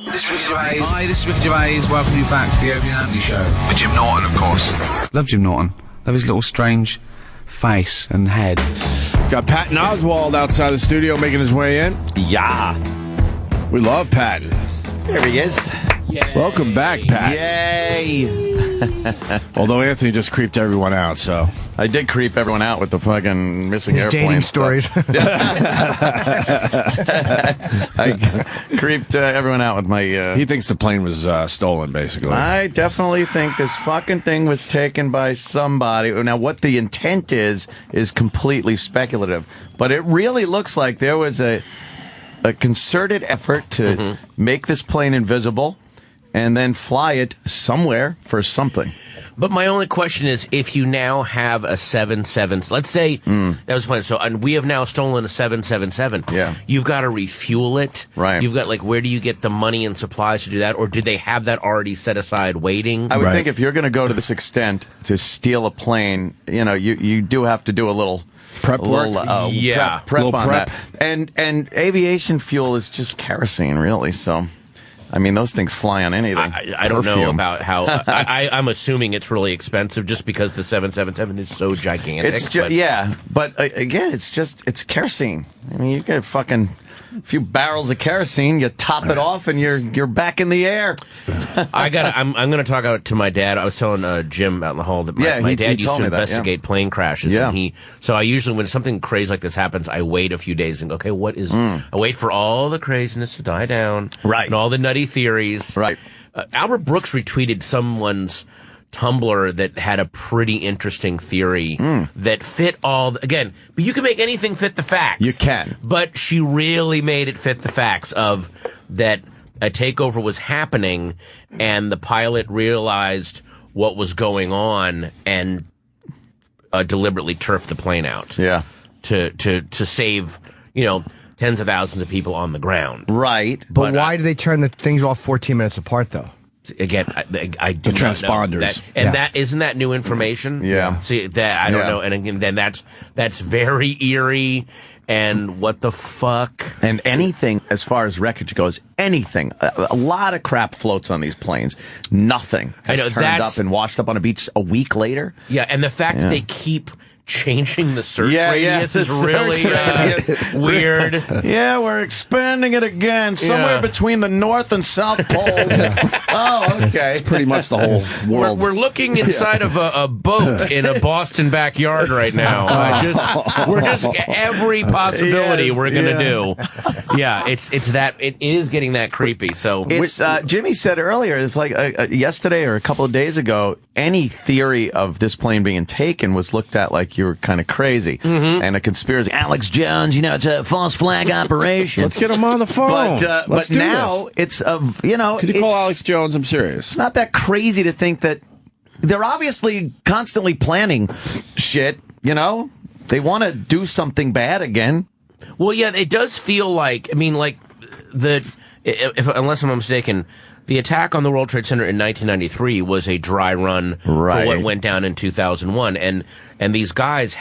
This is Ricky Gervais. Hi, this is Ricky Gervais. Welcome you back to the Opie Anthony Show. With Jim Norton, of course. Love Jim Norton. Love his little strange face and head. Got Patton Oswalt outside the studio making his way in. Yeah. We love Patton. There he is. Yay. Welcome back, Pat. Yay. Although Anthony just creeped everyone out, so. I did creep everyone out with the fucking missing airplane dating stories. I creeped everyone out with my... He thinks the plane was stolen, basically. I definitely think this fucking thing was taken by somebody. Now, what the intent is completely speculative. But it really looks like there was a concerted effort to make this plane invisible and then fly it somewhere for something. But my only question is, if you now have a 777, let's say that was planned. So, and we have now stolen a 777. Yeah, you've got to refuel it. Right. You've got where do you get the money and supplies to do that, or did they have that already set aside waiting? I would think if you're going to go to this extent to steal a plane, you do have to do a little prep work. Prep on that. And aviation fuel is just kerosene, really. So. I mean, those things fly on anything. I don't know about how. I'm assuming it's really expensive just because the 777 is so gigantic. But again, it's kerosene. I mean, you get fucking a few barrels of kerosene, you top it off, and you're back in the air. I'm going to talk to my dad. I was telling Jim out in the hall that my dad used to investigate plane crashes. Yeah. And so I usually, when something crazy like this happens, I wait a few days and go, okay, what is? I wait for all the craziness to die down, right, and all the nutty theories, right. Albert Brooks retweeted someone's Tumblr that had a pretty interesting theory that fit again, but you can make anything fit the facts. You can. But she really made it fit the facts of that a takeover was happening and the pilot realized what was going on and deliberately turfed the plane out. Yeah. To save, tens of thousands of people on the ground. Right. But why do they turn the things off 14 minutes apart, though? Again, I do the transponders, that isn't that new information. Yeah, see that I don't know, and again, then that's very eerie. And what the fuck? And anything as far as wreckage goes, anything. A lot of crap floats on these planes. Nothing has turned up and washed up on a beach a week later. Yeah, and the fact that they keep changing the search radius is the really weird. Yeah, we're expanding it again, somewhere between the North and South Poles. Oh, okay. It's pretty much the whole world. We're looking inside of a boat in a Boston backyard right now. We're just every possibility we're gonna do. Yeah, it is getting that creepy. So it's Jimmy said earlier. It's like yesterday or a couple of days ago. Any theory of this plane being taken was looked at like you were kind of crazy and a conspiracy. Alex Jones, it's a false flag operation. Let's get him on the phone. But now it's Could you call Alex Jones? I'm serious. It's not that crazy to think that they're obviously constantly planning shit. They want to do something bad again. Well, yeah, it does feel like. I mean, like unless I'm mistaken. The attack on the World Trade Center in 1993 was a dry run for what went down in 2001. And these guys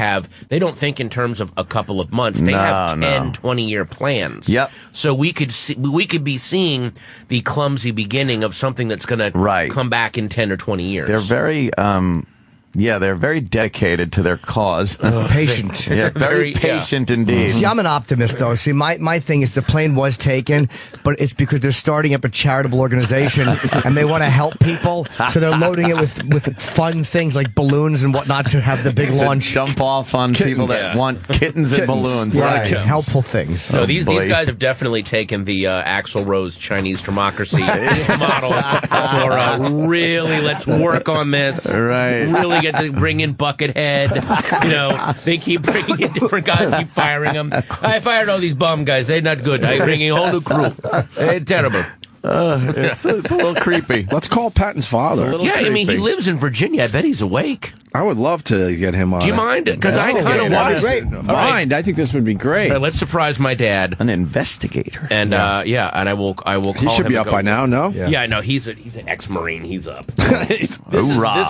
they don't think in terms of a couple of months. They have 10, 20-year plans. Yep. So we could be seeing the clumsy beginning of something that's going to come back in 10 or 20 years. They're very... they're very dedicated to their cause. Patient. Yeah, very patient indeed. See, I'm an optimist, though. See, my thing is the plane was taken, but it's because they're starting up a charitable organization and they want to help people, so they're loading it with fun things like balloons and whatnot to have the big launch. Dump off on people that want kittens and balloons. Right, helpful things. So these guys have definitely taken the Axl Rose Chinese democracy model for really, let's work on this. Right. Really get to bring in Buckethead. They keep bringing in different guys, keep firing them. I fired all these bum guys. They're not good. I'm bringing a whole new crew. They're terrible. It's a little creepy. Let's call Patton's father. Yeah, I mean, he lives in Virginia. I bet he's awake. I would love to get him on. Do you mind? Because I kind of want to. Mind. I think this would be great. Right, let's surprise my dad. An investigator. And and I will call him. He should be up by now, no? Yeah, no, he's an ex-Marine. He's up. This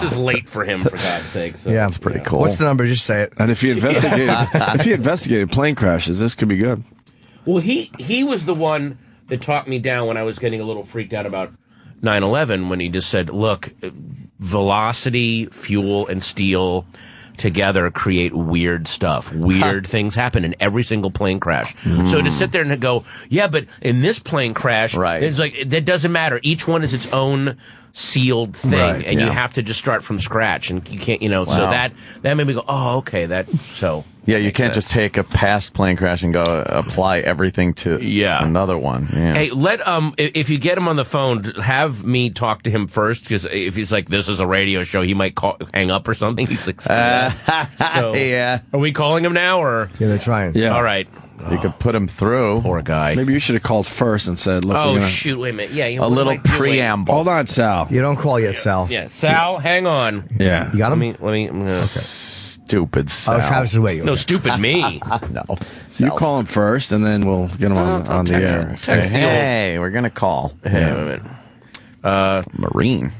is late for him, for God's sake. So. Yeah, it's pretty cool. What's the number? Just say it. And if he investigated plane crashes, this could be good. Well, he was the one that talked me down when I was getting a little freaked out about 9/11 when he just said, look, velocity, fuel, and steel together create weird stuff. Weird things happen in every single plane crash. So to sit there and go, yeah, but in this plane crash, it's like, that doesn't matter. Each one is its own sealed thing, and you have to just start from scratch, and you can't, so that made me go, oh, okay, yeah, you can't just take a past plane crash and go apply everything to another one. Yeah. Hey, if you get him on the phone, have me talk to him first, because if he's like, this is a radio show, he might hang up or something. He's like, yeah. Are we calling him now, or? Yeah, they're trying. Yeah. All right. You could put him through. Poor guy. Maybe you should have called first and said, look, shoot, wait a minute. Yeah, a little preamble. Hold on, Sal. You don't call yet, Sal. Yeah, Sal, hang on. Yeah. You got him? Let me. Okay. Stupid Sal. Oh, Travis is waiting. No, stupid me. No. You call him first, and then we'll get him on the air. Hey, we're going to call. Hey, wait a minute. Marine.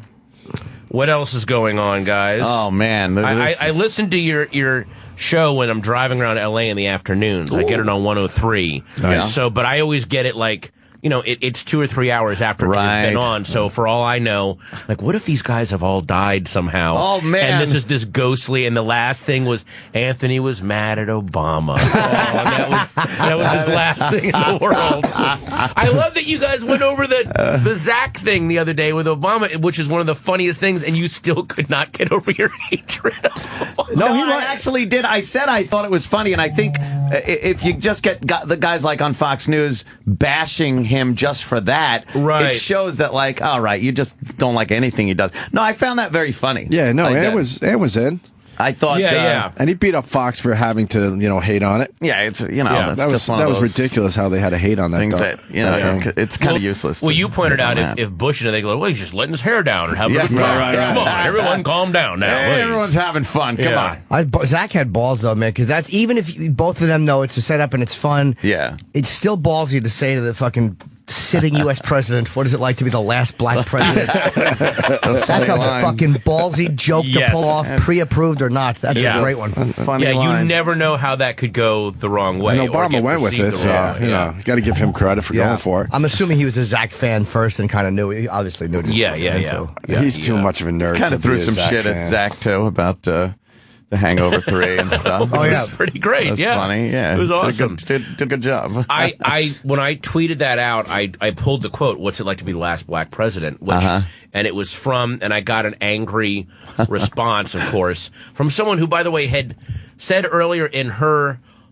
What else is going on, guys? Oh, man. I listened to your show when I'm driving around L.A. in the afternoons. I get it on 103. Nice. So, but I always get it like, it's 2 or 3 hours after it's been on. So for all I know, like, what if these guys have all died somehow? Oh, man. And this is this ghostly, and the last thing was Anthony was mad at Obama. That was his last thing in the world. I love that you guys went over the Zach thing the other day with Obama, which is one of the funniest things, and you still could not get over your hatred of Obama. No, I actually did. I said I thought it was funny, and I think if you just get the guys like on Fox News bashing him just for that, it shows that, like, all right, you just don't like anything he does. No, I found that very funny. Yeah, no, it was in. I thought, and he beat up Fox for having to, hate on it. Yeah, it's that's that was ridiculous how they had to hate on that things thing. that it's kind of useless. Well, you pointed out if Bush and they go, well, he's just letting his hair down and having a good time. Come on, everyone, calm down now. Hey, everyone's having fun. Come on. Zach had balls though, man, because that's even if both of them know it's a setup and it's fun. Yeah, it's still ballsy to say to the fucking sitting U.S. president, what is it like to be the last black president? That's a fucking ballsy joke to pull off, pre-approved or not. That's a great one. Funny line. You never know how that could go the wrong way. And Obama went with it, so you got to give him credit for going for it. I'm assuming he was a Zach fan first and kind of knew. He obviously knew. He's too much of a nerd. Kind of threw some shit at Zach too about the Hangover 3 and stuff. Oh, yeah. Pretty great. It was funny. Yeah. It was awesome. Did a good job. When I tweeted that out, I pulled the quote, what's it like to be the last black president? Which, and it was from, and I got an angry response, of course, from someone who, by the way, had said earlier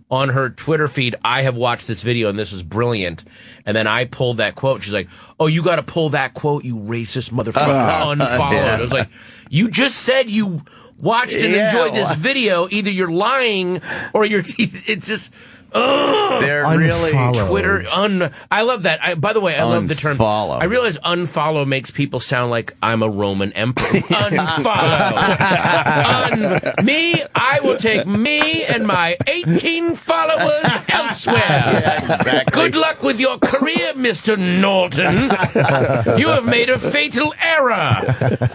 on her Twitter feed, I have watched this video and this is brilliant. And then I pulled that quote. She's like, oh, you got to pull that quote, you racist motherfucker. Unfollowed. I was like, you just said you watched and enjoyed this video. Either you're lying or it's just they're really Twitter I love that. By the way, I love the term unfollow. I realize unfollow makes people sound like I'm a Roman emperor. Unfollow. Me, I will take me and my 18 followers elsewhere. Yeah, exactly. Good luck with your career, Mr. Norton. You have made a fatal error.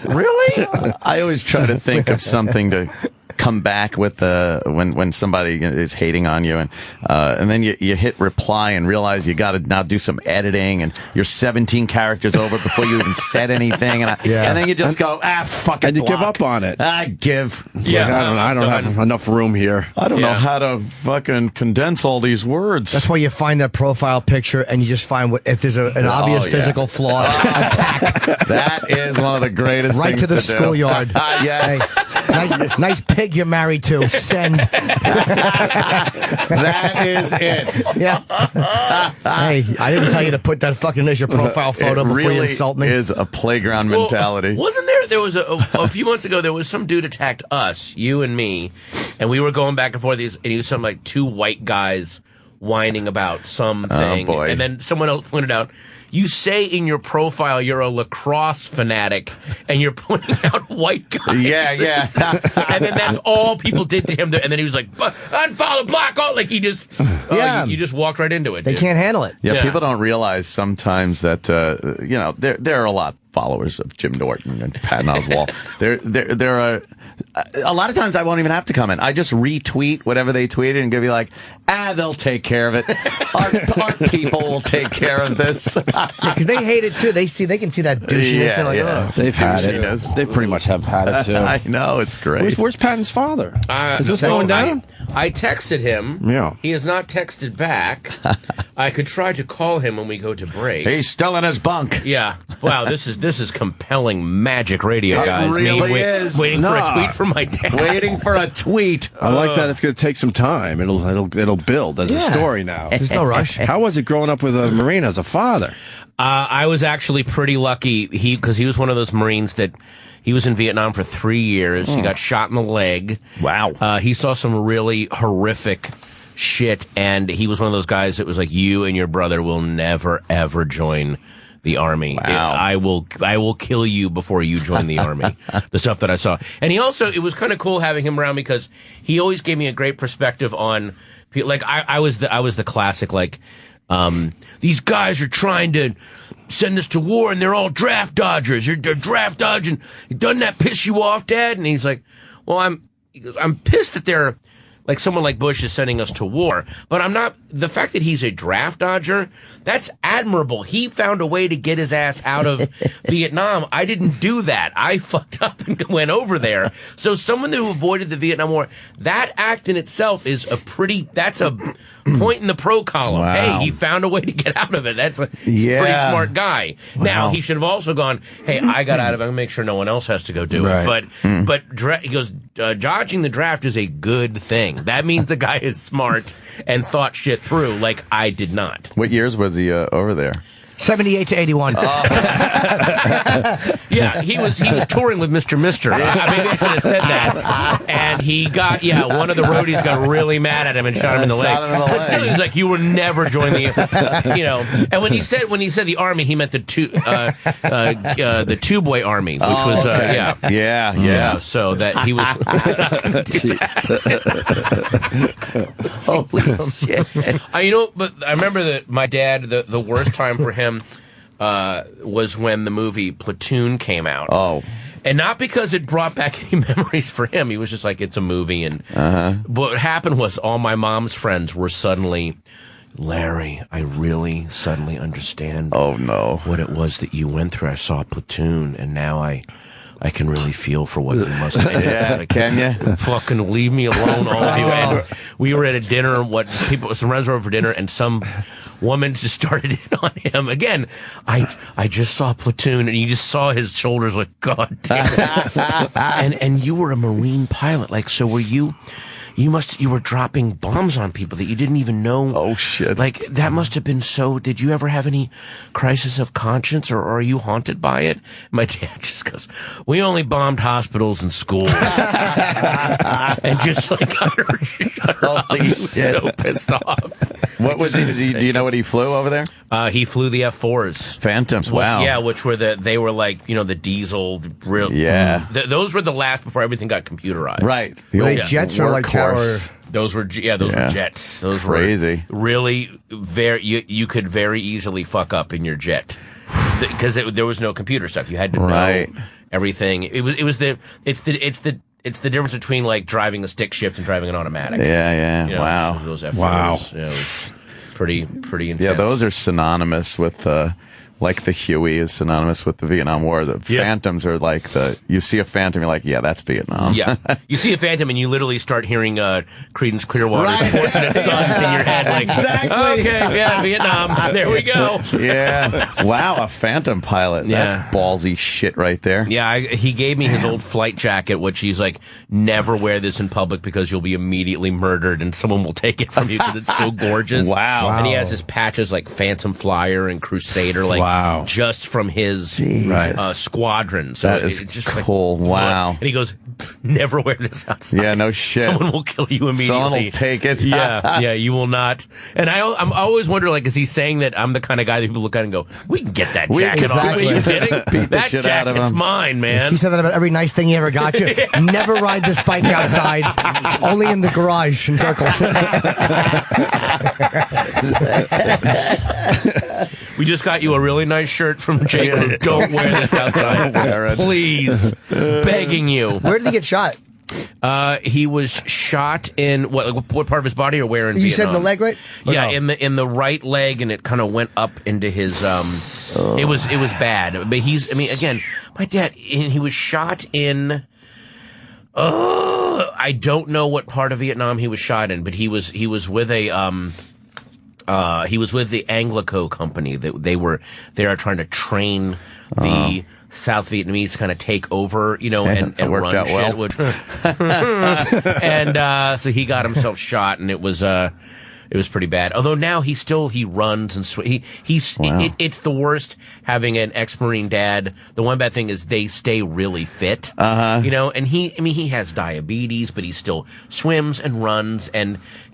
Really? I always try to think of something to come back with when somebody is hating on you, and then you hit reply and realize you got to now do some editing, and you're 17 characters over before you even said anything, and then you just go fuck it, and you give up on it. I give. I don't have enough room here. I don't know how to fucking condense all these words. That's why you find that profile picture and you just find if there's an obvious physical flaw, attack. That is one of the greatest things right to the schoolyard. Yes. Hey, nice pig you're married to. Send. That is it. Yeah. Hey, I didn't tell you to put that fucking as your profile photo before you insult me. It is a playground mentality. Wasn't there was a few months ago, there was some dude attacked us, you and me, and we were going back and forth, and he was some like two white guys whining about something. Oh, boy. And then someone else pointed out, you say in your profile you're a lacrosse fanatic, and you're pointing out white guys. Yeah. And then that's all people did to him. And then he was like, unfollow, block, all. Like he just, you just walked right into it. They can't handle it. Yeah, people don't realize sometimes that, there are a lot followers of Jim Norton and Patton Oswalt. There are a lot of times I won't even have to comment. I just retweet whatever they tweeted and go be like, they'll take care of it. Our people will take care of this. Because they hate it too. They can see that douchiness. They're like, oh. They've had it. They pretty much have had it too. I know, it's great. Where's Patton's father? Is this going down? I texted him. Yeah. He has not texted back. I could try to call him when we go to break. He's still in his bunk. Yeah. Wow, this is compelling magic radio, guys. It really is. Waiting for a tweet from my dad. Waiting for a tweet. I like that. It's going to take some time. It'll build as a story now. There's no rush. How was it growing up with a Marine as a father? I was actually pretty lucky. Because he was one of those Marines that he was in Vietnam for 3 years. He got shot in the leg. Wow. He saw some really horrific shit, and he was one of those guys that was like, you and your brother will never ever join the army. Wow. I will kill you before you join the army. The stuff that I saw. And he also, it was kind of cool having him around because he always gave me a great perspective on, like, I was the classic, like, these guys are trying to send us to war and they're all draft dodgers. They're draft dodging. Doesn't that piss you off, Dad? And he's like, well, I'm pissed that they're, like, someone like Bush is sending us to war. But I'm not, the fact that he's a draft dodger, that's admirable. He found a way to get his ass out of Vietnam. I didn't do that. I fucked up and went over there. So someone who avoided the Vietnam War, that act in itself is that's a point in the pro column. Wow. Hey, he found a way to get out of it. He's a pretty smart guy. Wow. Now, he should have also gone, hey, I got out of it. I'm going to make sure no one else has to go do it. Right. But he goes, dodging the draft is a good thing. That means the guy is smart and thought shit through, like I did not. What years was he over there? 78 to 81. Yeah, he was touring with Mr. Mister. Maybe I should have said that. And he got, one of the roadies got really mad at him and shot him in the leg. But still, he was like, you will never join the, And when he said the army, he meant the two boy army, which was, Yeah. So that he was. Holy shit. But I remember that my dad, the worst time for him was when the movie Platoon came out. Oh. And not because it brought back any memories for him. He was just like, it's a movie. And what happened was all my mom's friends were suddenly, Larry, I really suddenly understand what it was that you went through. I saw Platoon, and now I can really feel for what you must have. Yeah, can you? Fucking leave me alone, all of you. And we were at a dinner, some friends were over for dinner, and some woman just started in on him. Again, I just saw Platoon, and you just saw his shoulders like, God damn it. and you were a Marine pilot. Like, so were you... You were dropping bombs on people that you didn't even know. Oh, shit. Like, that must have been so... Did you ever have any crisis of conscience, or are you haunted by it? My dad just goes, we only bombed hospitals and schools. And just like, Holy shit. So pissed off. What was he? Do you know what he flew over there? He flew the F-4s. Phantoms, wow. Which were they were like, the diesel... those were the last before everything got computerized. Right. Jets are like power. Those were jets. Those crazy. Were really you could very easily fuck up in your jet because there was no computer stuff. You had to know everything. It's the difference between like driving a stick shift and driving an automatic. Yeah. Wow. Those F4s, wow. It was pretty intense. Yeah, those are synonymous with like the Huey is synonymous with the Vietnam War. The Phantoms are like you see a Phantom, you're like, yeah, that's Vietnam. Yeah. You see a Phantom and you literally start hearing Creedence Clearwater's Fortunate Son in your head. Like, exactly. Okay, yeah, Vietnam. There we go. Yeah. Wow, a Phantom pilot. That's ballsy shit right there. Yeah, he gave me his old flight jacket, which he's like, never wear this in public because you'll be immediately murdered and someone will take it from you because it's so gorgeous. Wow. And he has his patches like Phantom Flyer and Crusader, like just from his squadron. So that is it's just cool. like, wow. And he goes, Never wear this outside. Yeah, no shit. Someone will kill you immediately. Someone will take it. Yeah, you will not. And I'm always wonder, like, is he saying that I'm the kind of guy that people look at and go, we can get that jacket off? Are you kidding? Beat the That shit out of jacket's him. mine, man. He said that about every nice thing he ever got you. Never ride this bike outside. It's only in the garage in circles. We just got you a really nice shirt from Jacob. Don't wear this outside. Don't wear it. Please. Begging you. Where did he get shot? He was shot in what part of his body, or where in You Vietnam? said the leg, right? Or Yeah, no? in the right leg, and it kind of went up into his. It was bad. But again, my dad. He was shot in. I don't know what part of Vietnam he was shot in, but he was with a he was with the Anglico company that they are trying to train the South Vietnamese to kind of take over, and worked run out shit. well. And so he got himself shot, and it was pretty bad. Although now he runs and it's the worst having an ex-Marine dad. The one bad thing is they stay really fit. And he has diabetes, but he still swims and runs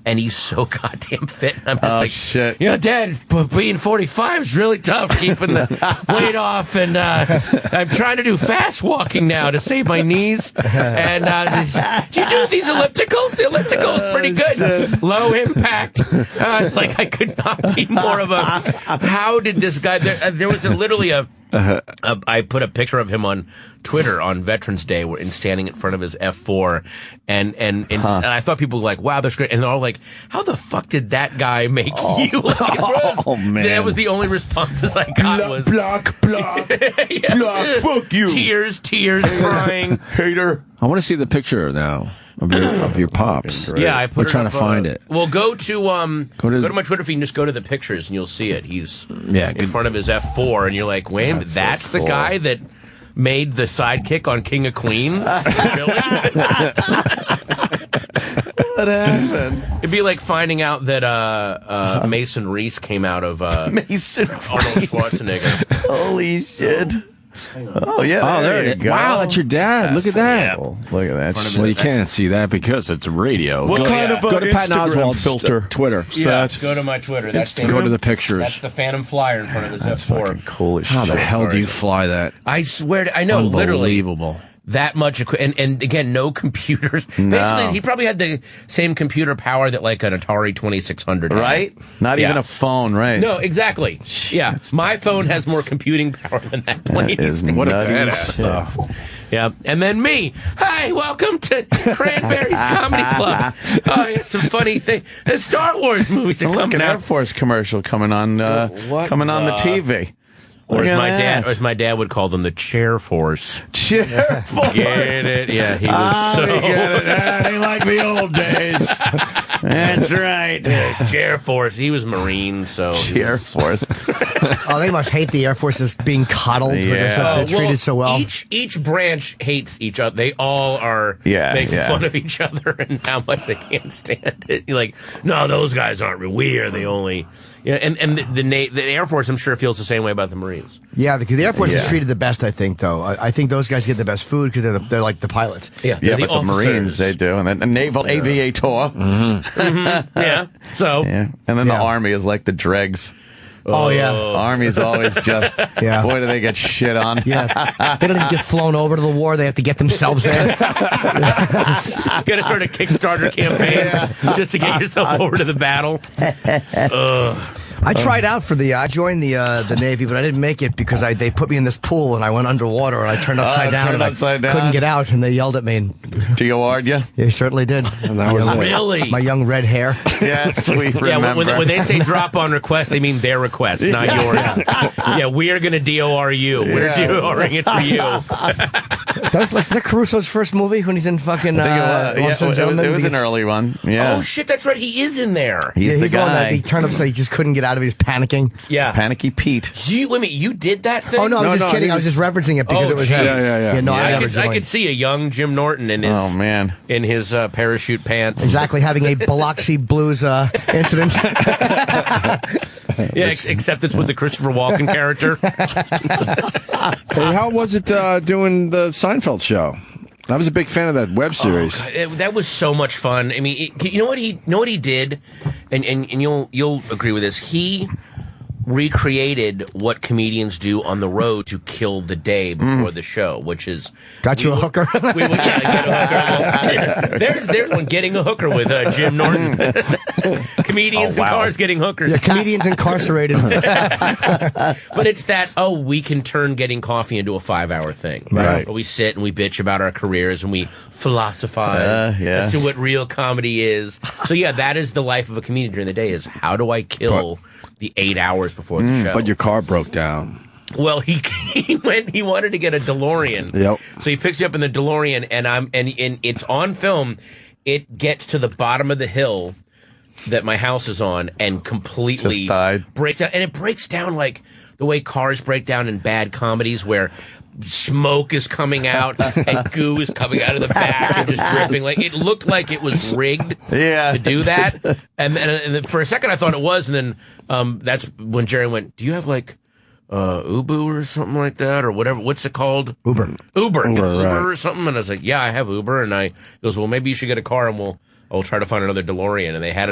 and he's so goddamn fit. I'm just shit. Dad, being 45 is really tough, keeping the weight off, and I'm trying to do fast walking now to save my knees. And do you do these ellipticals? The elliptical is pretty good. Low impact. I could not be more of a. How did this guy? There was literally a. I put a picture of him on Twitter on Veterans Day, standing in front of his F4, and I thought people were like, "Wow, that's great," and they're all like, "How the fuck did that guy make you?" Man, that was the only responses I got was block, fuck you, tears, crying, hater. I want to see the picture now of your pops. Yeah, I put. We're trying to find it. Well, go to my Twitter feed and just go to the pictures and you'll see it. He's in front of his F4, and you're like, wait a minute, that's the guy that made the sidekick on King of Queens? Really? What happened? It'd be like finding out that Mason Reese came out of Mason Arnold Schwarzenegger. Holy shit. Oh, yeah. Oh, there it is. go. Wow, that's your dad. Look at that. Oh, look at that. Well, you can't see that because it's radio. What kind of go to Patton Instagram Oswalt's filter? Twitter. Yeah, go to my Twitter. Go to the pictures. That's the Phantom Flyer in front of his F4. Fucking cool as How shit. the hell do you fly that? I swear, I know, literally. Unbelievable. That much, and again, no computers. Basically, he probably had the same computer power that like an Atari 2600 had. Right? Not even a phone, right? No, exactly. Yeah, my phone has more computing power than that plane. What a badass, though. Yeah, and then me. Hi, welcome to Cranberries Comedy Club. Oh, I got some funny things. The Star Wars movies are Look, coming an Air out. Force commercial coming on the TV. Or Look as at that. my dad would call them, the Chair Force. Chair Force. Get it? Yeah, he was so. That ain't like the old days. That's right. Yeah, Chair Force. He was Marine, so. Chair Force. Oh, they must hate the Air Force as being coddled. Yeah. They're treated so well. Each branch hates each other. They all are making fun of each other and how much they can't stand it. You're like, no, those guys aren't real. We are the only. Yeah, and the Air Force, I'm sure, feels the same way about the Marines. Yeah, the Air Force is treated the best, I think, though. I think those guys get the best food because they're like the pilots. Yeah, Yeah, the but the Marines, they do. And then a naval aviator. Yeah, so. Yeah. And then the Army is like the dregs. Oh, yeah. Army's always just, Yeah. boy, do they get shit on. Yeah. They don't even get flown over to the war. They have to get themselves there. You got to start a Kickstarter campaign just to get yourself over to the battle. I tried out for I joined the Navy, but I didn't make it because they put me in this pool and I went underwater and I turned upside down turned and upside down. couldn't get out and they yelled at me. And DOR'd you? they certainly did. And that was it. Really? My young red hair. Yes, we remember. Yeah, when they say drop on request, they mean their request, not yours. Yeah, we are going to DOR you. We're DORing it for you. Is that Caruso's first movie when he's in fucking it was an early one. Yeah. Oh, shit, that's right. He is in there. He's the the one that guy. he turned upside. He just couldn't get out of it. He was panicking. Yeah. Panicky Pete. Wait a minute, you did that thing? Oh no, I was just kidding. I was just referencing it because Oh, it was geez. him. Yeah. No, I I never could joined. see a young Jim Norton in his Oh, man. in his parachute pants. Exactly, having a Biloxi Blues incident. Yeah, except it's with the Christopher Walken character. Hey, how was it doing the Seinfeld show? I was a big fan of that web series. That was so much fun. I mean, you know what he did, and you'll agree with this. He recreated what comedians do on the road to kill the day before the show, which is got you a hooker. Get a hooker. There's one, getting a hooker with Jim Norton. Comedians in cars getting hookers. Yeah, comedians incarcerated. But it's that we can turn getting coffee into a 5-hour thing. Right. We sit and we bitch about our careers and we philosophize as to what real comedy is. So yeah, that is the life of a comedian during the day: is how do I kill the 8 hours before the show. But your car broke down. Well, he wanted to get a DeLorean. Yep. So he picks you up in the DeLorean, and it's on film. It gets to the bottom of the hill that my house is on and completely breaks down. And it breaks down like the way cars break down in bad comedies where smoke is coming out and goo is coming out of the back and just dripping. Like, it looked like it was rigged to do that. And then for a second I thought it was, and then that's when Jerry went, "Do you have like Uber or something like that, or whatever? What's it called? Uber or something?" And I was like, "Yeah, I have Uber." And he goes, "Well, maybe you should get a car and we'll try to find another DeLorean." And they had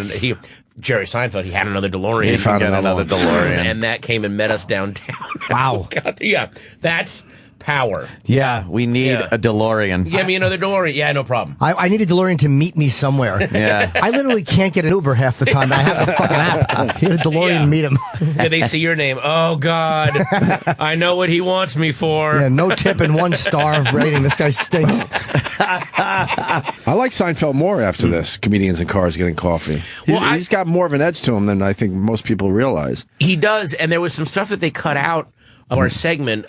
Jerry Seinfeld, he had another DeLorean. He found another DeLorean. And that came and met us downtown. Wow. God, yeah, that's power. Yeah, we need a DeLorean. Give me another DeLorean. Yeah, no problem. I need a DeLorean to meet me somewhere. Yeah. I literally can't get an Uber half the time. I have the fucking app. Get a DeLorean, meet him. Yeah, they see your name. Oh, God. I know what he wants me for. Yeah, no tip and 1-star rating. This guy stinks. I like Seinfeld more after this. Comedians in cars getting coffee. Well, he's got more of an edge to him than I think most people realize. He does, and there was some stuff that they cut out of our segment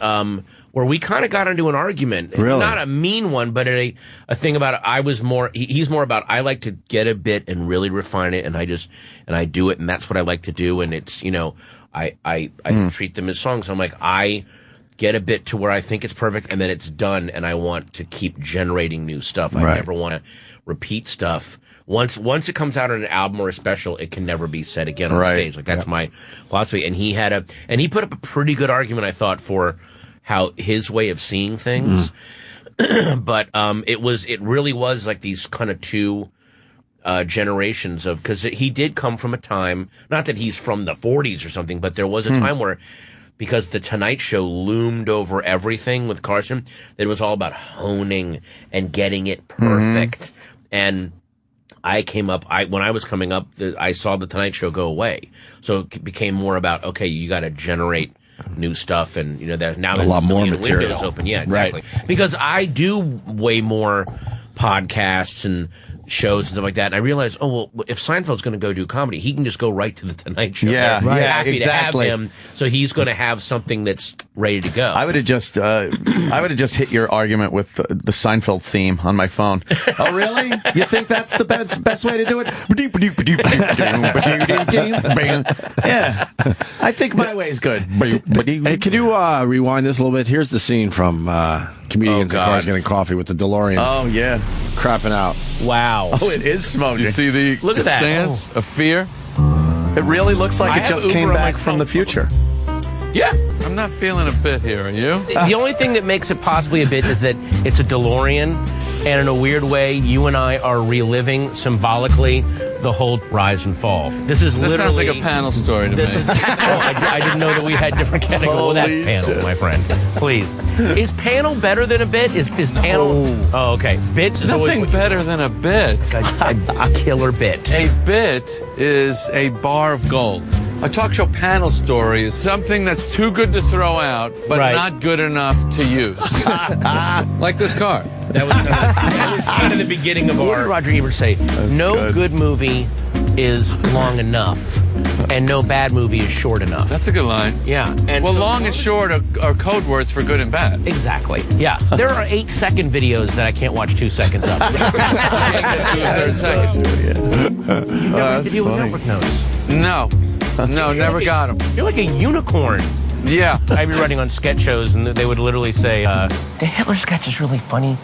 where we kind of got into an argument. Really? Not a mean one, but a thing about it. He's more about, I like to get a bit and really refine it, and I do it, and that's what I like to do, and it's, I treat them as songs. I'm like, I get a bit to where I think it's perfect, and then it's done, and I want to keep generating new stuff. I never want to repeat stuff. Once it comes out on an album or a special, it can never be said again on stage. Like, that's my philosophy. And he put up a pretty good argument, I thought, for how his way of seeing things. But it really was like these kind of two generations of, because he did come from a time, not that he's from the 40s or something, but there was a time where, because the Tonight Show loomed over everything with Carson, that it was all about honing and getting it perfect. And I came up, when I was coming up, I saw the Tonight Show go away. So it became more about, okay, you got to generate new stuff, and there's now a lot more material. Windows open. Yeah, exactly. Right. Because I do way more podcasts and shows and stuff like that, and I realized, if Seinfeld's going to go do comedy, he can just go right to the Tonight Show. Yeah, They're right, happy exactly. to have him, so he's going to have something that's ready to go. I would have just hit your argument with the Seinfeld theme on my phone. Oh, really? You think that's the best way to do it? Yeah, I think my way is good. Hey, can you rewind this a little bit? Here's the scene from Comedians in Cars Getting Coffee with the DeLorean. Oh, yeah. Crapping out. Wow. Oh, it is smoking. You see the Look at that. stance of fear? It really looks like I it just have came Uber on back my from the phone. future. Yeah. I'm not feeling a bit here, are you? The only thing that makes it possibly a bit is that it's a DeLorean, and in a weird way, you and I are reliving symbolically the whole rise and fall. This literally... sounds like a panel story to me. I didn't know that we had different categories. Well, that's panel, my friend. Please. Is panel better than a bit? Is panel... Oh, okay. Bits is Nothing always... better than a bit. A killer bit. A bit is a bar of gold. A talk show panel story is something that's too good to throw out, but not good enough to use. Like this car. That was kind of the beginning of our... What did Roger Ebert say? No good movie is long enough, and no bad movie is short enough. That's a good line. Yeah. And well, so long and short are code words for good and bad. Exactly. Yeah. There are 8-second videos that I can't watch 2 seconds of. You can't get to a third second. You never did you with network notes. No. No, never got them. You're like a unicorn. Yeah. I'd be writing on sketch shows, and they would literally say, the Hitler sketch is really funny,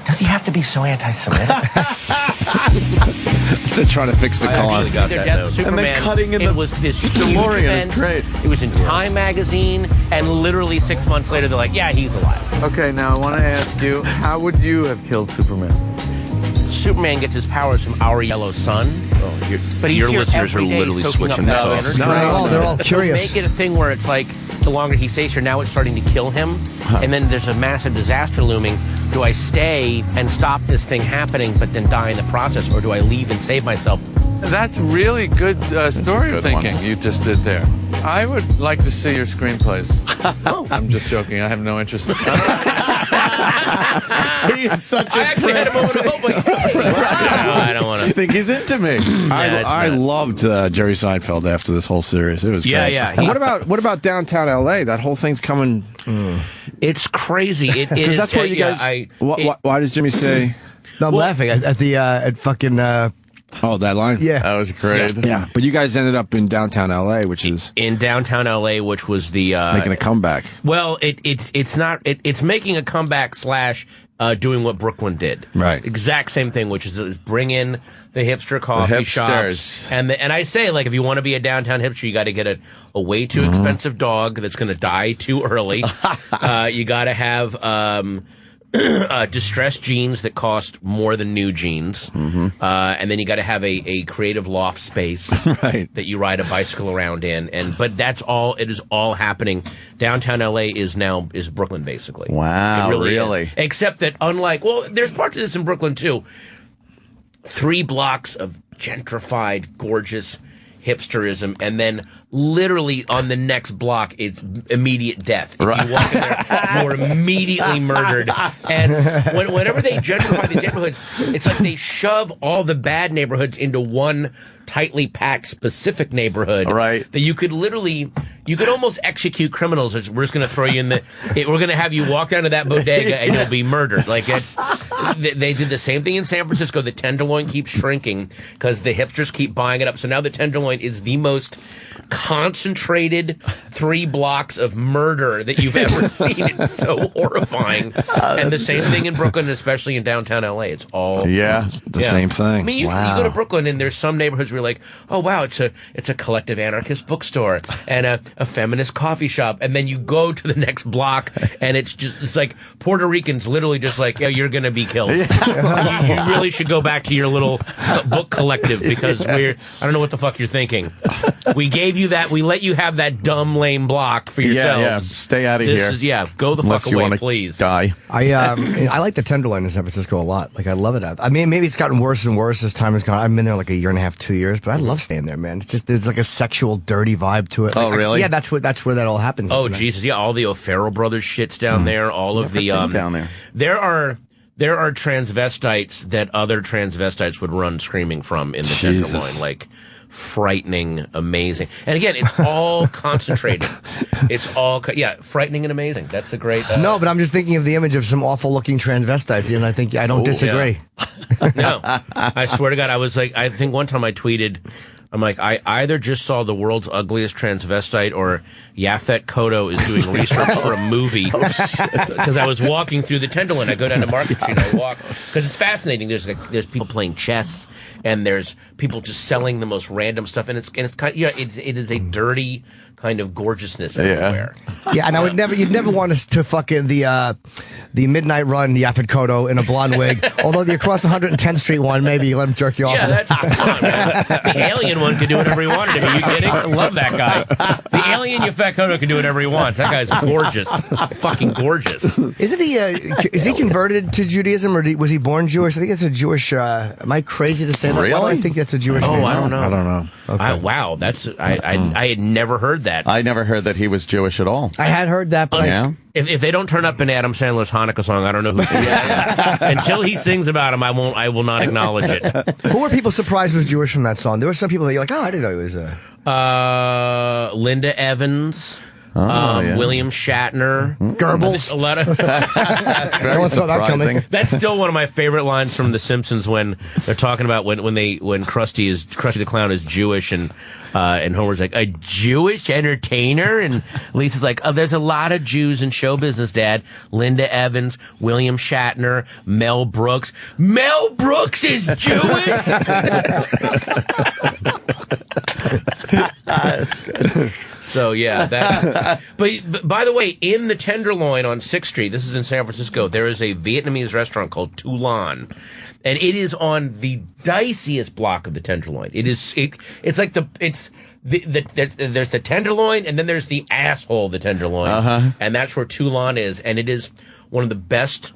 Does he have to be so anti-Semitic? They're trying to fix the cause. Got that note. And they're cutting in it the was this huge DeLorean event. is great. It was in Time magazine, and literally 6 months later, they're like, yeah, he's alive. Okay, now I want to ask you, how would you have killed Superman? Superman gets his powers from our yellow sun. But he's your here listeners are every day literally soaking switching up this that off. energy. They're all So curious. make it a thing where it's like, the longer he stays here, now it's starting to kill him. And then there's a massive disaster looming. Do I stay and stop this thing happening, but then die in the process? Or do I leave and save myself? That's really good story good thinking one. you just did there. I would like to see your screenplays. I'm just joking. I have no interest in He is such a I actually had a moment of hope. Like, hey, no, I don't want I to. think he's into me. I loved Jerry Seinfeld after this whole series. It was Yeah, great. yeah. And what about downtown L.A.? That whole thing's coming It's crazy. It because is. that's what you guys. Why does Jimmy say? No, I'm laughing at fucking. That line. Yeah. That was great. Yeah, but you guys ended up in downtown L.A., which is in downtown LA, which was the making a comeback. Well, it's not. It's making a comeback / doing what Brooklyn did. Right. Exact same thing, which is bring in the hipster coffee shops. hipsters. And I say, like, if you want to be a downtown hipster, you got to get a way too expensive dog that's going to die too early. You got to have distressed jeans that cost more than new jeans. And then you got to have a creative loft space Right. that you ride a bicycle around in. But that's all. It is all happening. Downtown LA is Brooklyn, basically. Wow, It really really? is. Except that there's parts of this in Brooklyn too. 3 blocks of gentrified, gorgeous hipsterism, and then literally on the next block, it's immediate death. If you walk in there, you're immediately murdered. And whenever they gentrify these neighborhoods, it's like they shove all the bad neighborhoods into one tightly packed specific neighborhood. Right. That you could almost execute criminals. We're just going to throw you in we're going to have you walk down to that bodega and you'll be murdered. Like they did the same thing in San Francisco. The Tenderloin keeps shrinking because the hipsters keep buying it up. So now the Tenderloin is the most concentrated 3 blocks of murder that you've ever seen. It's so horrifying. And the same thing in Brooklyn, especially in downtown LA. It's all The same thing. I mean, you go to Brooklyn and there's some neighborhoods where you're like, oh wow, it's a collective anarchist bookstore and a feminist coffee shop, and then you go to the next block and it's like Puerto Ricans literally just like, yeah, you're gonna be killed. You really should go back to your little book collective because I don't know what the fuck you're thinking. We gave you that. We let you have that dumb, lame block for yourselves. Yeah, stay out of here. Go the Unless fuck you away, wanna please. Die. I like the Tenderloin in San Francisco a lot. Like I love it. I mean, maybe it's gotten worse and worse as time has gone. I've been there like a year and a half, 2 years, but I love staying there, man. It's just there's like a sexual, dirty vibe to it. Oh, really? Yeah, that's where that all happens. Oh, Jesus, yeah, all the O'Farrell brothers shits down there. All of the down there. There are transvestites that other transvestites would run screaming from in the Jesus. Tenderloin, like frightening, amazing. And again, it's all concentrated. It's all frightening and amazing. That's a great. No, but I'm just thinking of the image of some awful looking transvestites, and I don't disagree. Yeah. No, I swear to God, I think one time I tweeted, I'm like, I either just saw the world's ugliest transvestite or Yaphet Kotto is doing research for a movie. Because I was walking through the Tenderloin. I go down to Market Street and I walk. Because it's fascinating. There's people playing chess and there's people just selling the most random stuff. And it's kind of, it is a dirty kind of gorgeousness everywhere. Yeah, and you'd never want us to fucking the midnight run, the Yaphet Kotto in a blonde wig. Although the across 110th Street one, maybe you let him jerk you off. Yeah, that's fun, man. The alien one could do whatever he wanted. Are you kidding? I love that guy. The alien Yaphet Kotto can do whatever he wants. That guy's gorgeous. Fucking gorgeous. Isn't he? Is he converted to Judaism, or was he born Jewish? I think it's a Jewish. Am I crazy to say that? Really? Why do I think that's a Jewish name? I don't know. I don't know. Okay. Wow, that's I had never heard that. I never heard that he was Jewish at all. I had heard that, but Yeah. If they don't turn up in Adam Sandler's Hanukkah song, I don't know who he is. Until he sings about him, I will not acknowledge it. who were people surprised was Jewish from that song? There were some people that you're like, oh, I didn't know he was a. Linda Evans. William Shatner, Goebbels. A lot of. Very one saw that coming. surprising. That's still one of my favorite lines from The Simpsons when they're talking about when Krusty the Clown is Jewish and Homer's like, a Jewish entertainer, and Lisa's like, oh, there's a lot of Jews in show business, Dad. Linda Evans, William Shatner, Mel Brooks. Mel Brooks is Jewish. So yeah, that. But by the way, in the Tenderloin on 6th Street, this is in San Francisco, there is a Vietnamese restaurant called Toulon, and it is on the diciest block of the Tenderloin. It's like there's the Tenderloin, and then there's the asshole of the Tenderloin, and that's where Toulon is, and it is one of the best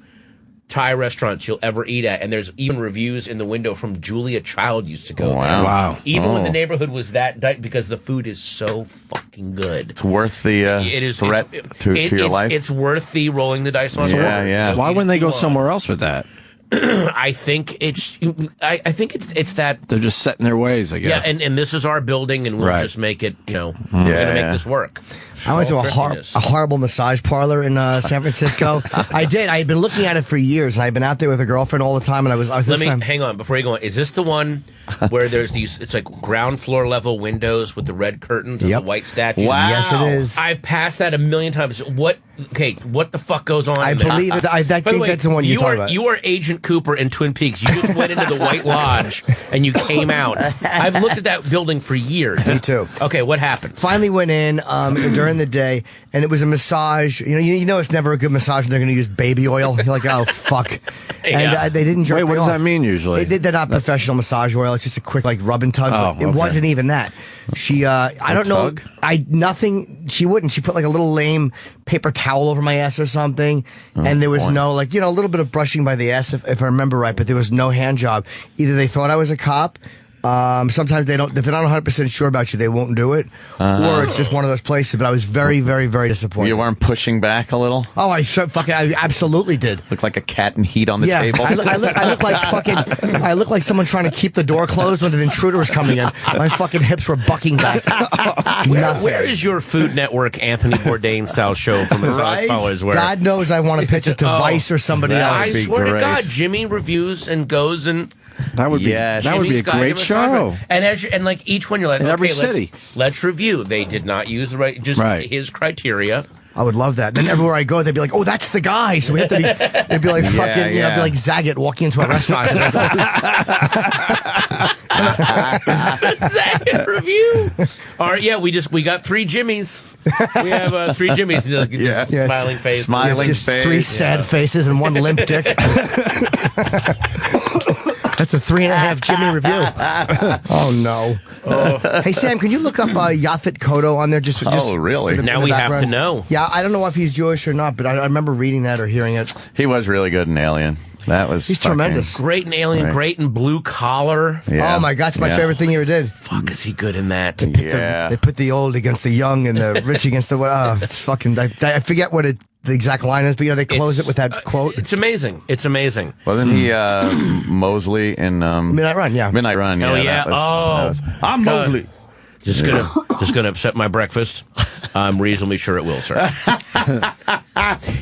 Thai restaurants you'll ever eat at, and there's even reviews in the window from Julia Child used to go there. Wow. Even when the neighborhood was that because the food is so fucking good. It's worth the threat to your life. It's worth the rolling the dice on. Yeah. Why wouldn't they go somewhere else with that? I think it's that They're just set in their ways, I guess. Yeah, and this is our building, and we'll just make it. We're gonna make this work. I went to a horrible massage parlor in San Francisco. I did. I had been looking at it for years, and I've been out there with a girlfriend all the time. And I was hang on before you go on. Is this the one where there's these? It's like ground floor level windows with the red curtains and the white statues. Wow. Yes, it is. I've passed that a million times. What? Okay, what the fuck goes on? I believe it. I think that's the one you're talking about. You are Agent Cooper in Twin Peaks. You just went into the White Lodge and you came out. I've looked at that building for years. Me too. Okay, what happened? Finally went in during the day, and it was a massage. You know it's never a good massage when they're going to use baby oil. You're like, oh, fuck. And they didn't jerk me Wait, what does off. that mean usually? They're not professional massage oil. It's just a quick rub and tug. Oh, It wasn't even that. She, I don't know. Tug? Nothing. She wouldn't. She put like a little lame paper towel over my ass or something. And there was no, a little bit of brushing by the ass, if I remember right, but there was no hand job. Either they thought I was a cop. Sometimes they don't. If they're not 100% sure about you, they won't do it. Or it's just one of those places. But I was very, very, very disappointed. You weren't pushing back a little? Oh, I absolutely did. Looked like a cat in heat on the table. I look like I look like someone trying to keep the door closed when an intruder was coming in. My fucking hips were bucking back. Where is your Food Network Anthony Bourdain style show from massage parlors? Where God knows I want to pitch it to Vice or somebody else. I swear to God, Jimmy reviews and goes and. That would be a great show. And like each one, you're like, in every city. Let's review. They did not use the his criteria. I would love that. Then everywhere I go, they'd be like, "Oh, that's the guy." So we have to be. They'd be like fucking, be like Zagat walking into a restaurant. Zagat review. All right, we got 3 Jimmys. We have 3 Jimmys. Smiling face. Smiling face. 3 sad faces and 1 limp dick. That's a 3.5 Jimmy review. Oh no. Hey Sam, can you look up Yaphet Kotto on there? Just really? Now we have to know. Yeah, I don't know if he's Jewish or not, but I remember reading that or hearing it. He was really good in Alien. He's tremendous. Great in Alien, great in Blue Collar. Yeah. Oh my God, it's my favorite thing he ever did. Fuck, is he good in that? They put the old against the young and the rich against the. It's fucking. I forget what the exact line is, but they close it with that quote. It's amazing. It's amazing. Wasn't he Mosley in Midnight Run? Yeah. Midnight Run. Oh yeah. I'm Mosley. Just gonna upset my breakfast. I'm reasonably sure it will, sir.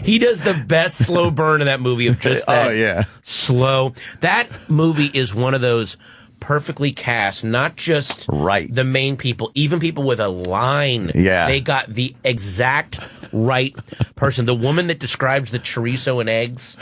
He does the best slow burn in that movie of just that slow. That movie is one of those perfectly cast, not just the main people, even people with a line. Yeah. They got the exact right person. The woman that describes the chorizo and eggs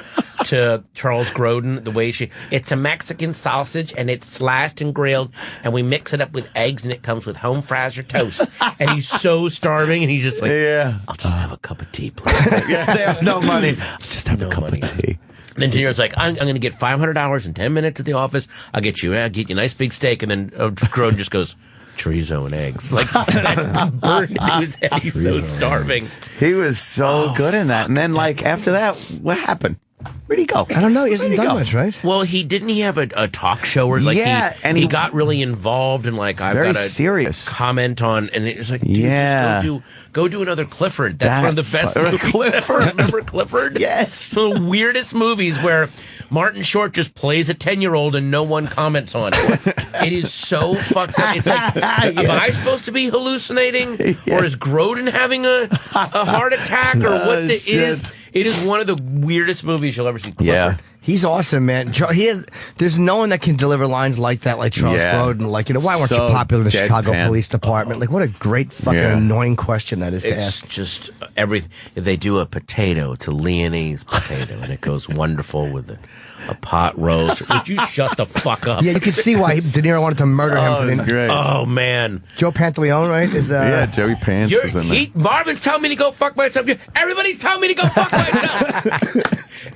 to Charles Grodin, the way it's a Mexican sausage and it's sliced and grilled and we mix it up with eggs and it comes with home fries or toast. And he's so starving and he's just like, I'll just have a cup of tea, please. They have no money. I'll just have a cup of tea. And the engineer's like, I'm going to get $500 in 10 minutes at the office. I'll get you a nice big steak. And then Grodin just goes, chorizo and eggs. Like, that's burned into his head. He's so starving. He was so good in that. And then, after that, what happened? Where'd he go? I don't know. He hasn't done much, right? Well, didn't he have a talk show where like he got really involved and like I've got a serious comment on, and it's like, dude, just go do another Clifford. That's one of the best movies. Clifford. Remember Clifford? Yes. The weirdest movies where Martin Short just plays a 10-year-old and no one comments on it. It is so fucked up. It's like, am I supposed to be hallucinating, or is Grodin having a heart attack, or what? It is one of the weirdest movies you'll ever see. Yeah. He's awesome, man. There's no one that can deliver lines like that, like Charles Grodin. Like, why weren't you popular in the Chicago Police Department? Like, what a great fucking annoying question that is to ask. It's just everything. If they do a potato, it's a Leonese potato, and it goes wonderful with a pot roast. Would you shut the fuck up? Yeah, you can see why De Niro wanted to murder him. For great. Oh, man. Joe Pantaleone, right? Joey Pants was in there. Marvin's telling me to go fuck myself. Everybody's telling me to go fuck myself.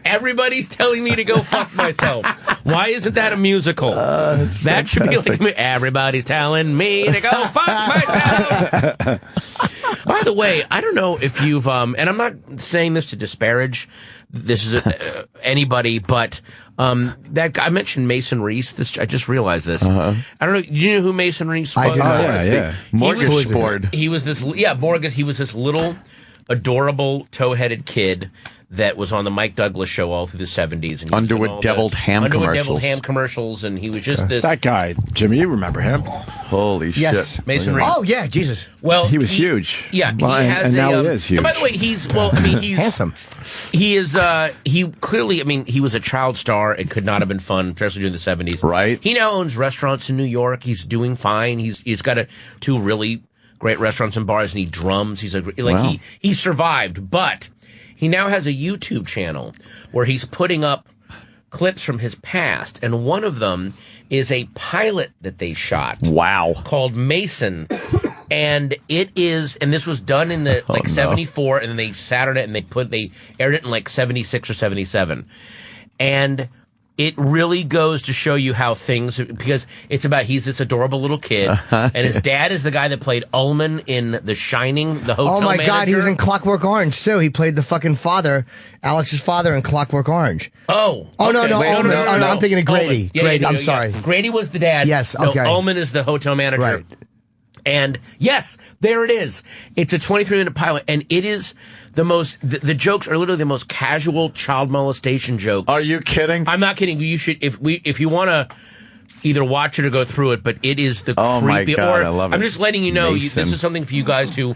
Everybody's telling me to go fuck myself. Why isn't that a musical? That should be like, everybody's telling me to go fuck myself. By the way, I don't know if you've, and I'm not saying this to disparage anybody, but that guy, I mentioned Mason Reese. I just realized this. I don't know. You know who Mason Reese was? I do not. Yeah. Mortgage board. He was this, mortgage. He was this little, adorable, toe-headed kid that was on the Mike Douglas show all through the 70s. And Underwood Deviled Ham commercials, and he was just this... That guy, Jimmy, you remember him? Holy shit. Mason Reese. Oh, yeah, Jesus. Well, he was huge. Yeah, well, and now he is huge. And by the way, he's handsome. He is, he clearly, he was a child star. It could not have been fun, especially during the 70s. Right. He now owns restaurants in New York. He's doing fine. He's got two really great restaurants and bars, and he drums. He's he survived, but... He now has a YouTube channel where he's putting up clips from his past, and one of them is a pilot that they shot. Wow. Called Mason. And it is, and this was done in the 74, and then they sat on it and they aired it in 76 or 77. And it really goes to show you how things, because it's about, he's this adorable little kid, and his dad is the guy that played Ullman in The Shining, the hotel manager. God, he was in Clockwork Orange, too. He played the fucking father, Alex's father in Clockwork Orange. Oh. Oh, okay. no, Ullman. No, I'm thinking of Grady. Grady, I'm sorry. Grady was the dad. Yes, okay. No, Ullman is the hotel manager. Right. And yes, there it is. It's a 23-minute pilot, and it is the most. The jokes are literally the most casual child molestation jokes. Are you kidding? I'm not kidding. You should, if you want to either watch it or go through it. But it is the oh creepy. My God, or I love it. I'm just letting you know this is something for you guys to.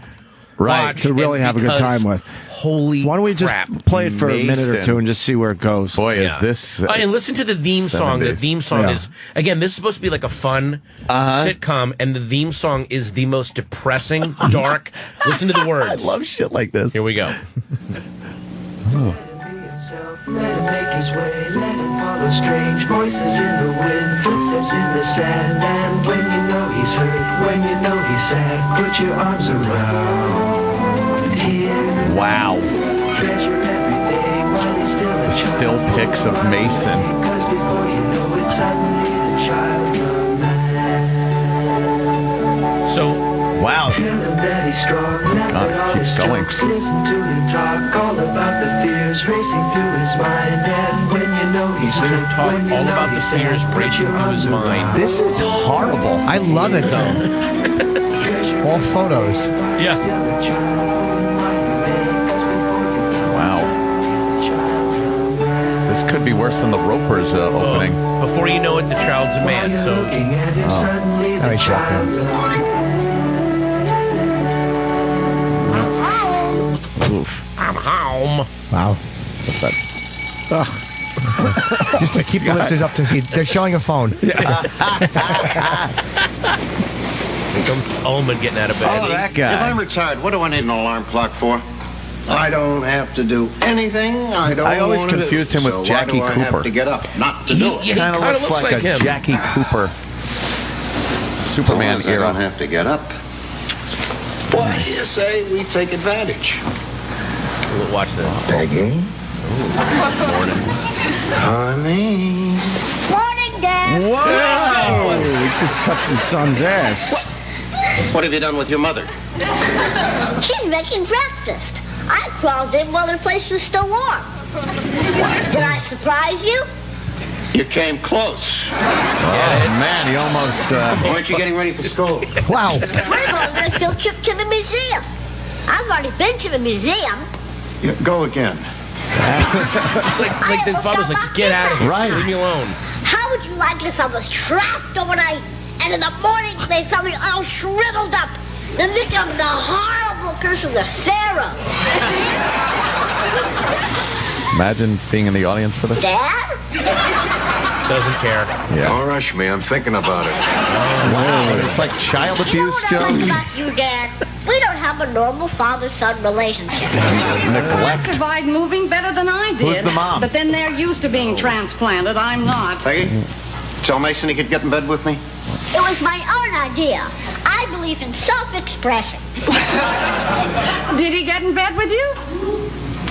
Right, to really have a good time with. Holy Why don't we just play it for a minute or two and just see where it goes? Boy, is this... and listen to the theme song. The theme song is, again, this is supposed to be like a fun sitcom, and the theme song is the most depressing, dark. Listen to the words. I love shit like this. Here we go. Let him make his way, let him follow strange voices in the wind, footsteps in the sand. And when you know he's hurt, when you know he's sad, put your arms around him. Wow. Treasure every day while he's still a the still pics of Mason. Because before you know it, suddenly the child's a man. So, wow. Tell him that he's strong, God, it keeps going. Listen to him talk all about the fears racing through his mind. And when you know he's listen to him talk all about the fears racing through his mind. This is horrible. I love it, though. All photos. Yeah. Wow. This could be worse than the Ropers opening. Before you know it, the child's a man. So, Very shocking. Oof. I'm home. Wow. What's that? Just to keep the listeners up to speed. They're showing a phone. Here comes Ullman getting out of bed. Oh, that guy. If I'm retired, what do I need an alarm clock for? I don't have to do anything. I always confused him with Jackie Cooper. I have to get up, not to do it. He kind of looks like a him. Jackie Cooper Superman era. I don't have to get up. Why do you say we take advantage? Watch this. Peggy. Morning. Honey. Morning, Dad. Whoa! He just touched his son's ass. What have you done with your mother? She's making breakfast. I crawled in while the place was still warm. Did I surprise you? You came close. Oh, man, he almost... Weren't you getting ready for school? Wow. We're going on a field trip to the museum. I've already been to the museum. Yeah, go again. It's like the father's like, get out of here. Right. Leave me alone. How would you like it if I was trapped overnight and in the morning they found me all shriveled up, the victim of the horrible curse of the Pharaoh? Imagine being in the audience for this. Dad? Doesn't care. Yeah. Don't rush me. I'm thinking about it. Wow, it's like child You know abuse what I like jokes. about you, Dad? We don't have a normal father-son relationship. I Neglect. survived moving better than I did. Who's the mom? But then they're used to being transplanted. I'm not. Peggy, tell Mason he could get in bed with me. It was my own idea. I believe in self-expression. Did he get in bed with you?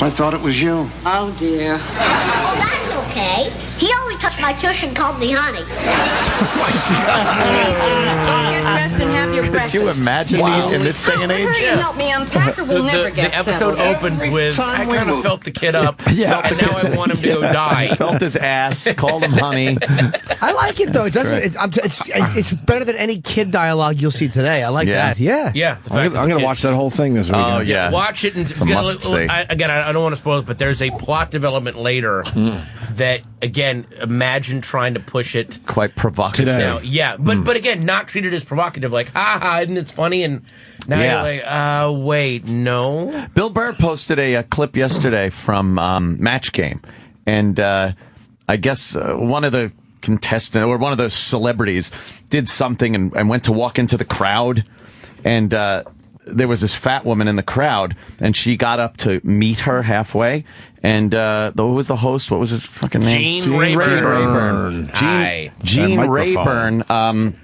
I thought it was you. Oh, dear. Oh, that's okay. He only touched my tush and called me honey. Get dressed and have your breakfast. Could you imagine these in this day and age? Hurry and help me unpack or we'll never get The episode settled. opens with, I kind of felt the kid up, Yeah. and now I want him to go die. Felt his ass, called him honey. I like it though. It doesn't. It's better than any kid dialogue you'll see today. I like that. Yeah. Yeah. the fact I'm that going to the watch that whole thing this weekend. Oh, yeah. Watch it and It's a must-see. I don't want to spoil it, but there's a plot development later that, again, imagine trying to push it. Quite provocative. Today. Now, yeah, but again, not treated as provocative, like, isn't it funny? And now Yeah. you're like, wait, no. Bill Burr posted a clip yesterday from Match Game, and I guess one of the contestants or one of those celebrities did something and went to walk into the crowd, and there was this fat woman in the crowd, and she got up to meet her halfway. And what was the host? What was his fucking name? Gene Rayburn. Gene That Rayburn.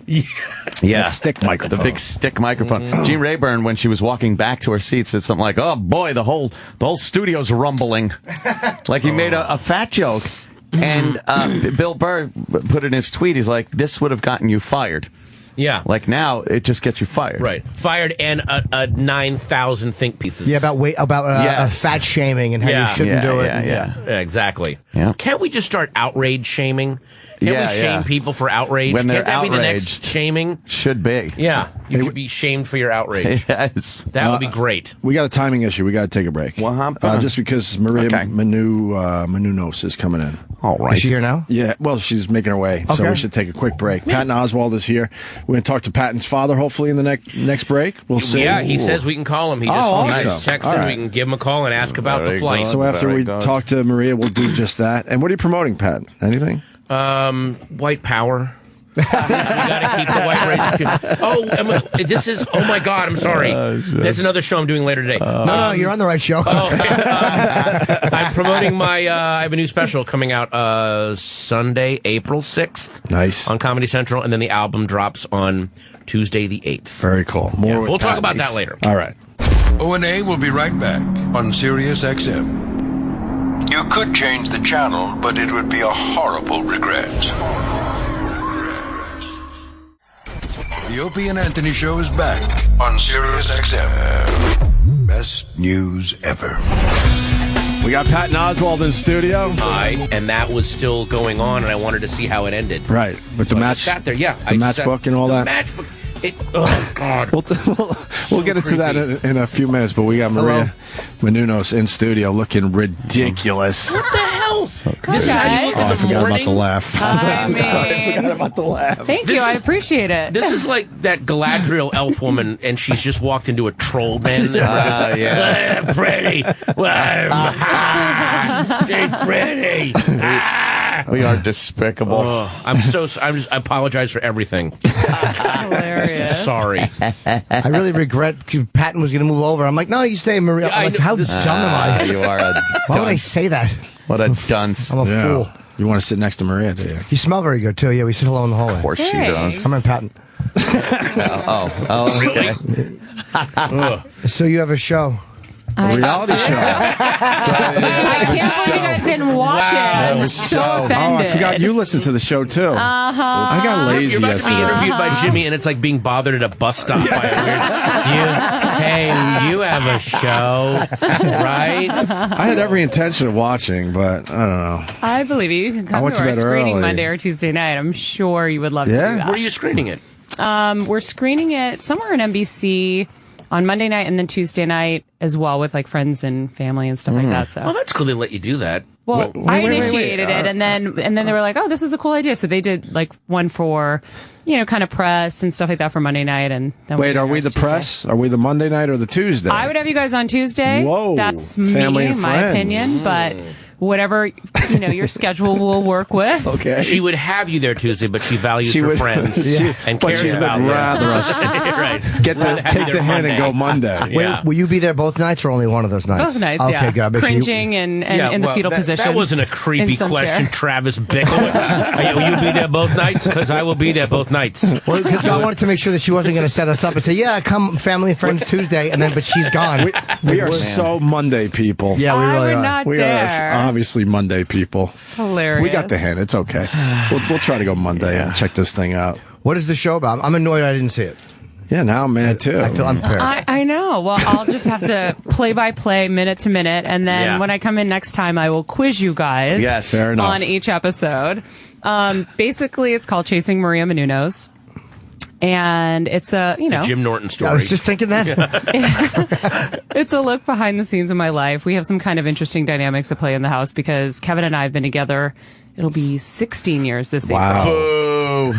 Yeah, That stick microphone. the big stick microphone. Gene Rayburn, when she was walking back to her seat, said something like, "Oh boy, the whole studio's rumbling," like he made a fat joke. And Bill Burr put in his tweet, he's like, "This would have gotten you fired." Yeah. Like now, it just gets you fired. Right. Fired and 9,000 think pieces. Yeah, about fat shaming and how you shouldn't do it. Yeah, exactly. Yeah. Can't we just start outrage shaming? Can't we shame people for outrage? When they're Can't that be the outraged. next shaming? Should be. Yeah. You should be shamed for your outrage. Yes. That would be great. We got a timing issue. We got to take a break. What happened? Just because Maria Menounos is coming in. All right. Is she here now? Yeah, well, she's making her way, so Okay. we should take a quick break. Patton Oswalt is here. We're going to talk to Patton's father, hopefully, in the next break. We'll see. Yeah, he says we can call him. He awesome. just texted. All right. We can give him a call and ask about the flight. So after Very we good. talk to Maria, we'll do just that. And what are you promoting, Patton? Anything? White power. We gotta keep the white race. This is. Oh my God! I'm sorry. There's another show I'm doing later today. No, you're on the right show. I'm promoting my. I have a new special coming out Sunday, April 6th. Nice. On Comedy Central, and then the album drops on Tuesday, the 8th. Very cool. More. with We'll talk Patton. about that later. All right. O&A will be right back on Sirius XM. You could change the channel, but it would be a horrible regret. The Opie and Anthony Show is back on Sirius XM. Best news ever. We got Patton Oswalt in studio. And that was still going on, and I wanted to see how it ended. Right. With the So I match. just sat there, yeah. The matchbook and all that. Matchbook. Oh God. We'll get into that in a few minutes, but we got Maria Menounos in studio looking ridiculous. What the hell? This is how you look Oh, in I the forgot about morning. the laugh. I mean, I forgot about the laugh. thank you. I appreciate it. This is like that Galadriel elf woman, and she's just walked into a troll den. yes. Pretty. She's pretty. We are despicable. I apologize for everything. Hilarious. Sorry. I really regret Patton was going to move over. I'm like, no, you stay, Maria. I'm like, how dumb am I? You are a Why would I dunce. say that? What a dunce. I'm a fool. You want to sit next to Maria, do you? You smell very good, too. Yeah, we sit hello in the hallway. Of course she does. Come in, Patton. Oh, okay. So you have a show. A reality show. I can't believe you guys didn't watch it. I'm so offended. Oh, I forgot you listened to the show too. I got lazy You're about to be yesterday. interviewed by Jimmy, and it's like being bothered at a bus stop by a weird. Hey, you have a show, right? I had every intention of watching, but I don't know. I believe you. You can I come went to to our bed screening early. Monday or Tuesday night. I'm sure you would love to do that. Where are you screening it? We're screening it somewhere in NBC on Monday night and then Tuesday night as well with like friends and family and stuff like that. So. Well, that's cool. They let you do that. Well, I initiated it, and then they were like, "Oh, this is a cool idea." So they did like one for, kind of press and stuff like that for Monday night, and then Wait, are we the press? Are we the Monday night or the Tuesday? I would have you guys on Tuesday. Whoa, that's family me, and my friends. opinion, but. Whatever your schedule will work with. Okay. She would have you there Tuesday, but she values her friends and but cares she about would them. rather us right. take the hint and go Monday. Wait, will you be there both nights or only one of those nights? Both nights, okay, yeah. good. I bet you- Cringing and in the fetal position. That wasn't a creepy in some question, chair. Travis Bickle. Will you be there both nights? Because I will be there both nights. Well, 'cause I wanted to make sure that she wasn't going to set us up and say, "Yeah, come, family and friends Tuesday," but she's gone. We are so Monday people. Yeah, we I really would are. not We dare. are obviously Monday people. Hilarious. We got the hint. It's okay. We'll try to go Monday and check this thing out. What is the show about? I'm annoyed I didn't see it. Yeah, now I'm mad too. I feel unprepared. I know. Well, I'll just have to play by play, minute to minute, and then when I come in next time, I will quiz you guys. Yes, fair enough. On each episode. Basically, it's called Chasing Maria Menounos. And it's a, The Jim Norton story. I was just thinking that. it's a look behind the scenes of my life. We have some kind of interesting dynamics at play in the house because Kevin and I have been together. It'll be 16 years this April.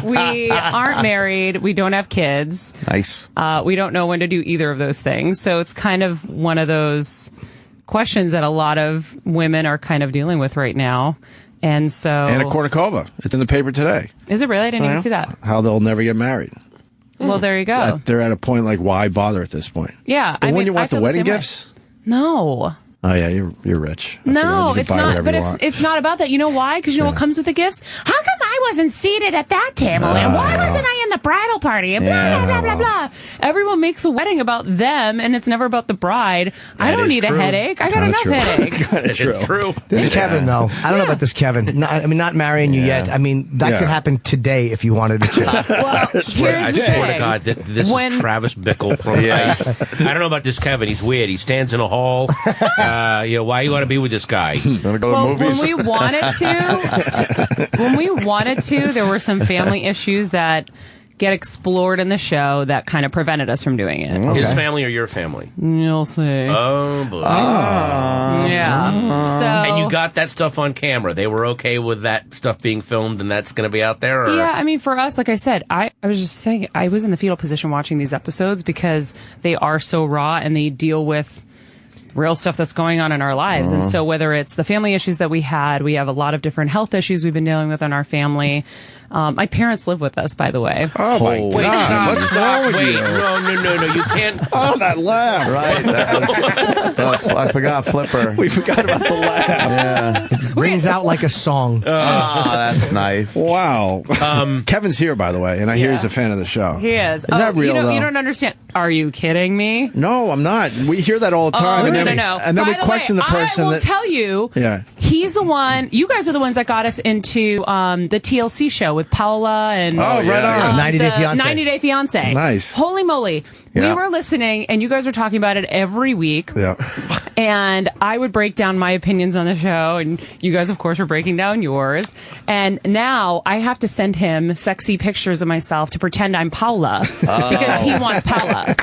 We aren't married. We don't have kids. Nice. We don't know when to do either of those things. So it's kind of one of those questions that a lot of women are kind of dealing with right now. And so. Anna Kournikova. It's in the paper today. Is it really? I didn't even see that. How they'll never get married. Well, there you go. They're at a point like, why bother at this point? Yeah. But wouldn't you want I the feel wedding same way. gifts? No. Oh yeah, you're rich. I No, figured you it's could buy not. whatever But you want. it's not about that. You know why? Because you know what comes with the gifts? How come I wasn't seated at that table? And why wasn't I in the bridal party? And blah, blah, blah, blah, blah. Everyone makes a wedding about them, and it's never about the bride. I don't need a headache. I got enough headaches. It's true. This Kevin, though. I don't know about this Kevin. Not marrying you yet. I mean, that could happen today if you wanted it to. Well, I swear to thing. God, this is Travis Bickle from Ice. I don't know about this Kevin. He's weird. He stands in a hall. Why you want to be with this guy? Well, when we wanted to, there were some family issues that get explored in the show that kind of prevented us from doing it. His family or your family? You'll see. Oh, boy. Yeah. So, and you got that stuff on camera. They were okay with that stuff being filmed, and that's going to be out there? Or? Yeah, I mean, for us, like I said, I was just saying, I was in the fetal position watching these episodes because they are so raw and they deal with real stuff that's going on in our lives. And so whether it's the family issues that we have a lot of different health issues we've been dealing with in our family. My parents live with us, by the way. Oh, my God. Wait, stop, What's wrong with wait, you? No, you can't. Oh, that laugh. Right. I forgot Flipper. We forgot about the laugh. Yeah. Rings out like a song. That's nice. Wow. Kevin's here, by the way, and I hear he's a fan of the show. He is. Is that real, though? You don't understand. Are you kidding me? No, I'm not. We hear that all the time. No. And then By we the question way, the person I will that... tell you, he's the one, you guys are the ones that got us into the TLC show with Paula and... Oh, right on. 90 Day Fiancé. 90 Day Fiancé. Nice. Holy moly. Yeah. We were listening, and you guys were talking about it every week. Yeah. And I would break down my opinions on the show, and you guys, of course, were breaking down yours. And now I have to send him sexy pictures of myself to pretend I'm Paula because he wants Paula.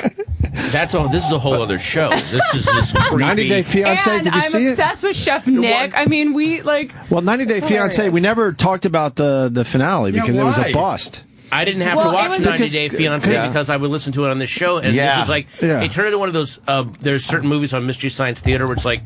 That's all. This is a whole other show. This is just creepy. 90 Day Fiancé, And did you I'm see it? obsessed with Chef Nick. I mean, we like. Well, 90 Day Fiancé, we never talked about the finale because it was a why? bust. I didn't have Well, to it watch was- 90 Day Fiancé because I would listen to it on this show. And this is like, it turned into one of those, there's certain movies on Mystery Science Theater where it's like,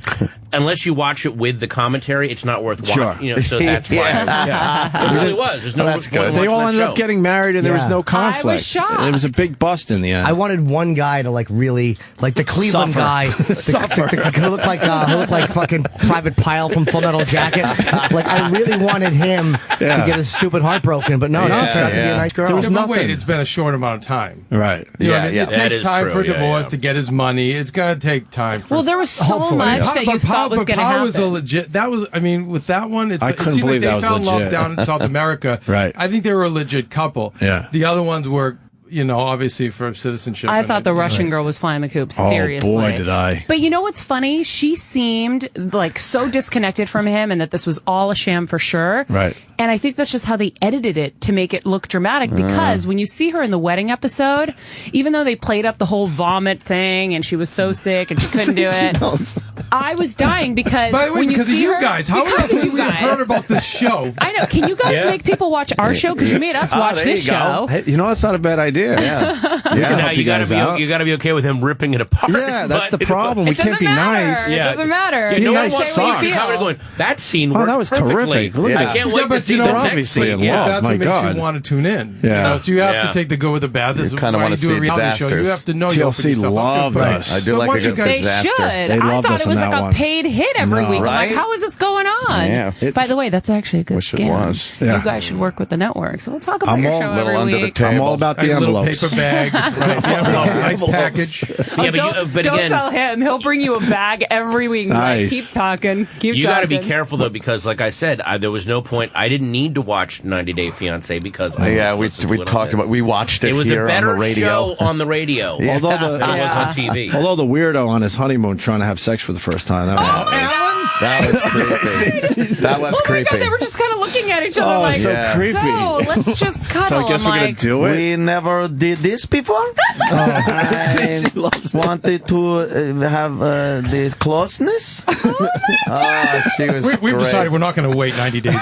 unless you watch it with the commentary, it's not worth watching. You know, so that's why. It really was. There's no point in They watching all that ended show. up getting married and there was no conflict. I was shocked. It was a big bust in the end. I wanted one guy to like really like the Cleveland Suffer. guy who looked like fucking Private Pile from Full Metal Jacket. Like I really wanted him to get his stupid heart broken, but no, it turned out to be a nice nice girl. There was But wait, nothing. it's been a short amount of time. Right. You know what I mean? Yeah. It That takes is time true, for a yeah, divorce yeah. to get his money. It's going to take time. For Well, there was so Hopefully, much yeah. that you thought was going to happen. was a legit. That was. I mean, with that one, I it couldn't seemed believe like that they was found love legit. down in South America. Right. I think they were a legit couple. Yeah. The other ones were, obviously for citizenship. I and thought the it- Russian girl was flying the coop. Oh, Seriously. boy, did I. But you know what's funny? She seemed like so disconnected from him and that this was all a sham for sure. Right. And I think that's just how they edited it to make it look dramatic because when you see her in the wedding episode, even though they played up the whole vomit thing and she was so sick and she couldn't do it, I was dying because By the way, when because you of see you her, guys, how because else of would you we have guys. heard about this show? I know. Can you guys make people watch our show? Because you made us watch there this you go. show. Hey, that's not a bad idea. Yeah. Now help you you guys out. you got to be okay with him ripping it apart. Yeah, that's the but- problem. We It doesn't can't be matter. nice. It Yeah. doesn't matter. Yeah, Being no one nice wants to sucks. be covered going, that scene Oh, worked that was perfectly. terrific. Look at I that. can't wait to but see you the know, next obviously scene. in Yeah. love. That's my what makes God. you want to tune in. Yeah. So you have Yeah. to take the good with the bad. This You is kinda why wanna you do a see reality show. disasters. You have to know. you TLC open yourself up loved to it. us. I do But like once a you good guys- They disaster. should. They I loved thought us it was in like that a one. paid hit every No. week. I'm Right? like, how is this going on? Yeah. By the way, that's actually a good Wish it scam. was. Yeah. You guys should work with the network. So we'll talk about I'm your all show little every under the week. table. I'm all about the A little envelopes. paper bag. Right. Yeah, nice package. Yeah, but, but don't again, tell him. He'll bring you a bag every week. and be like, Nice. keep talking. Keep you talking. got to be careful though, because like I said, there was no point. I didn't need to watch 90 Day Fiance because I Yeah, was listening we to it on talked this. about. We watched it, It was here a better on the radio. show on the radio Although than it was on TV. Although the weirdo on his honeymoon trying to have sex for the first time. That was That was creepy. That was Oh my creepy. God, they were just kind of looking at each other Oh, like, so creepy. So, let's just cuddle. So I guess I'm we're like, gonna do it. We never did this before. I wanted to have the closeness. She was. We've great. decided we're not going to wait 90 days.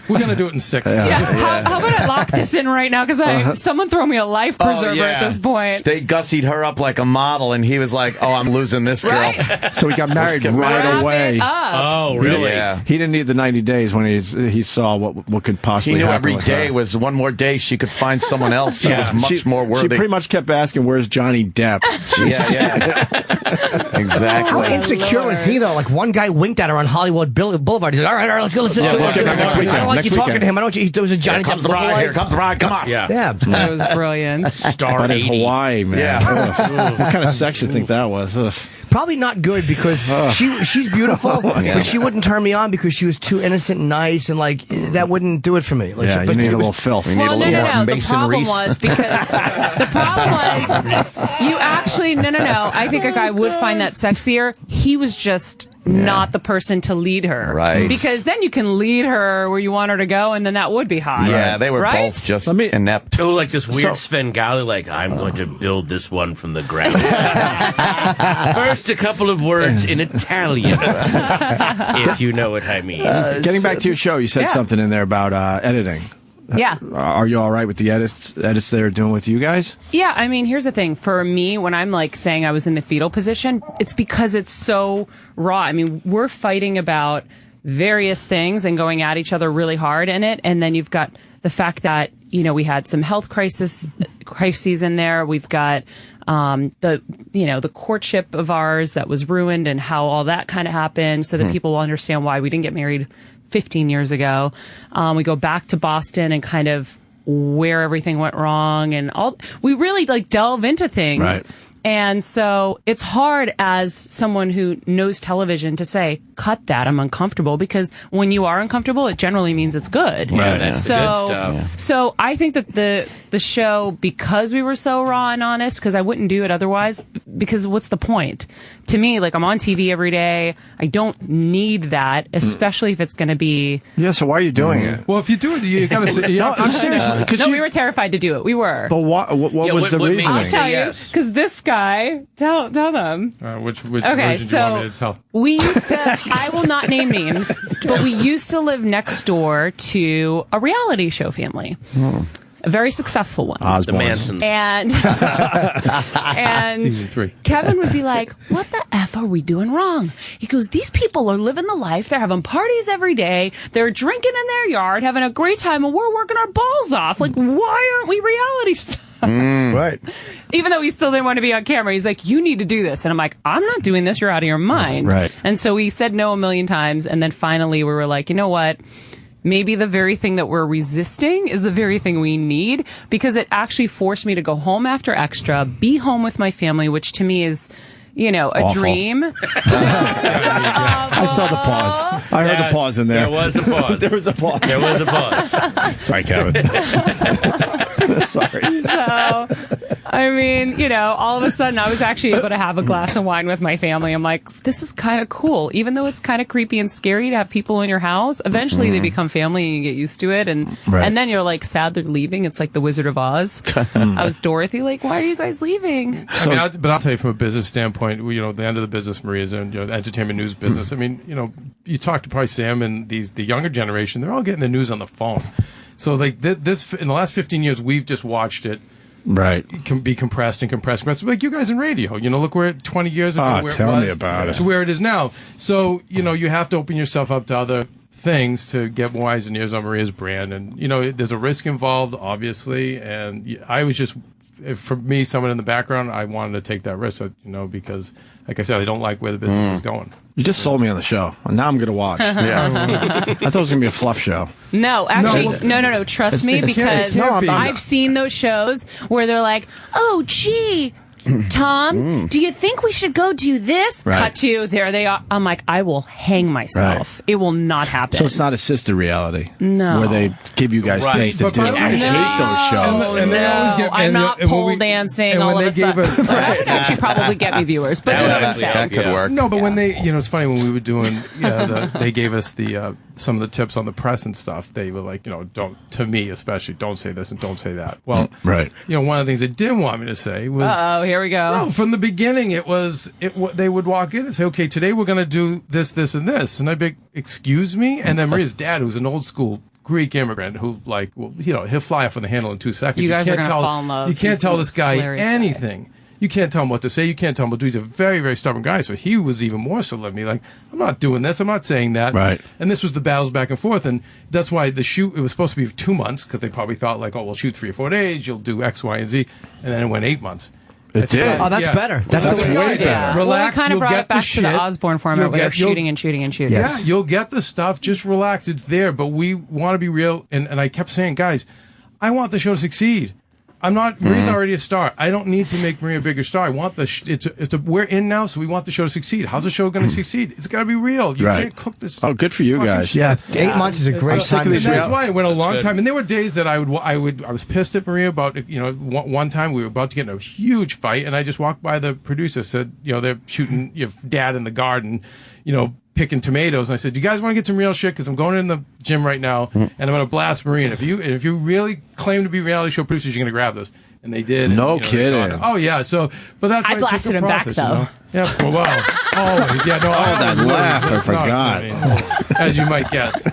We're going to do it in 6. Yeah. How about I lock this in right now? Because someone throw me a life preserver at this point. They gussied her up like a model, and he was like, "Oh, I'm losing this girl." Right? So he got married right Wrap away. it up. Oh, really? Yeah. He didn't need the 90 days when he saw what could He possibly knew happen every with day her. was one more day she could find someone else who was much more She worthy. pretty much kept asking, "Where's Johnny Depp?" yeah. How Exactly. insecure was he though? Like one guy winked at her on Hollywood Boulevard. He's like, all right, let's go. Let's Yeah, we'll get back next I weekend. don't like Next you talking weekend. to him. I don't. There was a Johnny Here comes Depp the bride. lookalike. Here comes the bride. Come on. Yeah. Yeah. That was brilliant. Star But in 80. Hawaii, man. Yeah. Ugh. What kind of sex you think that was? Ugh. Probably not good because she's beautiful, but she wouldn't turn me on because she was too innocent and nice, and like that wouldn't do it for me. Like, Yeah, you but need it a was- little filth. Well, no. The Mason problem Reese. was because the problem was you actually no. I think a guy would find that sexier. He was just not the person to lead her, Right. Because then you can lead her where you want her to go, and then that would be hot. Yeah, they were right? both just inept. Oh, like this weird Svengali, like, I'm going to build this one from the ground. First, a couple of words in Italian, if you know what I mean. Getting back to your show, you said something in there about editing. Yeah. Are you all right with the edits they're doing with you guys? Yeah, I mean, here's the thing. For me, when I'm like saying I was in the fetal position, it's because it's so raw. I mean, we're fighting about various things and going at each other really hard in it. And then you've got the fact that, we had some health crises in there. We've got the courtship of ours that was ruined and how all that kind of happened so that people will understand why we didn't get married 15 years ago. We go back to Boston and kind of where everything went wrong and we really like delve into things. Right. And so it's hard as someone who knows television to say, cut that, I'm uncomfortable, because when you are uncomfortable, it generally means it's good. Yeah, that's the good stuff. Yeah. So I think that the show, because we were so raw and honest, because I wouldn't do it otherwise, because what's the point? To me, like, I'm on TV every day. I don't need that, especially if it's going to be... Yeah, so why are you doing it? Well, if you do it, you got to say... No, I'm serious. we were terrified to do it. We were. But what was the reasoning? I'll tell you, because this guy... Tell them. Which okay, version do you want me to tell? We used to... I will not name names, but we used to live next door to a reality show family. A very successful one. The Mansons. And Season 3. Kevin would be like, what the F are we doing wrong? He goes, these people are living the life. They're having parties every day. They're drinking in their yard, having a great time, and we're working our balls off. Like, why aren't we reality stars? Right. Even though he still didn't want to be on camera, he's like, you need to do this. And I'm like, I'm not doing this. You're out of your mind. Right. And so we said no a million times. And then finally we were like, you know what? maybe the very thing that we're resisting is the very thing we need, because it actually forced me to go home after Extra, be home with my family, which to me is, a Awful. dream. I saw the pause. I heard the pause in there. There was a pause. There was a pause. There was a pause. Sorry, Kevin. Sorry. So, I mean, all of a sudden I was actually able to have a glass of wine with my family. I'm like, this is kind of cool. Even though it's kind of creepy and scary to have people in your house, eventually they become family and you get used to it. And then you're like sad they're leaving. It's like the Wizard of Oz. I was Dorothy, like, why are you guys leaving? But I'll tell you from a business standpoint, the end of the business, Maria's in the entertainment news business. I mean, you talk to probably Sam and the younger generation, they're all getting the news on the phone. So like this in the last 15 years, we've just watched it. Right. It can be compressed. Like you guys in radio, look where 20 years ago, where tell it was me about it. to where it is now. So, you have to open yourself up to other things to get more eyes and ears on Maria's brand. And, there's a risk involved, obviously. And I was just, for me, someone in the background, I wanted to take that risk, because, like I said, I don't like where the business is going. You just sold me on the show. And now I'm going to watch. I thought it was going to be a fluff show. No, actually, no. Trust me, because I've seen those shows where they're like, oh, gee, Tom, do you think we should go do this? Right. Cut to, there they are. I'm like, I will hang myself. It will not happen. So it's not a sister reality. No. Where they give you guys things to do. I hate those shows. And they always get, I'm not pole dancing all of a sudden. That would actually probably get me viewers, but that could work. No, but when they, it's funny when we were doing, they gave us some of the tips on the press and stuff. They were like, don't, to me especially, don't say this and don't say that. Well, right. One of the things they didn't want me to say was, here we go. No, from the beginning, they would walk in and say, okay, today we're going to do this, this, and this. And I'd be, excuse me? And then Maria's dad, who's an old school Greek immigrant who, he'll fly off on the handle in 2 seconds. You guys are going to fall in love. You can't tell this guy anything. You can't tell him what to say. You can't tell him what to do. He's a very, very stubborn guy. So he was even more so than me. Like, I'm not doing this. I'm not saying that. Right. And this was the battles back and forth. And that's why the shoot, it was supposed to be 2 months because they probably thought, we'll shoot 3 or 4 days. You'll do X, Y, and Z. And then it went 8 months. It did. Oh, that's better. That's way better. Yeah. Relax. Well, we kind of brought it back to the shit. Osborne format where they're shooting and shooting and shooting. Yeah, you'll get the stuff. Just relax. It's there. But we want to be real. And I kept saying, guys, I want the show to succeed. I'm not. Maria's already a star. I don't need to make Maria a bigger star. I want we're in now, so we want the show to succeed. How's the show going to succeed? It's got to be real. You can't cook this. Oh, good for you guys. Yeah, 8 months is a great time. That's why it went a long time. And there were days that I was pissed at Maria about, one time we were about to get in a huge fight, and I just walked by the producer, said, they're shooting your dad in the garden, picking tomatoes, and I said, "Do you guys want to get some real shit? Because I'm going in the gym right now, and I'm going to blast Maria. And if you really claim to be reality show producers, you're going to grab this." And they did. No kidding. Oh yeah. So, but that's why I blasted him back though. Yeah. Well, wow. Always. Yeah. No. That laugh, I forgot. As you might guess.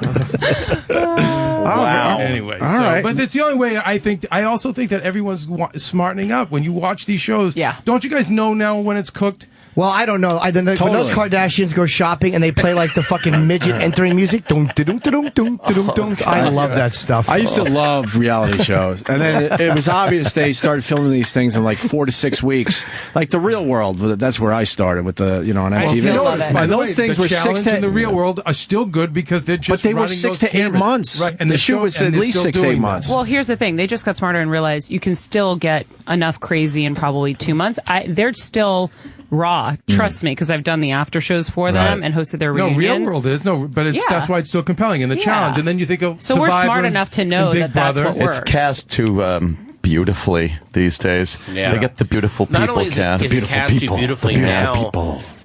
Wow. Anyway, all right. But it's the only way I think. I also think that everyone's smartening up when you watch these shows. Yeah. Don't you guys know now when it's cooked? Well, I don't know. When those Kardashians go shopping and they play the fucking midget entering music, I love that stuff. I used to love reality shows, and then it was obvious they started filming these things in 4 to 6 weeks. Like The Real World, that's where I started with the on MTV. By those things were 6 to in the Real World are still good because they're just. But they were 6 to 8 months, right? And the shoot was at least 6 to 8 months. Well, here's the thing: they just got smarter and realized you can still get enough crazy in probably 2 months. They're still raw. Trust me, because I've done the after shows for them and hosted their reunions. No, Real World is but that's why it's still compelling and the challenge. And then you think of so we're smart enough to know that that's what works. It's cast to beautifully these days. Yeah. They get the beautiful people Not only cast. Is it cast too beautifully now,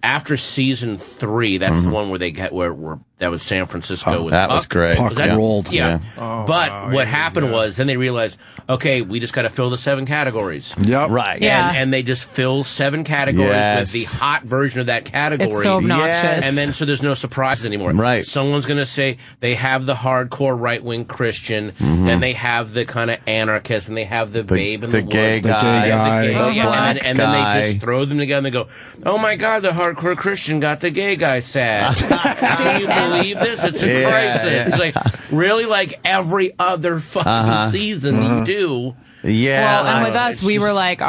after season 3, that's the one where they get where that was San Francisco. With that was great. Puck rolled. Yeah. But what happened was then they realized, okay, we just got to fill the 7 categories. Yep. Right. Yeah. And they just fill 7 categories with the hot version of that category. It's so obnoxious. And then so there's no surprises anymore. Right. Someone's going to say they have the hardcore right-wing Christian, then they have the kind of anarchist, and they have the babe in the gay woods. guy. And then they just throw them together and they go, oh my God, the hardcore Christian got the gay guy sad. Can you believe this? It's a crisis. It's like, really, like every other fucking season you do. Yeah. Well, and with us, we were like,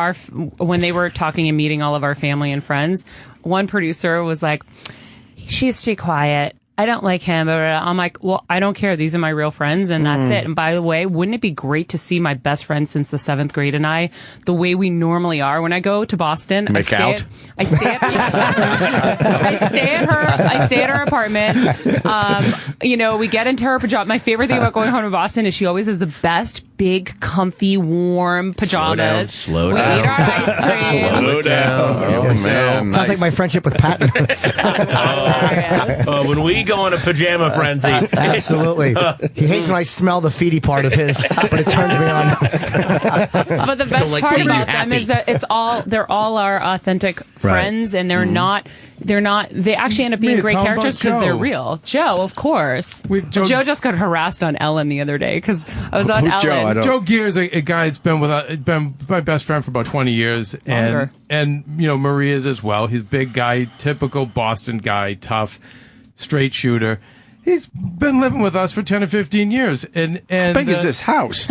when they were talking and meeting all of our family and friends, one producer was like, she's too quiet. I don't like him. I'm like, well, I don't care. These are my real friends, and that's it. And by the way, wouldn't it be great to see my best friend since the 7th grade and I, the way we normally are? When I go to Boston, I stay at her apartment. We get into her pajamas. My favorite thing about going home to Boston is she always has the best, big, comfy, warm pajamas. Slow down. We eat our ice cream. Slow down. Oh, man. Sounds like my friendship with Patton. When we go on a pajama frenzy. Absolutely. He hates when I smell the feety part of his, but it turns me on. But the best part about them is that they're all our authentic friends, and they actually end up being great characters because they're real. Joe, of course. Joe just got harassed on Ellen the other day because I was on Ellen. Joe Gear is a guy that's been my best friend for about 20 years. And Maria's as well. He's a big guy, typical Boston guy, tough, straight shooter. He's been living with us for 10 or 15 years. And how big is this house? It's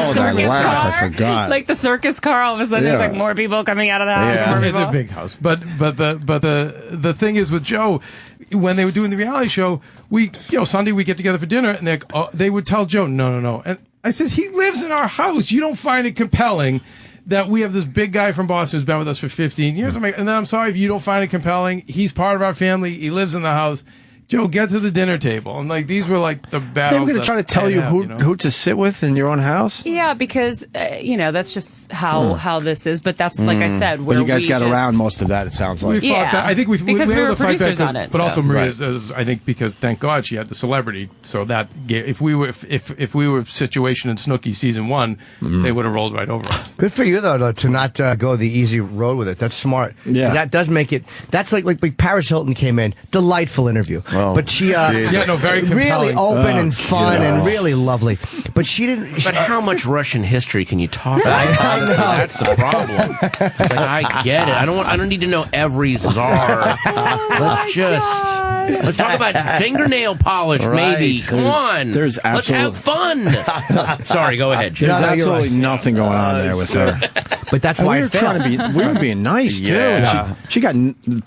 I forgot. Like the circus car, all of a sudden there's like more people coming out of the house. Yeah. It's a big house. But the thing is with Joe, when they were doing the reality show, Sunday we get together for dinner, and they would tell Joe, no. And I said, he lives in our house. You don't find it compelling that we have this big guy from Boston who's been with us for 15 years. And then I'm sorry if you don't find it compelling. He's part of our family. He lives in the house. Joe, get to the dinner table. And these were like the battles. They were going to try to tell you who to sit with in your own house? Yeah, because, that's just how this is. But that's, like I said, where but you guys got around most of that, it sounds like. I think we were producers on it. But also Maria's, I think, because thank God she had the celebrity. So that if we were Situation in Snooki season 1, they would have rolled right over us. Good for you, though, to not go the easy road with it. That's smart. Yeah. That does make it. That's like Paris Hilton came in. Delightful interview. Oh, but she, very really open and fun and really lovely. But she didn't. But how much Russian history can you talk about? That's the problem. I get it. I don't need to know every czar. Let's talk about fingernail polish, maybe. Come on. Let's have fun. Sorry, go ahead. There's absolutely nothing going on there with her. But that's why we were being nice too. Yeah. She got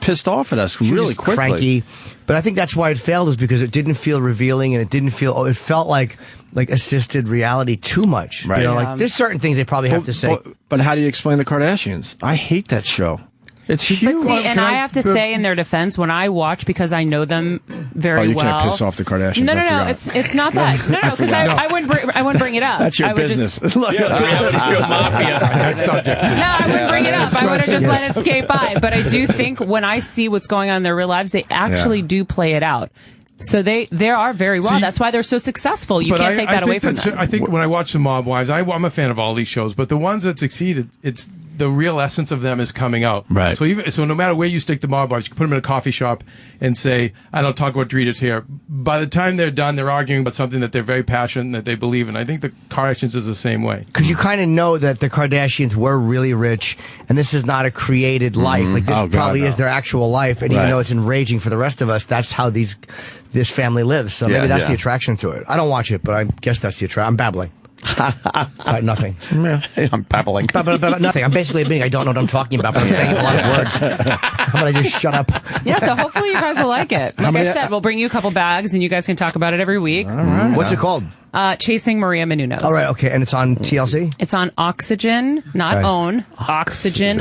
pissed off at us really quickly. Cranky. But I think that's why it failed, is because it didn't feel revealing, and it felt like assisted reality too much. Right. There's certain things they probably have to say. But how do you explain the Kardashians? I hate that show. It's huge. But see, and I have to say in their defense, when I watch, because I know them very well. You can't piss off the Kardashians. No, it's not that. No, because I wouldn't bring it up. That's your business. Reality show mafia. Next subject. No, I wouldn't bring it up. I would have just let it skate by. But I do think when I see what's going on in their real lives, they actually do play it out. So they are very raw. That's why they're so successful. You can't take that away from them. I think when I watch the Mob Wives, I'm a fan of all these shows, but the ones that succeeded, it's the real essence of them is coming out. Right. So no matter where you stick the Mob Wives, you can put them in a coffee shop and say, I don't talk about Dreeters here. By the time they're done, they're arguing about something that they're very passionate and that they believe in. I think the Kardashians is the same way. Because you kind of know that the Kardashians were really rich, and this is not a created life. Like this probably is their actual life, and even though it's enraging for the rest of us, that's how this family lives. So maybe that's the attraction to it. I don't watch it, but I guess that's the attraction. I'm babbling. Nothing. I'm babbling. Nothing. I'm basically admitting I don't know what I'm talking about, but I'm saying a lot of words. I'm going to just shut up. Yeah, so hopefully you guys will like it. Like I said, we'll bring you a couple bags, and you guys can talk about it every week. All right. What's it called? Chasing Maria Menounos. All right, okay. And it's on TLC? It's on Oxygen, not OWN. Oxygen.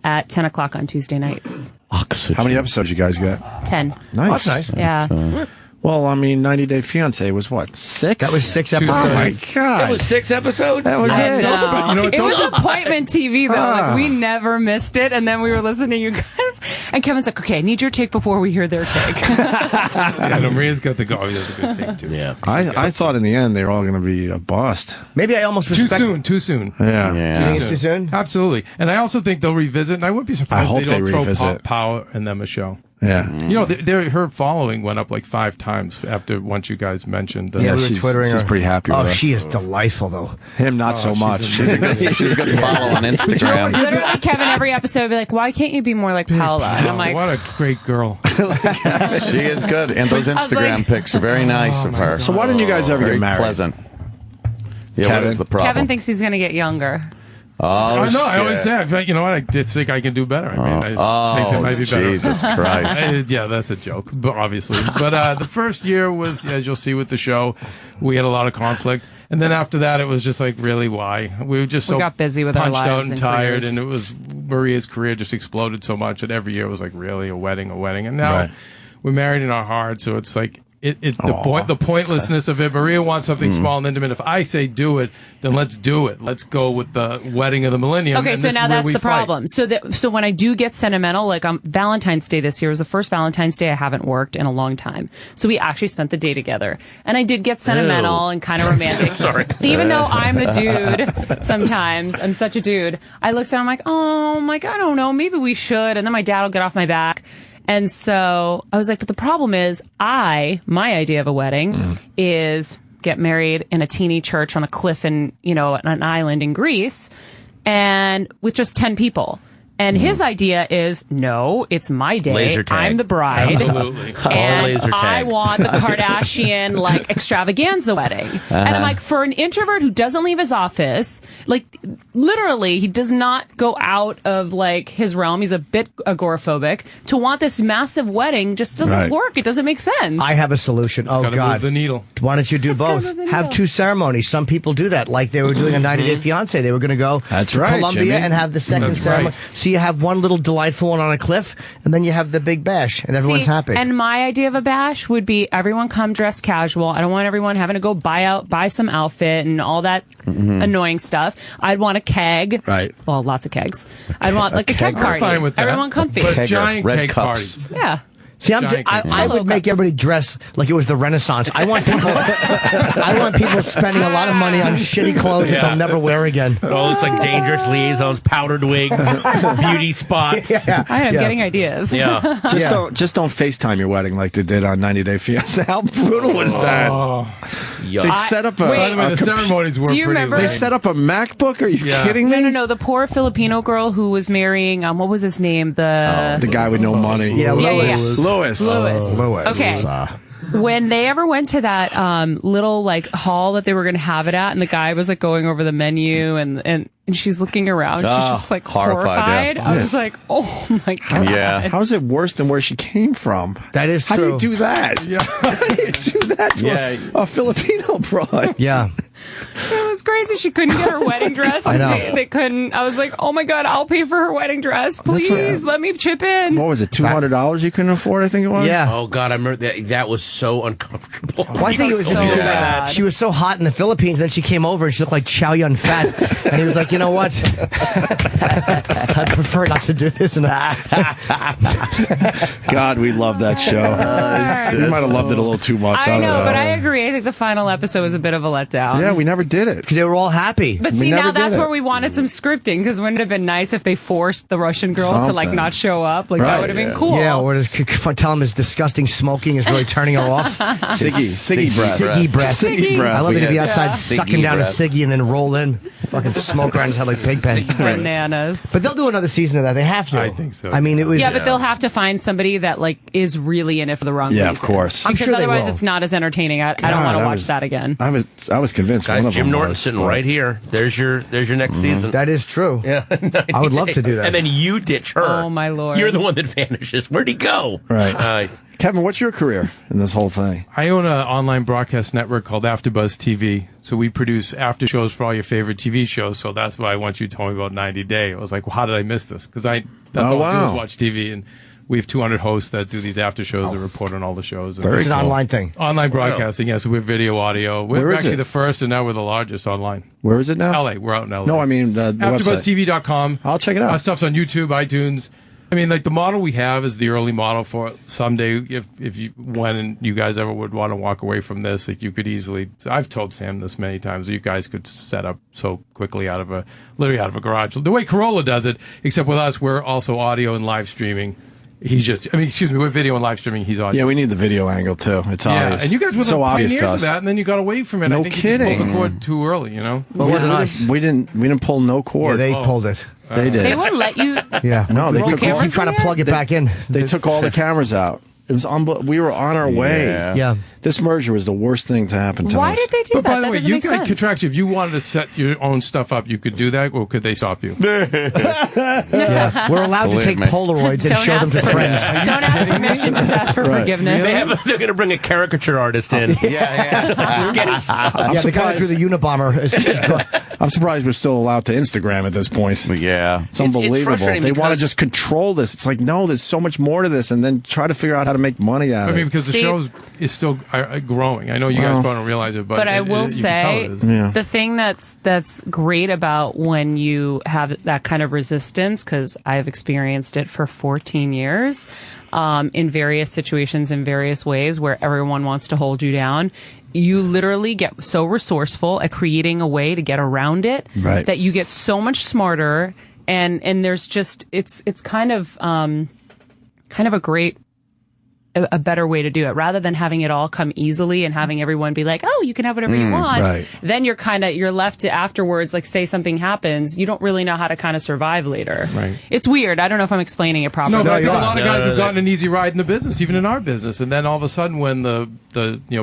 At 10 o'clock on Tuesday nights. Oxygen. How many episodes you guys got? 10. Nice. Oh, that's nice. Yeah. Well, 90 Day Fiancé was what? 6? That was 6 episodes. Oh my God. That was 6 episodes? That was it. It was appointment TV, though. Like, we never missed it. And then we were listening to you guys. And Kevin's like, okay, I need your take before we hear their take. Maria's got the go. He has a good take, too. Yeah. I thought in the end they were all going to be a bust. Maybe I almost respect... Too soon. Yeah. Do you think it's too soon? Absolutely. And I also think they'll revisit, and I wouldn't be surprised if they don't throw Power and them a show. Yeah. Her following went up like 5 times after once you guys mentioned. She's pretty happy with her. She is delightful, though. Him, not so much. She's a good follow on Instagram. Literally, Kevin, every episode would be like, why can't you be more like Paola? And I'm like, what a great girl. She is good. And those Instagram pics are very nice of her. So why didn't you guys ever get married? Pleasant. Yeah, what is the problem? Kevin thinks he's going to get younger. Oh, I know. I always shit. say, in fact, you know what? I did think I can do better. I mean, I just think that might be better. Jesus Christ. Yeah, that's a joke, but obviously. But the first year was, as you'll see with the show, we had a lot of conflict. And then after that, it was just like, really, why? We were just so got busy with our punched out lives and and tired, careers. and it was Maria's career just exploded so much that every year was like, really, a wedding, and now we're married in our heart, so it's like. The pointlessness of it. Maria wants something small and intimate. If I say do it, then let's do it. Let's go with the wedding of the millennium. Okay, and so this now is where that's we the fight. problem. So when I do get sentimental, like Valentine's Day this year was the first Valentine's Day I haven't worked in a long time. So we actually spent the day together, and I did get sentimental and kind of romantic. Sorry. Even though I'm a dude, sometimes I'm such a dude. I looked at him like, oh, I'm like, I don't know, maybe we should. And then my dad will get off my back. And so I was like, but the problem is my idea of a wedding is get married in a teeny church on a cliff in, an island in Greece and with just 10 people. And his idea is, no, it's my day. Laser tag. I'm the bride. Absolutely. And laser tag. I want the Kardashian, extravaganza wedding. And I'm like, for an introvert who doesn't leave his office, literally, he does not go out of, his realm. He's a bit agoraphobic. To want this massive wedding just doesn't work. It doesn't make sense. I have a solution. Oh, Gotta God. move the needle. Why don't you do both? move the Have needle. 2 ceremonies. Some people do that. Like they were doing a 90-Day Fiancé. They were going to go That's to right, Colombia Jimmy. and have the second That's ceremony. right. So you have one little delightful one on a cliff, and then you have the big bash, and everyone's See, happy. And my idea of a bash would be everyone come dressed casual. I don't want everyone having to go buy some outfit and all that annoying stuff. I'd want a keg. Right. Well, lots of kegs. I'd want a keg I'm party. fine with that. Everyone comfy. But Kegger, giant red cake cups. party. Yeah. See, I Giant cake. would Solo make cups. everybody dress like it was the Renaissance. I want people spending a lot of money on shitty clothes that they'll never wear again. Oh, it's like dangerous liaisons, powdered wigs, beauty spots. I am getting ideas. Yeah. Just don't FaceTime your wedding like they did on 90 Day Fiancé. How brutal was that? Yuck. They set up a. Wait. By the way, the ceremonies were Do you pretty remember- They lame. set up a MacBook. Are you kidding me? No. The poor Filipino girl who was marrying, what was his name? The guy with no money. Yeah, Yeah. Lewis. Lewis. Okay. When they ever went to that little hall that they were going to have it at, and the guy was going over the menu, and she's looking around, she's just horrified. yeah. I was like, oh my god. Yeah. How is it worse than where she came from? That is How do true. you do that? How do you do that to a Filipino bride? Yeah. It was crazy. She couldn't get her wedding dress. I know. They couldn't. I was like, oh my god, I'll pay for her wedding dress. Please let me chip in. What was it? $200 you couldn't afford? I think it was. Yeah. Oh God, I remember that was so uncomfortable. Well, I think it was So because bad. she was so hot in the Philippines, then she came over and she looked like Chow Yun Fat. And he was like, you know what? I prefer not to do this. God, we love that show. We might have loved it a little too much. I don't know, but I agree. I think the final episode was a bit of a letdown. Yeah, we never did it. Because they were all happy. But We see, never now did that's it. where we wanted some scripting, because wouldn't it have been nice if they forced the Russian girl to Something. not show up? That Right, would have been yeah. cool. Yeah, or to tell him his disgusting smoking is really turning her off. Siggy breath. Siggy breath. Siggy breath. I love We it to be had outside Siggy sucking down breath. a ciggy and then roll in. Fucking smoke around his head like Pigpen. Bananas. But they'll do another season of that. They have to. I think so. I mean, it was. Yeah, but they'll have to find somebody that is really in it for the wrong Yeah, of reasons. course. I'm Because sure they otherwise will. it's not as entertaining. I don't God, want to I watch was- that again. I was convinced one Guys, of Jim them Norton was. sitting right here. There's your next season. That is true. Yeah, I would love to do that. And then you ditch her. Oh, my Lord. You're the one that vanishes. Where'd he go? Right. Kevin, what's your career in this whole thing? I own an online broadcast network called AfterBuzz TV. So we produce after shows for all your favorite TV shows. So that's why once you told me about 90 Day, I was like, well, how did I miss this? Because that's all I do is watch TV. And we have 200 hosts that do these after shows and report on all the shows. And It's an online thing. Online broadcasting, yes. Yeah, so we're video, audio. We're Where is actually it? the first, and now we're the largest online. Where is it now? LA. We're out in LA. No, I mean the website. AfterBuzzTV.com. I'll check it out. Our stuff's on YouTube, iTunes. I mean, the model we have is the early model for someday. If you guys ever would want to walk away from this, you could easily. I've told Sam this many times. You guys could set up so quickly literally out of a garage. The way Corolla does it, except with us, we're also audio and live streaming. We're video and live streaming. He's audio. Yeah, we need the video angle too. It's obvious. And you guys were so the obvious pioneers to of us. that, and then you got away from it. No I think kidding. You just pulled the cord too early. Well, it wasn't us. We didn't pull no Yeah, cord. they pulled it. They did. They won't let you. Yeah. No, they took Keep trying to plug it back in. They took all the cameras out. It was we were on our way. Yeah. This merger was the worst thing to happen to us. Why did they do But that? by the That way, doesn't you make got sense. contractually. If you wanted to set your own stuff up, you could do that, or could they stop you? Yeah. We're allowed to take Polaroids and Don't show them to ask friends. Don't ask permission, just ask for forgiveness. They're going to bring a caricature artist in. Sketchy stuff. Yeah, the guy through the Unabomber. I'm surprised we're still allowed to Instagram at this point. Yeah. It's unbelievable. frustrating They want to because- just control this. It's like, no, there's so much more to this, and then try to figure out how to make money out I of mean, it. because the show is still growing. I know you guys probably don't realize it, But I will you can tell say, it is. Yeah. the thing that's great about when you have that kind of resistance, because I've experienced it for 14 years in various situations, in various ways, where everyone wants to hold you down. You literally get so resourceful at creating a way to get around it that you get so much smarter, and there's just it's kind of a great. A better way to do it, rather than having it all come easily and having everyone be like, oh, you can have whatever you want. right. Then you're left to afterwards, like, say something happens, you don't really know how to kind of survive later. Right. It's weird. I don't know if I'm explaining it properly. No, but I think a lot of guys have gotten an easy ride in the business, even in our business, and then all of a sudden, when the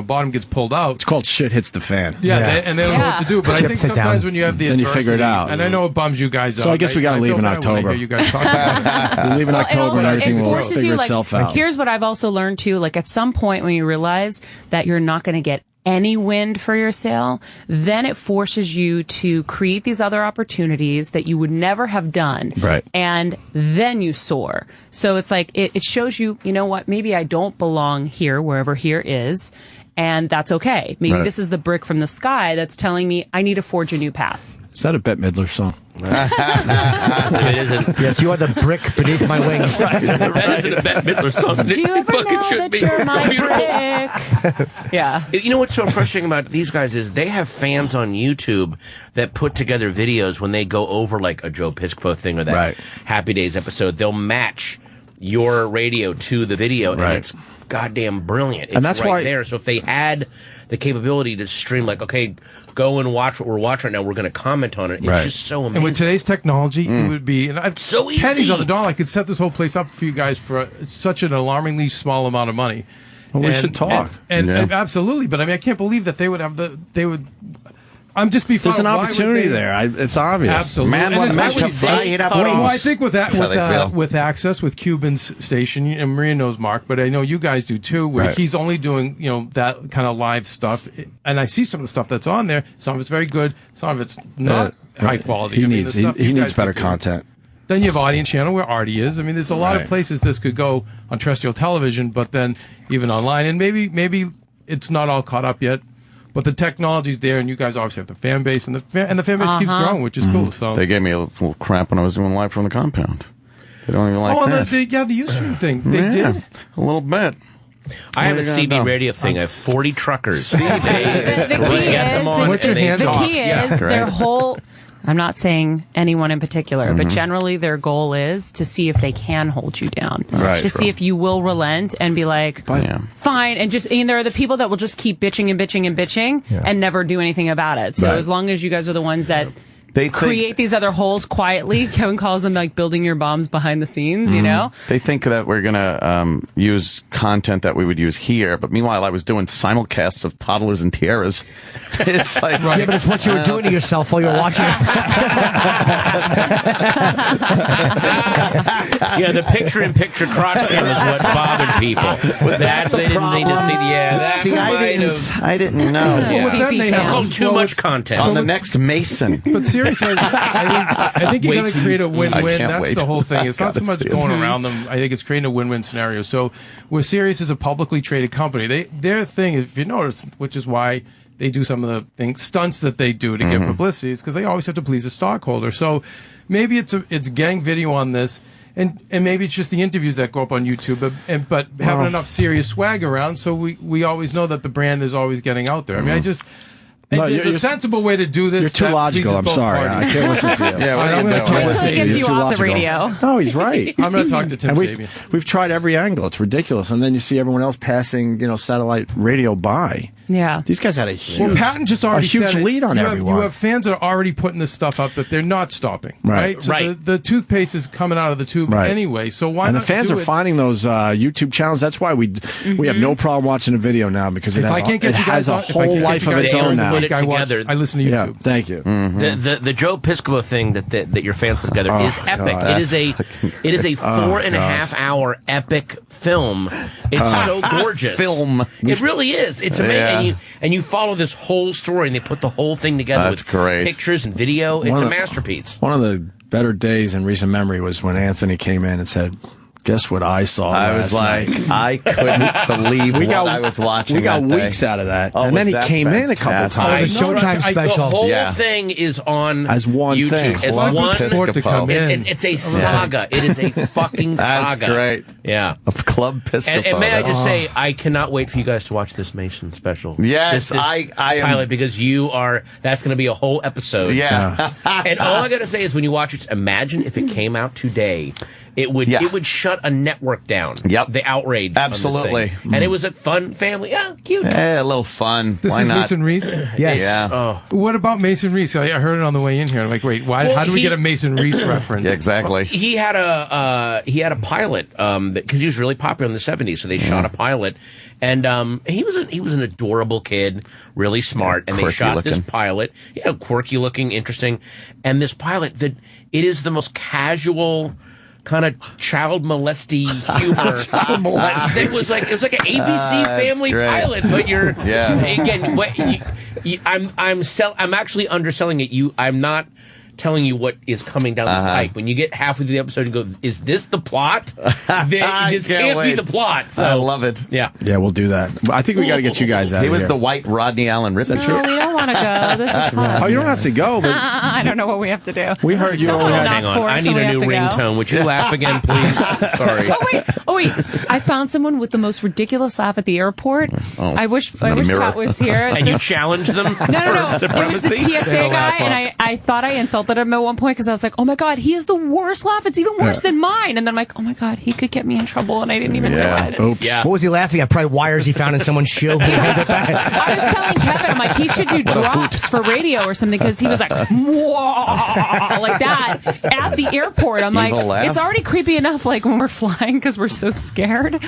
bottom gets pulled out, It's called shit hits the fan. and they don't know what to do. But I think Chips it sometimes down. when you have the Then you figure it adversity, out. and I know it bums you guys out. So I guess we gotta leave feel in bad when I October. hear you guys talk about it. We leave in October and everything will forces figure you, like, itself out. Here's what I've also learned too, like at some point when you realize that you're not going to get any wind for your sail, then it forces you to create these other opportunities that you would never have done. Right. And then you soar. So it's like, it shows you, you know what, maybe I don't belong here, wherever here is. And that's okay. Maybe this is the brick from the sky that's telling me I need to forge a new path. Is that a Bette Midler song? Yes, you are the brick beneath my wings. That isn't a Bette Midler song. Do you ever fucking know should that be. you're my Beautiful. brick? Yeah. You know what's so frustrating about these guys is they have fans on YouTube that put together videos when they go over like a Joe Piscopo thing or that Happy Days episode. They'll match your radio to the video, and it's goddamn brilliant. It's And that's right why- there. So if they had the capability to stream, like, okay, go and watch what we're watching right now, we're going to comment on it. It's just so amazing. And with today's technology, it would be so easy. pennies on the dollar. I could set this whole place up for you guys for such an alarmingly small amount of money. Well, we should talk. And absolutely, but I mean, I can't believe that they would have I'm just There's an why would opportunity they- there. It's obvious. Absolutely. Man, And what especially meant to fly it up Well, I wings. think with that, That's how they feel. with Access, with Cuban's station, and Maria knows Mark, but I know you guys do too, where he's only doing, that kind of live stuff. And I see some of the stuff that's on there. Some of it's very good. Some of it's not high quality. He I mean, needs the stuff you needs guys better do. content. Then you have Audience Channel where Artie is. I mean, there's a lot of places this could go on terrestrial television, but then even online. And maybe it's not all caught up yet. But the technology's there, and you guys obviously have the fan base, and the fan base keeps growing, which is cool. So They gave me a little crap when I was doing live from the compound. They don't even like that. the Ustream thing. They did. A little bit. I have a What are you CB gonna do? radio thing. I have 40 truckers. The key is, the key is their whole. I'm not saying anyone in particular, but generally their goal is to see if they can hold you down. Right. To see if you will relent and be like, fine. And there are the people that will just keep bitching and bitching and bitching and never do anything about it. So as long as you guys are the ones that create these other holes quietly, Kevin calls them like building your bombs behind the scenes, you know? They think that we're going to use content that we would use here, but meanwhile I was doing simulcasts of toddlers and tiaras. It's like... Yeah, but it's what you were doing to yourself while you were watching it. Yeah, the picture-in-picture crotch cam is what bothered people. They didn't need to see See, I didn't know. Well, with them, they have too much content. On the next Mason. But seriously, I think you got to create a I win-win. can't That's wait. the whole thing. It's not so Gotta much see it. going around them. I think it's creating a win-win scenario. So, where Sirius is a publicly traded company, their thing, if you notice, which is why they do some of the stunts that they do to get publicity, is because they always have to please a stockholder. So, maybe it's gang video on this. And maybe it's just the interviews that go up on YouTube, but having enough serious swag around, so we always know that the brand is always getting out there. I mean, there's a sensible way to do this. You're too that logical. pleases I'm both sorry. parties. I can't listen to you. I'm going to talk to It Sabian. gets you Too off the logical. radio. No, he's right. I'm going to talk to Tim And Sabian. we've tried every angle. It's ridiculous. And then you see everyone else passing, satellite radio by. Yeah. These guys had a huge, Patton just already huge said it. lead on everyone. You have fans that are already putting this stuff up that they're not stopping. Right. So the toothpaste is coming out of the tube anyway. So why and not the fans do are it? finding those YouTube channels. That's why we have no problem watching a video now because it has a whole life of its own now. Put it together. I listen to YouTube. Yeah, thank you. The Joe Piscopo thing that your fans put together is epic. It is a 4.5 hour epic film. It's so gorgeous. It really is. It's amazing. And you follow this whole story, and they put the whole thing together with pictures and video. It's a masterpiece. One of the better days in recent memory was when Anthony came in and said, "Guess what I saw?" I was like, I couldn't believe I was watching. We got weeks out of that, and then he came in a couple times. The Showtime special. The whole thing is on as one YouTube. thing. It's one sport to come in. It's a saga. It is a fucking That's saga. great. Yeah. Of Club Piscopo. And may I just say, I cannot wait for you guys to watch this Mason special. Yes, this I am. pilot because that's going to be a whole episode. Yeah. And all I got to say is when you watch it, imagine if it came out today. It would shut a network down. Yep. The outrage. Absolutely. On this thing. And it was a fun family. Yeah, cute. Yeah, a little fun. This Why is not? Mason Reese? Yes. Yeah. What about Mason Reese? I heard it on the way in here. I'm like, wait, how do we get a Mason Reese reference? Yeah, exactly. He had a pilot because he was really popular in the 70s. So they shot a pilot, and he was an adorable kid, really smart, and they shot this pilot. Yeah, quirky looking, interesting, and this pilot that it is the most casual kind of child molesty humor. It was like an ABC Family pilot, but you're again. I'm actually underselling it. I'm not telling you what is coming down the pipe. When you get halfway through the episode and go, is this the plot? This can't be the plot. So, I love it. Yeah. Yeah, we'll do that. I think we got to get you guys out of here. He was the white Rodney Allen. Is that No, true? we don't want to go. This is fun. Oh, you don't have to go, but I don't know what we have to do. we heard you Someone only will had... knock Hang on. for us, I so need we a have new to go. ringtone. Would you laugh again, please? Sorry. Oh wait! I found someone with the most ridiculous laugh at the airport. I wish Pat was here. And you challenged them? No. It was the TSA guy, and I thought I insulted him at one point because I was like, oh my God, he has the worst laugh. It's even worse than mine. And then I'm like, oh my God, he could get me in trouble, and I didn't even realize it. Oops. Yeah. What was he laughing at? Probably wires he found in someone's shoe. I was telling Kevin, I'm like, he should do drops for radio or something because he was like, whoa, like that at the airport. I'm like, laugh. it's already creepy enough, like when we're flying because we're so scared.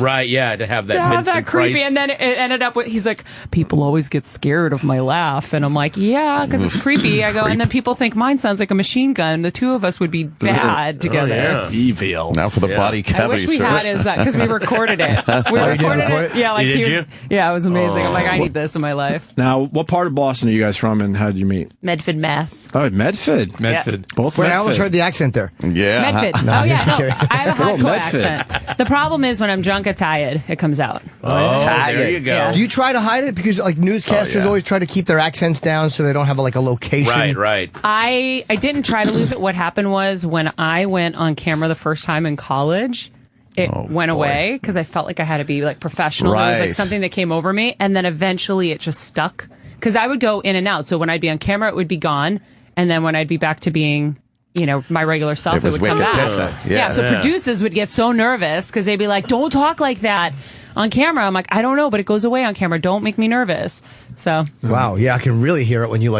Right, yeah, to have that To have Vincent that creepy, Price. and then it ended up with he's like, people always get scared of my laugh, and I'm like, yeah, because it's creepy. I go, and then people think mine sounds like a machine gun. The two of us would be bad together. yeah. Evil. Now for the body I cavity wish we had search. his because we recorded it. We you did recorded record it. Yeah, like Did he you? was, yeah, it was amazing. I'm like, I need this in my life. Now, what part of Boston are you guys from, and how did you meet? Medford, Mass. Oh, Medford. Medford. Both Wait, I Medford. almost heard the accent there. Yeah. Medford. Oh yeah, no, I have a Good old hardcore Medford. accent. The problem is when I'm drunk or tired, it comes out. Oh, there you go. Yeah. Do you try to hide it? Because like newscasters always try to keep their accents down so they don't have like a location. Right. I didn't try to lose it. What happened was when I went on camera the first time in college, it went away because I felt like I had to be like professional. There was like Right. something that came over me, and then eventually it just stuck because I would go in and out. So when I'd be on camera, it would be gone, and then when I'd be back to being, you know, my regular self, it was would come wicked back. pissa. Yeah. So producers would get so nervous because they'd be like, "Don't talk like that on camera." I'm like, "I don't know, but it goes away on camera. Don't make me nervous." So Wow, yeah, I can really hear it when you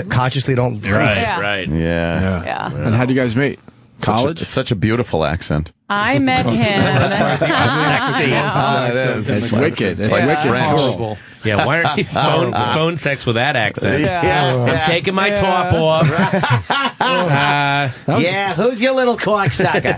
consciously don't. Yeah. Right. Yeah. yeah. And how do you guys meet? College? It's such a beautiful accent. I met him. It's wicked. It's wicked. Horrible. Yeah, why aren't you phone sex with that accent? I'm taking my top off. Yeah, who's your little cocksucker?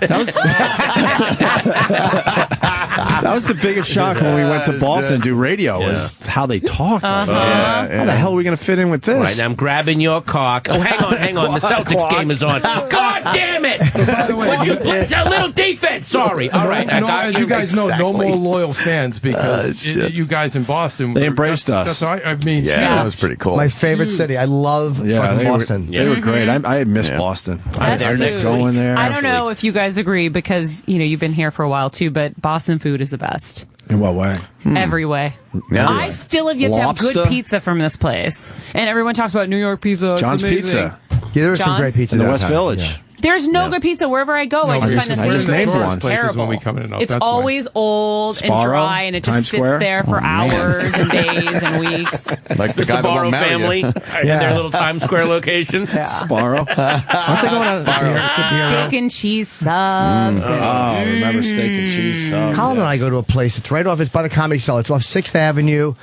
That was the biggest shock when we went to Boston to do radio was how they talked. How the hell are we going to fit in with this? Right, now I'm grabbing your cock. Oh, hang on. The Celtics game is on. God damn it! By the way, It's a little defense. Sorry. All right. I got as you guys know, no Exactly. more loyal fans because you guys in Boston, They embraced us. That's all right. I mean, That was pretty cool. My favorite city. I love fucking Boston. They were great. I miss Boston. That's I miss food. going there. I don't know if you guys agree because you've been here for a while too, but Boston food is the best. In what way? Every way. Yeah. I still have yet to have Lobster? good pizza from this place. And everyone talks about New York pizza. It's John's amazing. Pizza Yeah, there was some great John's? pizza in the downtown. West Village. There's no good pizza wherever I go. I just find the same named place one. is terrible. When we come in and out. It's That's always old and Sparrow, dry, and it just Times sits Square? there for hours and days and weeks. Like the guy that Sbarro won't marry family you. and their little Times Square location. Sparrow. Aren't they going on Steak and cheese subs. Oh, remember steak and cheese subs. Colin and I go to a place. It's right off. It's by the Comedy Cellar. It's off 6th Avenue.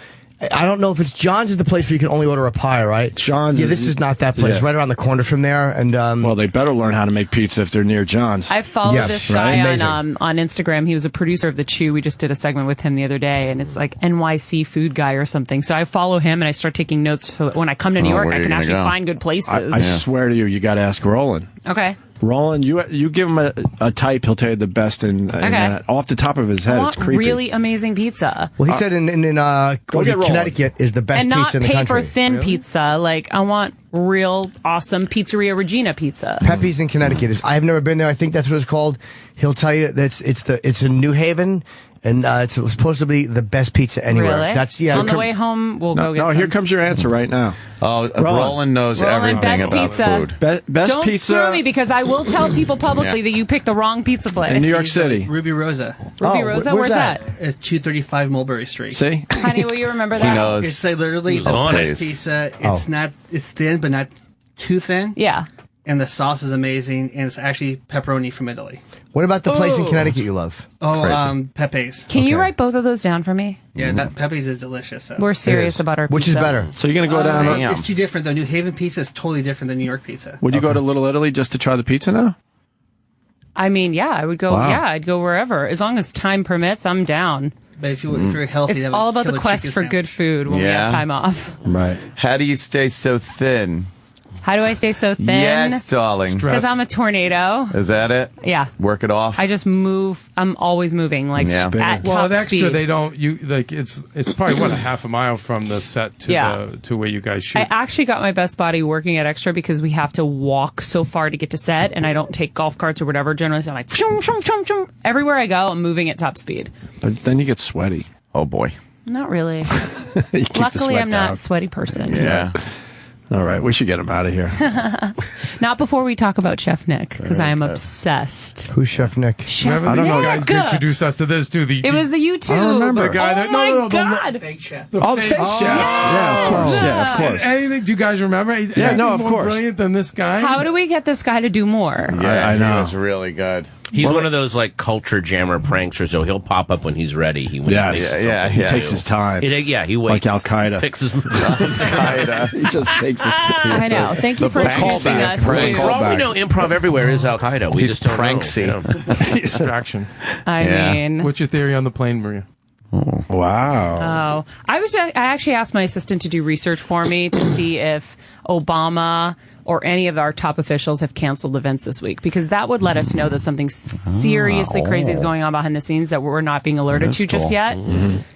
I don't know if it's John's is the place where you can only order a pie, right? John's. Yeah, this is not that place. Yeah. Right around the corner from there. And well, they better learn how to make pizza if they're near John's. I follow this guy Amazing. on Instagram. He was a producer of The Chew. We just did a segment with him the other day, and it's like NYC food guy or something. So I follow him, and I start taking notes. So when I come to New York, I can actually find good places. I swear to you got to ask Roland. Okay. Roland, you give him a type, he'll tell you the best in that. Off the top of his head, I it's want creepy. really amazing pizza. well, he said in Connecticut is the best And pizza not in the country. paper thin pizza. Like, I want real awesome Pizzeria Regina pizza. Pepe's in Connecticut. I've never been there. I think that's what it's called. He'll tell you that it's in New Haven, and it's supposed to be the best pizza anywhere. Really? That's On the way home, we'll go get some. Here comes your answer right now. Oh, Roland knows everything best about pizza. food. Best Don't pizza screw me, because I will tell people publicly that you picked the wrong pizza place. in New York City. Ruby Rosa. Ruby Rosa? Where's that? It's 235 Mulberry Street. See? Honey, will you remember that? He knows. It's like literally the best pizza. It's thin, but not too thin. Yeah. And the sauce is amazing, and it's actually pepperoni from Italy. What about the place in Connecticut you love? Oh, Pepe's. Can you write both of those down for me? Yeah, that Pepe's is delicious. So. We're serious about our pizza. Which is better? So you're going to go down... It's too different, though. New Haven pizza is totally different than New York pizza. Would you go to Little Italy just to try the pizza now? I mean, yeah, I would go. Wow. Yeah, I'd go wherever. As long as time permits, I'm down. But if you're healthy, It's have all a about the killer quest chicken for sandwich. good food when we have time off. Right. How do you stay so thin? How do I stay so thin? Yes, darling. Because I'm a tornado. Is that it? Yeah. Work it off. I just move. I'm always moving, like at top Well, at extra, speed. they don't. It's probably a half a mile from the set to where you guys shoot. I actually got my best body working at Extra because we have to walk so far to get to set, and I don't take golf carts or whatever. Generally, so I'm like, shoom, shoom, shoom, shoom. Everywhere I go, I'm moving at top speed. But then you get sweaty. Oh, boy. Not really. You keep the Luckily, sweat I'm not down. a sweaty person. Yeah. All right, we should get him out of here. Not before we talk about Chef Nick, because I am obsessed. Who's Chef Nick? Chef Remember the Nick. guys who introduced us to this too. It was the YouTube. I don't remember the guy Oh that. my No, God. Fake chef. The Oh, the fake chef. Yeah, of course. Yeah, of course. Anything? Do you guys remember? Is Yeah, no, anything of more course. Brilliant than this guy. How do we get this guy to do more? Yeah, I know. He was really good. He's one of those like culture jammer pranksters, so he'll pop up when he's ready. He He takes his time. He waits. Like Al Qaeda. Fixes. He just takes it. I know. Thank you for introducing us For to. all we know, improv everywhere is Al Qaeda. We just don't know. Distraction. I mean, What's your theory on the plane, Maria? Wow. oh, I actually asked my assistant to do research for me to see if Obama or any of our top officials have canceled events this week, because that would let us know that something seriously crazy is going on behind the scenes that we're not being alerted to just yet.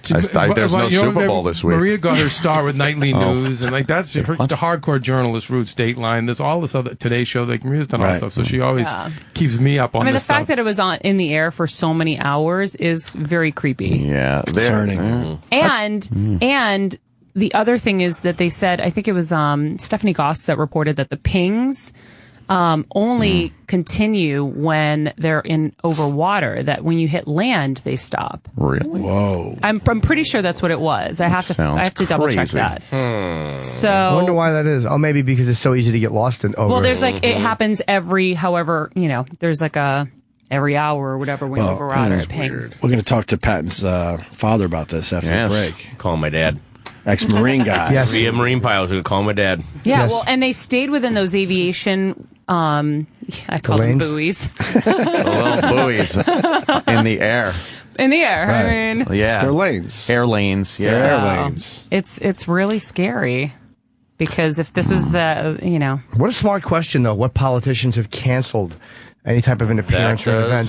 There's no Super Bowl this week. Maria got her start with nightly news, and like that's the hardcore journalist route. Dateline. There's all this other Today Show. Like Maria's done all this stuff, so she always keeps me up on. I mean, the this stuff. fact that it was in the air for so many hours is very creepy. Yeah, concerning. And the other thing is that they said, I think it was Stephanie Goss that reported that the pings only continue when they're in over water. That when you hit land, they stop. Really? Whoa. I'm pretty sure that's what it was. I have to double check that. So I wonder why that is. Oh, maybe because it's so easy to get lost in over. well, there's like it happens every there's like every hour or whatever when you over water it pings. We're going to talk to Patton's father about this after the break. Call my dad. Ex-Marine guy. Yes. Be a Marine pilot. Gonna call my dad. Yeah, well, and they stayed within those aviation. I call them lanes? buoys. The little buoys in the air. In the air. Right. I mean, Yeah. They're lanes. Air lanes. Yeah. They're air lanes. it's really scary because if this is the What a smart question, though. What politicians have canceled any type of an appearance or an event?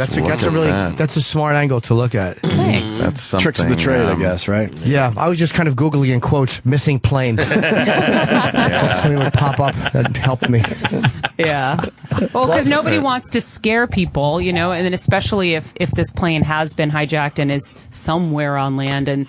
That's a smart angle to look at. Thanks. That's something. Tricks of the trade, I guess, right? Yeah, I was just kind of Googling in quotes, missing plane. Something would pop up that helped me. Yeah. Well, because nobody wants to scare people, and then especially if this plane has been hijacked and is somewhere on land, and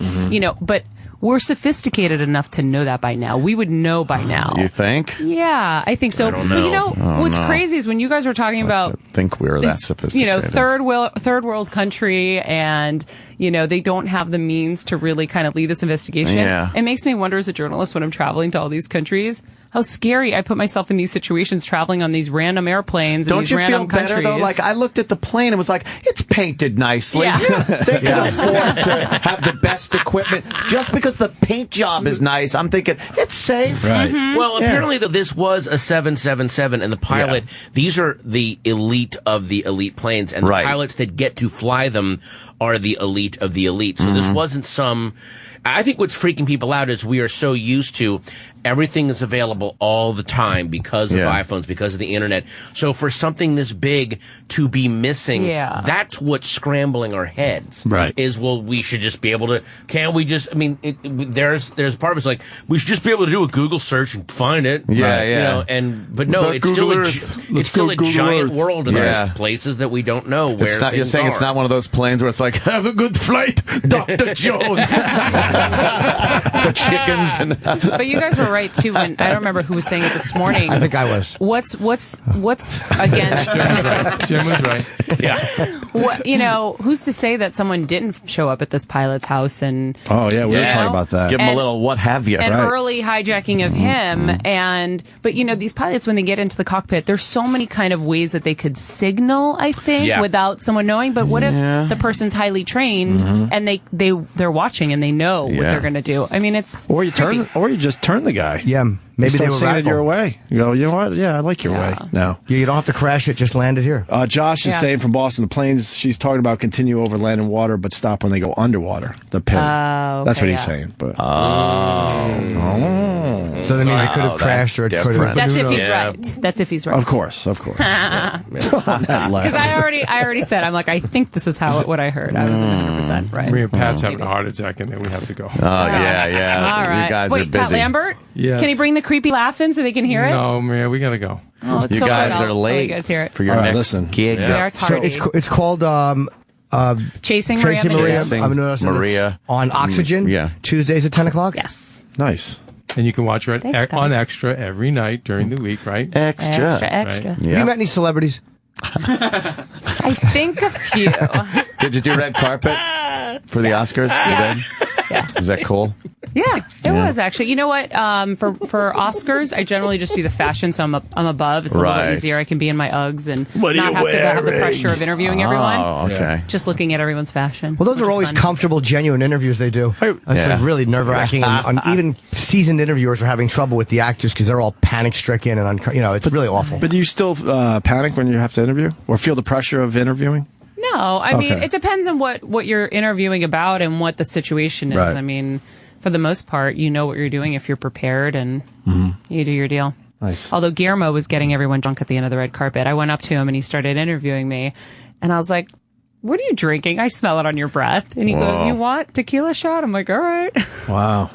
but we're sophisticated enough to know that by now. We would know by now. You think? Yeah, I think so. I don't But know. what's crazy is when you guys were talking about, I think we were that sophisticated. third world country, and they don't have the means to really kind of lead this investigation. Yeah. It makes me wonder as a journalist when I'm traveling to all these countries, how scary I put myself in these situations traveling on these random airplanes in these random countries. Don't you feel better though? Like I looked at the plane and was like, it's painted nicely. Yeah. They can afford to have the best equipment. Just because the paint job is nice, I'm thinking it's safe. Right. Mm-hmm. Well, apparently this was a 777, and the pilot, these are the elite of the elite planes, and the pilots that get to fly them are the elite of the elite. So this wasn't some... I think what's freaking people out is we are so used to everything is available all the time because of iPhones, because of the internet. So for something this big to be missing, that's what's scrambling our heads. Right. Is, we should just be able to, there's part of it's like, we should just be able to do a Google search and find it. Yeah, But no, it's still a giant world, and there's places that we don't know where things You're saying are. it's not one of those planes where it's like, have a good flight, Dr. Jones. The chickens. But you guys were right too. When I don't remember who was saying it this morning. I think I was. What's against? Jim was right. Yeah. Who's to say that someone didn't show up at this pilot's house and? Oh yeah, we were talking about that. Give him a little what have you. And early hijacking of him, but these pilots, when they get into the cockpit, there's so many kind of ways that they could signal. I think without someone knowing. But what if the person's highly trained and they're watching and they know what they're going to do? I mean, it's or you just turn the guy. Yeah, maybe they were send it radical. your way. You go, you know what? Yeah, I like your way. No, you don't have to crash it. Just land it here. Josh is saying from Boston, the planes. She's talking about continue over land and water, but stop when they go underwater. The pin. That's what he's saying. But so that means it could have crashed or it could have. That's if he's right. That's if he's right. Of course. Because I already said, I'm like, I think this is what I heard. I was 100% right. Me and Pat's having a heart attack, and then we have to go. Oh yeah. All right. You guys Wait, are busy. Pat Lambert? Yes. Can he bring the creepy laugh in so they can hear it? No, man, we gotta go. Oh, it's You so guys good. are I'll late let you guys hear it. for your next gig. We are So tardy. it's called Chasing Tracy Maria. Maria on Oxygen. Tuesdays at 10 o'clock. Yes. Nice. And you can watch her Thanks, on guys. Extra every night during the week, right? Extra. Extra. Have you met any celebrities? I think a few. Did you do red carpet for the Oscars? Yeah. You did? Was that cool? Yeah, it was actually. You know what? For Oscars, I generally just do the fashion, so I'm above. It's a little easier. I can be in my Uggs and not have to have the pressure of interviewing everyone. Oh, okay. Just looking at everyone's fashion. Well, those are always comfortable, genuine interviews they do. It's like really nerve-wracking. And even seasoned interviewers are having trouble with the actors because they're all panic-stricken and it's really awful. But do you still panic when you have to interview, or feel the pressure of interviewing? No, I mean, it depends on what you're interviewing about and what the situation is. Right. I mean, for the most part, you know what you're doing if you're prepared and you do your deal. Nice. Although Guillermo was getting everyone drunk at the end of the red carpet, I went up to him and he started interviewing me, and I was like, "What are you drinking? I smell it on your breath." And he goes, "You want tequila shot?" I'm like, "All right." Wow.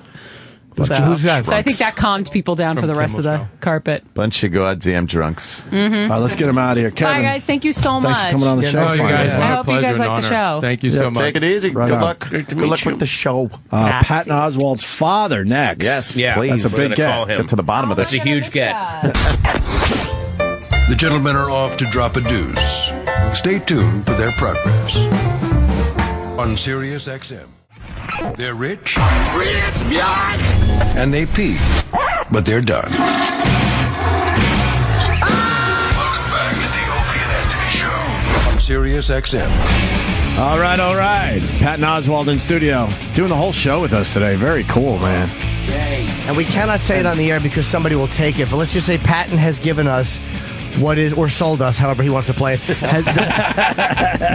Who's that? So I think that calmed people down for the rest of the carpet. Bunch of goddamn drunks. All right, let's get him out of here. Kevin. Bye, guys. Thank you so much. Thanks for coming on the show. No, you guys, I hope you guys like the show. Thank you so much. Take it easy. Right Good on. luck. Good luck with the show. Patton Oswalt's father next. Yes, Yeah, please. That's a big Call get. him. Get to the bottom of this. That's a huge get. The gentlemen are off to drop a deuce. Stay tuned for their progress. On Sirius XM. They're rich. And they pee. But they're done. Welcome back to the Opie Anthony Show. On Sirius XM. All right. Patton Oswalt in studio, doing the whole show with us today. Very cool, man. And we cannot say it on the air because somebody will take it. But let's just say Patton has given us or sold us, however he wants to play it.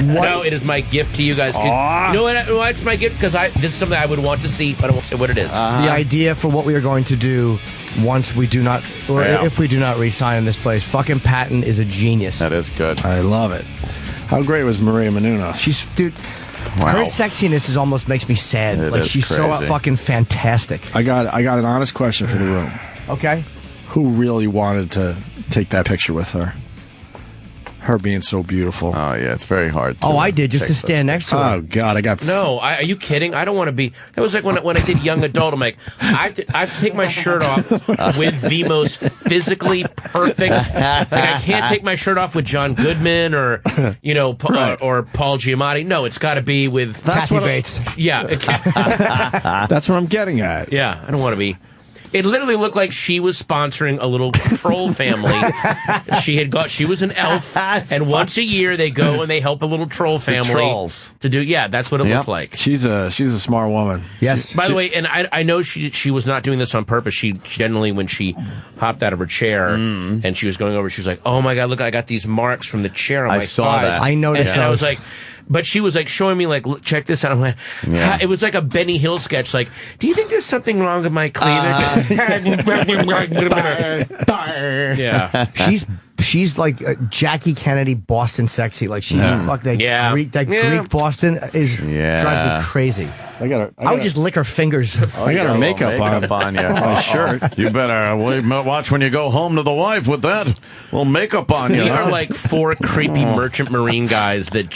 No, it is my gift to you guys. You know what? It's my gift because this is something I would want to see, but I won't say what it is. The idea for what we are going to do once we do not, or if we do not re-sign in this place. Fucking Patton is a genius. That is good. I love it. How great was Maria Menounos? Dude. Wow. Her sexiness almost makes me sad. It She's is so crazy. fucking fantastic. I got an honest question for the room. Okay. Who really wanted to take that picture with her? her being so beautiful. Oh yeah, it's very hard. Oh, I did just to stand next to her. Oh God, I got No, are you kidding? I don't want to be. That was like when I did young adult. I'm like, I have to take my shirt off with the most physically perfect. Like I can't take my shirt off with John Goodman or or Paul Giamatti. No, it's got to be with Kathy Bates. Yeah, that's what I'm getting at. Yeah, I don't want to be. It literally looked like she was sponsoring a little troll family. She was an elf, and once a year they go and they help a little troll family to do. Yeah, that's what it looked like. She's a smart woman. Yes. By the way, and I know she was not doing this on purpose. She generally, when she hopped out of her chair and she was going over, she was like, "Oh my God, look! I got these marks from the chair on my thigh." That. I noticed. And I was like. But she was like showing me like, look, check this out. I'm like, it was like a Benny Hill sketch. Like, do you think there's something wrong with my cleavage? Yeah, she's like Jackie Kennedy Boston sexy. Like she's fuck that Greek Boston drives me crazy. I would just lick her fingers. I got her makeup on. My shirt. You better watch when you go home to the wife with that little makeup on you. We are like four creepy merchant marine guys that.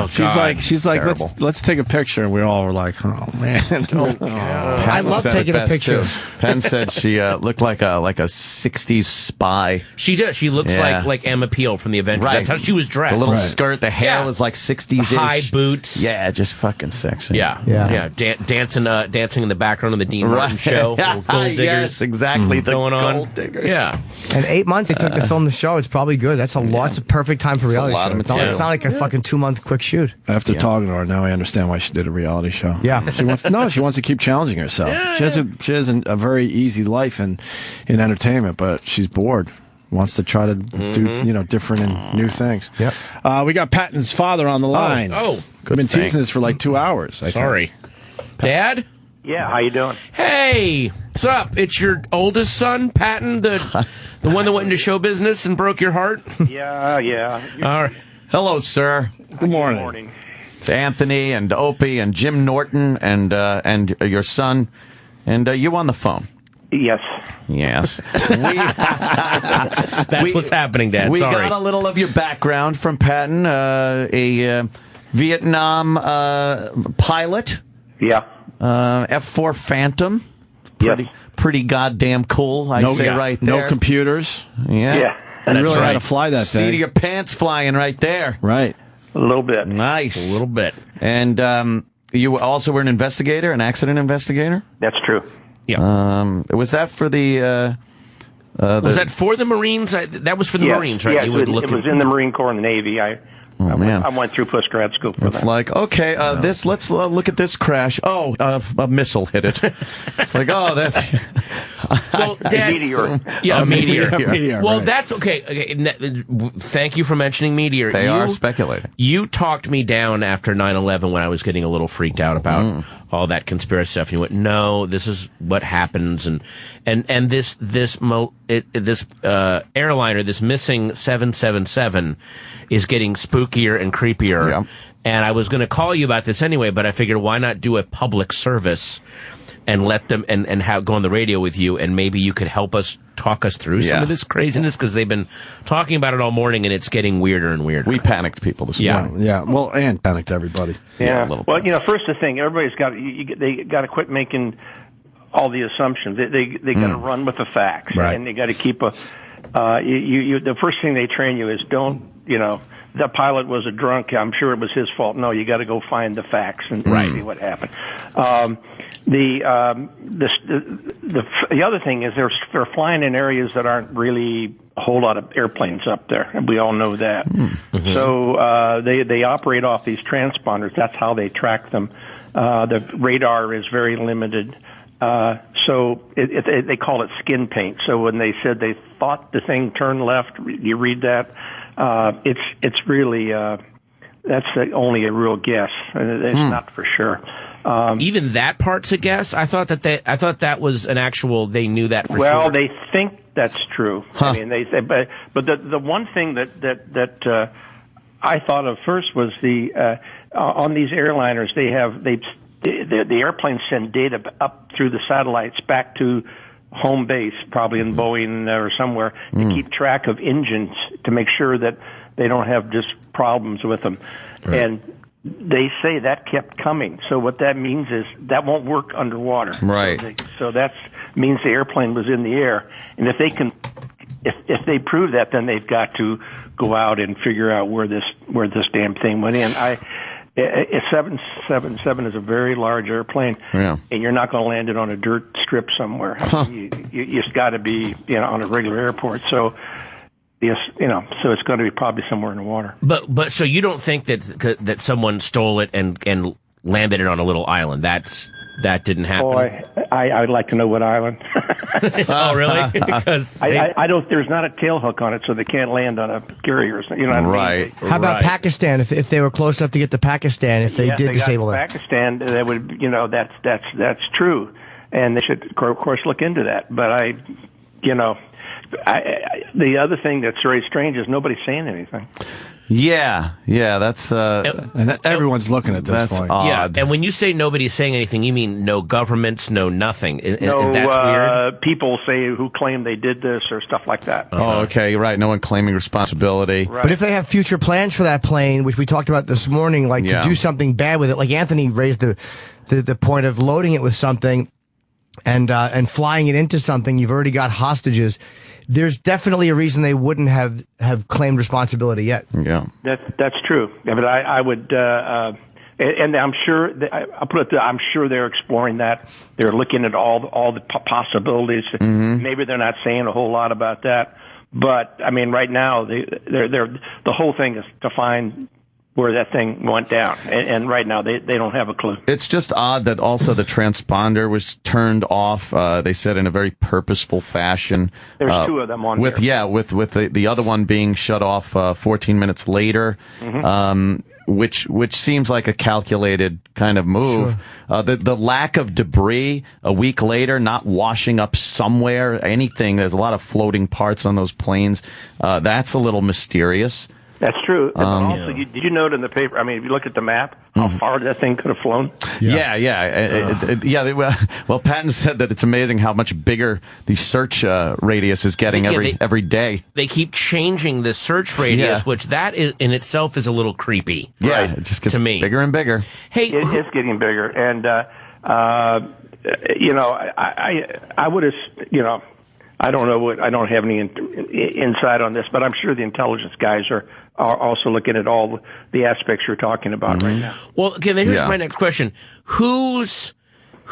She's like, let's take a picture, and we all were like, oh man. I love taking a picture. Penn said she looked like a 60s spy. She does. She looks like Emma Peel from the Avengers. Right. That's how she was dressed. The little skirt, the hair was like 60s. High boots. Yeah, just fucking sexy. Yeah. Dancing in the background of the Dean Martin show. Gold diggers. Yes, exactly. The going on. Gold diggers. Yeah. And 8 months it took to film the show. It's probably good. That's a lot. It's a perfect time for reality show. It's not like a fucking 2 month quick shoot. After talking to her, now I understand why she did a reality show. Yeah. She wants to keep challenging herself. Yeah, she has a very easy life in entertainment, but she's bored. Wants to try to do different and new things. Yep. We got Patton's father on the line. I've been teasing this for like 2 hours. Sorry. Dad? Yeah, how you doing? Hey, what's up? It's your oldest son, Patton, the one that went into show business and broke your heart? Yeah. All right. Hello, sir. Good morning. Good morning. It's Anthony and Opie and Jim Norton and your son, and you on the phone. Yes. That's what's happening, Dad. We Sorry. got a little of your background from Patton, a Vietnam pilot. Yeah. F-4 Phantom. Pretty goddamn cool, I say right there. No computers. Yeah. And you really had to fly that thing. Seat of your pants flying right there. Right. A little bit. Nice. A little bit. And you also were an investigator, an accident investigator? That's true. Yeah. Was that for the... was that for the Marines? That was for the Marines, right? Yeah, it was in the Marine Corps and the Navy. I went through postgrad school for that. It's like, okay, let's look at this crash. Oh, a missile hit it. It's like, oh, that's... Well, Dad, a meteor. Well, that's okay. Thank you for mentioning meteor. They are speculating. You talked me down after 9/11 when I was getting a little freaked out about all that conspiracy stuff. And you went, no, this is what happens, and this airliner, this missing 777, is getting spookier and creepier. Yeah. And I was going to call you about this anyway, but I figured why not do a public service and let them and go on the radio with you, and maybe you could help us talk us through some of this craziness, because they've been talking about it all morning and it's getting weirder and weirder. We panicked people this morning. Yeah. Well, and panicked everybody. Yeah. Well, first the thing, everybody's got they got to quit making all the assumptions. They got to run with the facts, right. And they got to keep the first thing they train you is don't the pilot was a drunk. I'm sure it was his fault. No, you got to go find the facts and see what happened. The other thing is they're flying in areas that aren't really a whole lot of airplanes up there, and we all know that. Mm-hmm. So they operate off these transponders. That's how they track them. The radar is very limited. So they call it skin paint. So when they said they thought the thing turned left, you read that. It's really that's only a real guess. It's not for sure. Even that part's a guess. I thought that was an actual. They knew that for sure. Well, they think that's true. Huh. I mean, they say, but the one thing that I thought of first was the on these airliners the airplanes send data up through the satellites back to home base, probably in Boeing or somewhere, to keep track of engines, to make sure that They don't have just problems with them. Right. And they say that kept coming. So what that means is that won't work underwater. Right. So that means the airplane was in the air. And if they can, if they prove that, then they've got to go out and figure out where this damn thing went in. A 777 is a very large airplane, and you're not going to land it on a dirt strip somewhere. Huh. It's got to be on a regular airport. So. Yes, so it's going to be probably somewhere in the water. But so you don't think that someone stole it and landed it on a little island? That didn't happen. Boy, I'd like to know what island. Oh, really? Because I don't. There's not a tail hook on it, so they can't land on a carrier. You know what I mean? How about Pakistan? If they were close enough to get to Pakistan, if they did disable it, Pakistan, that would that's true, and they should of course look into that. But the other thing that's very strange is nobody's saying anything. Yeah, that's and everyone's looking at this point. Odd. Yeah, and when you say nobody's saying anything, you mean no governments, no nothing. Is that weird? People say who claim they did this or stuff like that. Oh, okay, right. No one claiming responsibility. Right. But if they have future plans for that plane, which we talked about this morning, like to do something bad with it, like Anthony raised the point of loading it with something and flying it into something, you've already got hostages. There's definitely a reason they wouldn't have claimed responsibility yet. Yeah, that's true. Yeah, but I would, and I'm sure I'll put it there, I'm sure they're exploring that. They're looking at all the possibilities. Mm-hmm. Maybe they're not saying a whole lot about that, but I mean, right now the whole thing is to find where that thing went down, and right now they don't have a clue. It's just odd that also the transponder was turned off. They said in a very purposeful fashion. There's two of them on with there. Yeah, with the other one being shut off 14 minutes later, which seems like a calculated kind of move. Sure. The lack of debris a week later, not washing up somewhere, anything. There's a lot of floating parts on those planes. That's a little mysterious. That's true. But also, did you note in the paper, I mean, if you look at the map, how far that thing could have flown? Well, Patton said that it's amazing how much bigger the search radius is getting every day. They keep changing the search radius, which that in itself is a little creepy. Yeah, right? It just gets bigger and bigger. Hey, it is getting bigger. And, I would have, I don't know I don't have any insight on this, but I'm sure the intelligence guys are also looking at all the aspects you're talking about right now. Well, okay, here's my next question. Who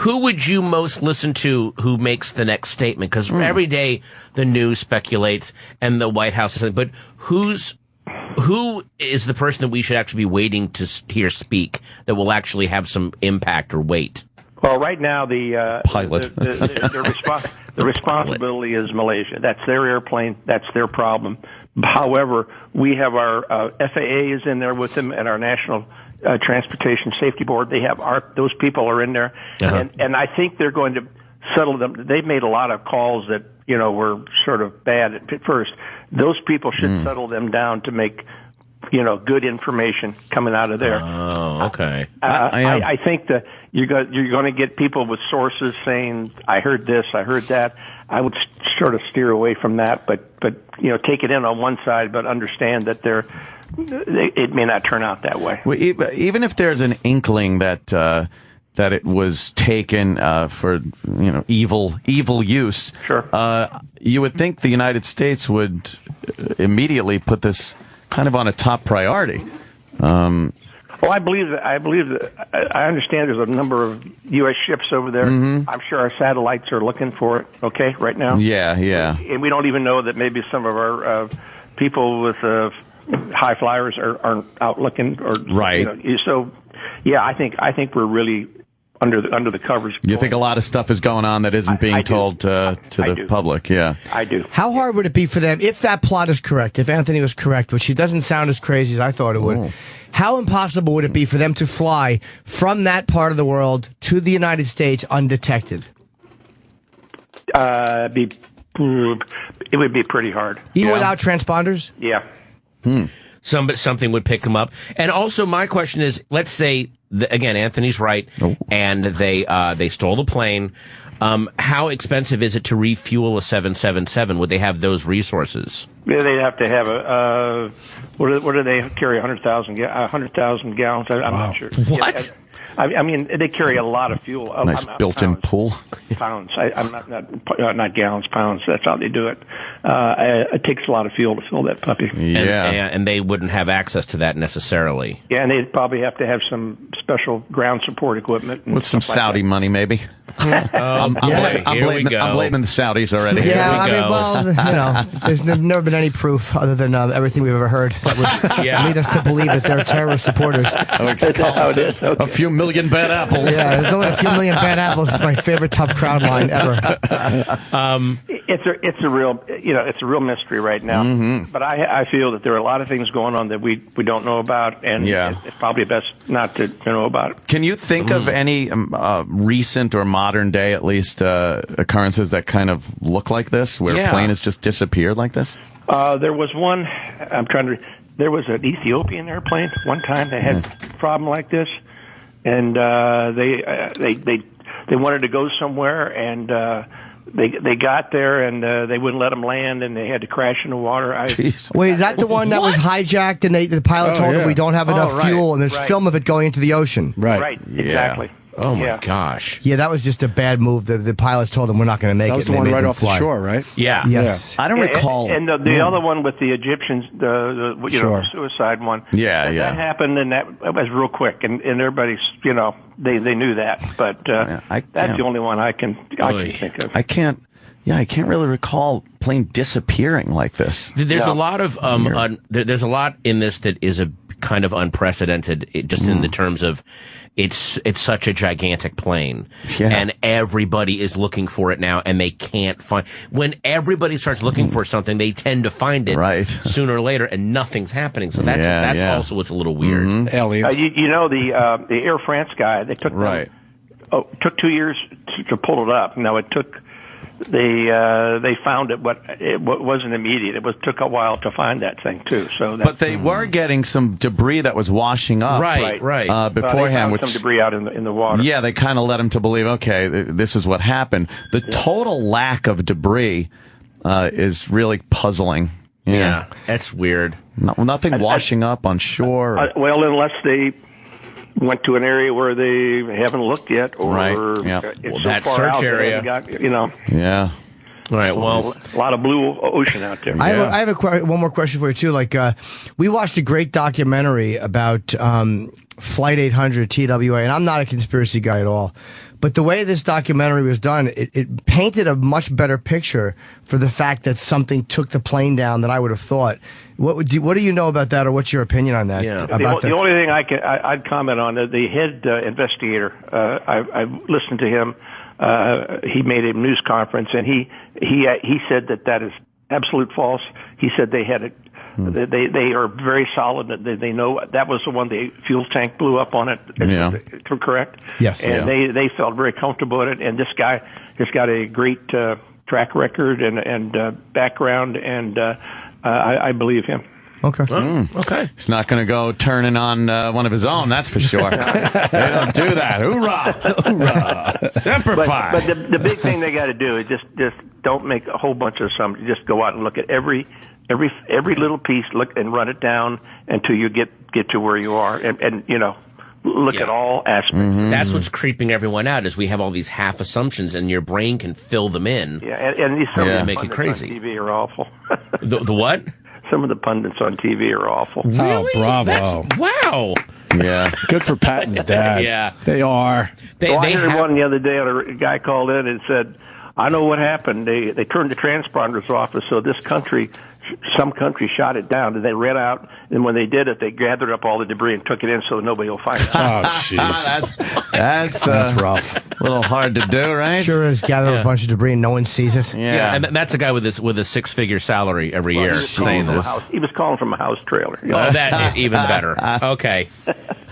would you most listen to who makes the next statement? Because every day the news speculates and the White House is saying, but who is the person that we should actually be waiting to hear speak that will actually have some impact or weight? Well, right now the pilot, the responsibility is Malaysia. That's their airplane. That's their problem. However, we have our FAA is in there with them, and our National Transportation Safety Board. They have those people are in there, and I think they're going to settle them. They've made a lot of calls that were sort of bad at first. Those people should settle them down to make good information coming out of there. Oh, okay. I think that you're going to get people with sources saying, "I heard this, I heard that." I would sort of steer away from that, but take it in on one side, but understand that it may not turn out that way. Well, even if there's an inkling that it was taken for evil use, sure. You would think the United States would immediately put this kind of on a top priority. Well, I believe that. I understand there's a number of U.S. ships over there. I'm sure our satellites are looking for it. Okay, right now. Yeah. And we don't even know that maybe some of our people with high flyers aren't out looking. Or right. So, yeah, I think we're really under the covers. You think a lot of stuff is going on that isn't being told to the public? Yeah, I do. How hard would it be for them if that plot is correct? If Anthony was correct, which he doesn't sound as crazy as I thought it would. Oh. How impossible would it be for them to fly from that part of the world to the United States undetected? It would be pretty hard. Even without transponders? Yeah. Something would pick them up. And also, my question is, let's say again, Anthony's right, and they stole the plane. How expensive is it to refuel a 777? Would they have those resources? Yeah, they'd have to have what do they carry? 100,000 gallons. I'm not sure. What? I mean, they carry a lot of fuel. Nice built-in pool. Pounds. I'm not gallons, pounds. That's how they do it. It takes a lot of fuel to fill that puppy. Yeah. And they wouldn't have access to that necessarily. Yeah, and they'd probably have to have some special ground support equipment. With some Saudi money, maybe. I'm blaming the Saudis already. Yeah, I mean, well, there's never been any proof other than everything we've ever heard that would lead us to believe that they're terrorist supporters. A few million bad apples. Yeah, there's only a few million bad apples. It's my favorite tough crowd line ever. It's a real mystery right now. Mm-hmm. But I feel that there are a lot of things going on that we don't know about, and it's probably best not to know about. Can you think of any recent or modern day, at least, occurrences that kind of look like this, where a plane has just disappeared like this? There was one. There was an Ethiopian airplane one time that had a problem like this, and they wanted to go somewhere, and they got there, and they wouldn't let them land, and they had to crash in the water. Wait, is that the one that was hijacked, and the pilot told them we don't have enough fuel, and there's film of it going into the ocean? Right, exactly. Oh my gosh! Yeah, that was just a bad move. The pilots told them we're not going to make it. That was the one right off the shore, right? Yeah. Yes. I don't recall. And the other one with the Egyptians, the suicide one. Yeah. That happened, and that was real quick, and everybody's, they knew that, but that's the only one I can think of. I can't really recall plane disappearing like this. There's a lot of there's a lot in this that is a kind of unprecedented, just in the terms of it's such a gigantic plane, and everybody is looking for it now, and they can't find. When everybody starts looking for something, they tend to find it sooner or later, and nothing's happening. So that's also what's a little weird. Mm-hmm. Aliens. The Air France guy, they took took 2 years to pull it up. Now it took. They found it, but it wasn't immediate. It took a while to find that thing too. But they were getting some debris that was washing up, beforehand. They found some debris out in the water. Yeah, they kind of led them to believe, okay, this is what happened. The total lack of debris is really puzzling. Yeah, that's weird. Nothing washing up on shore. Well, unless they went to an area where they haven't looked yet, or it's that so far search out area. Yeah. All right. Well, a lot of blue ocean out there. I have one more question for you too. Like, we watched a great documentary about Flight 800 TWA, and I'm not a conspiracy guy at all. But the way this documentary was done, it painted a much better picture for the fact that something took the plane down than I would have thought. What do you know about that, or what's your opinion on that? Yeah. The only thing I'd comment on, the head investigator, I've listened to him. He made a news conference, and he said that is absolute false. He said they had it. They are very solid. They know that was the one the fuel tank blew up on it. Correct? Yes. And they felt very comfortable with it. And this guy has got a great track record and background, and I believe him. Okay. Okay. He's not going to go turning on one of his own, that's for sure. They don't do that. Hoorah! Hoorah! Semper Fi! But the big thing they got to do is just don't make a whole bunch of some. Just go out and look at every little piece, look and run it down until you get to where you are, and look at all aspects. Mm-hmm. That's what's creeping everyone out, is we have all these half assumptions, and your brain can fill them in. Yeah, and these some of the make it crazy. On TV are awful. The what? Some of the pundits on TV are awful. Really? Oh, bravo! Wow. Yeah, good for Patton's dad. Yeah, they are. I heard one the other day. A guy called in and said, "I know what happened. They turned the transponders off, so some country shot it down, and they ran out, and when they did it, they gathered up all the debris and took it in so nobody will find it." Oh, jeez. That's rough. A little hard to do, right? Sure is. Gather a bunch of debris and no one sees it. Yeah, and that's a guy with a six-figure salary every year saying this. He was calling from a house trailer. Oh, that even better. Okay.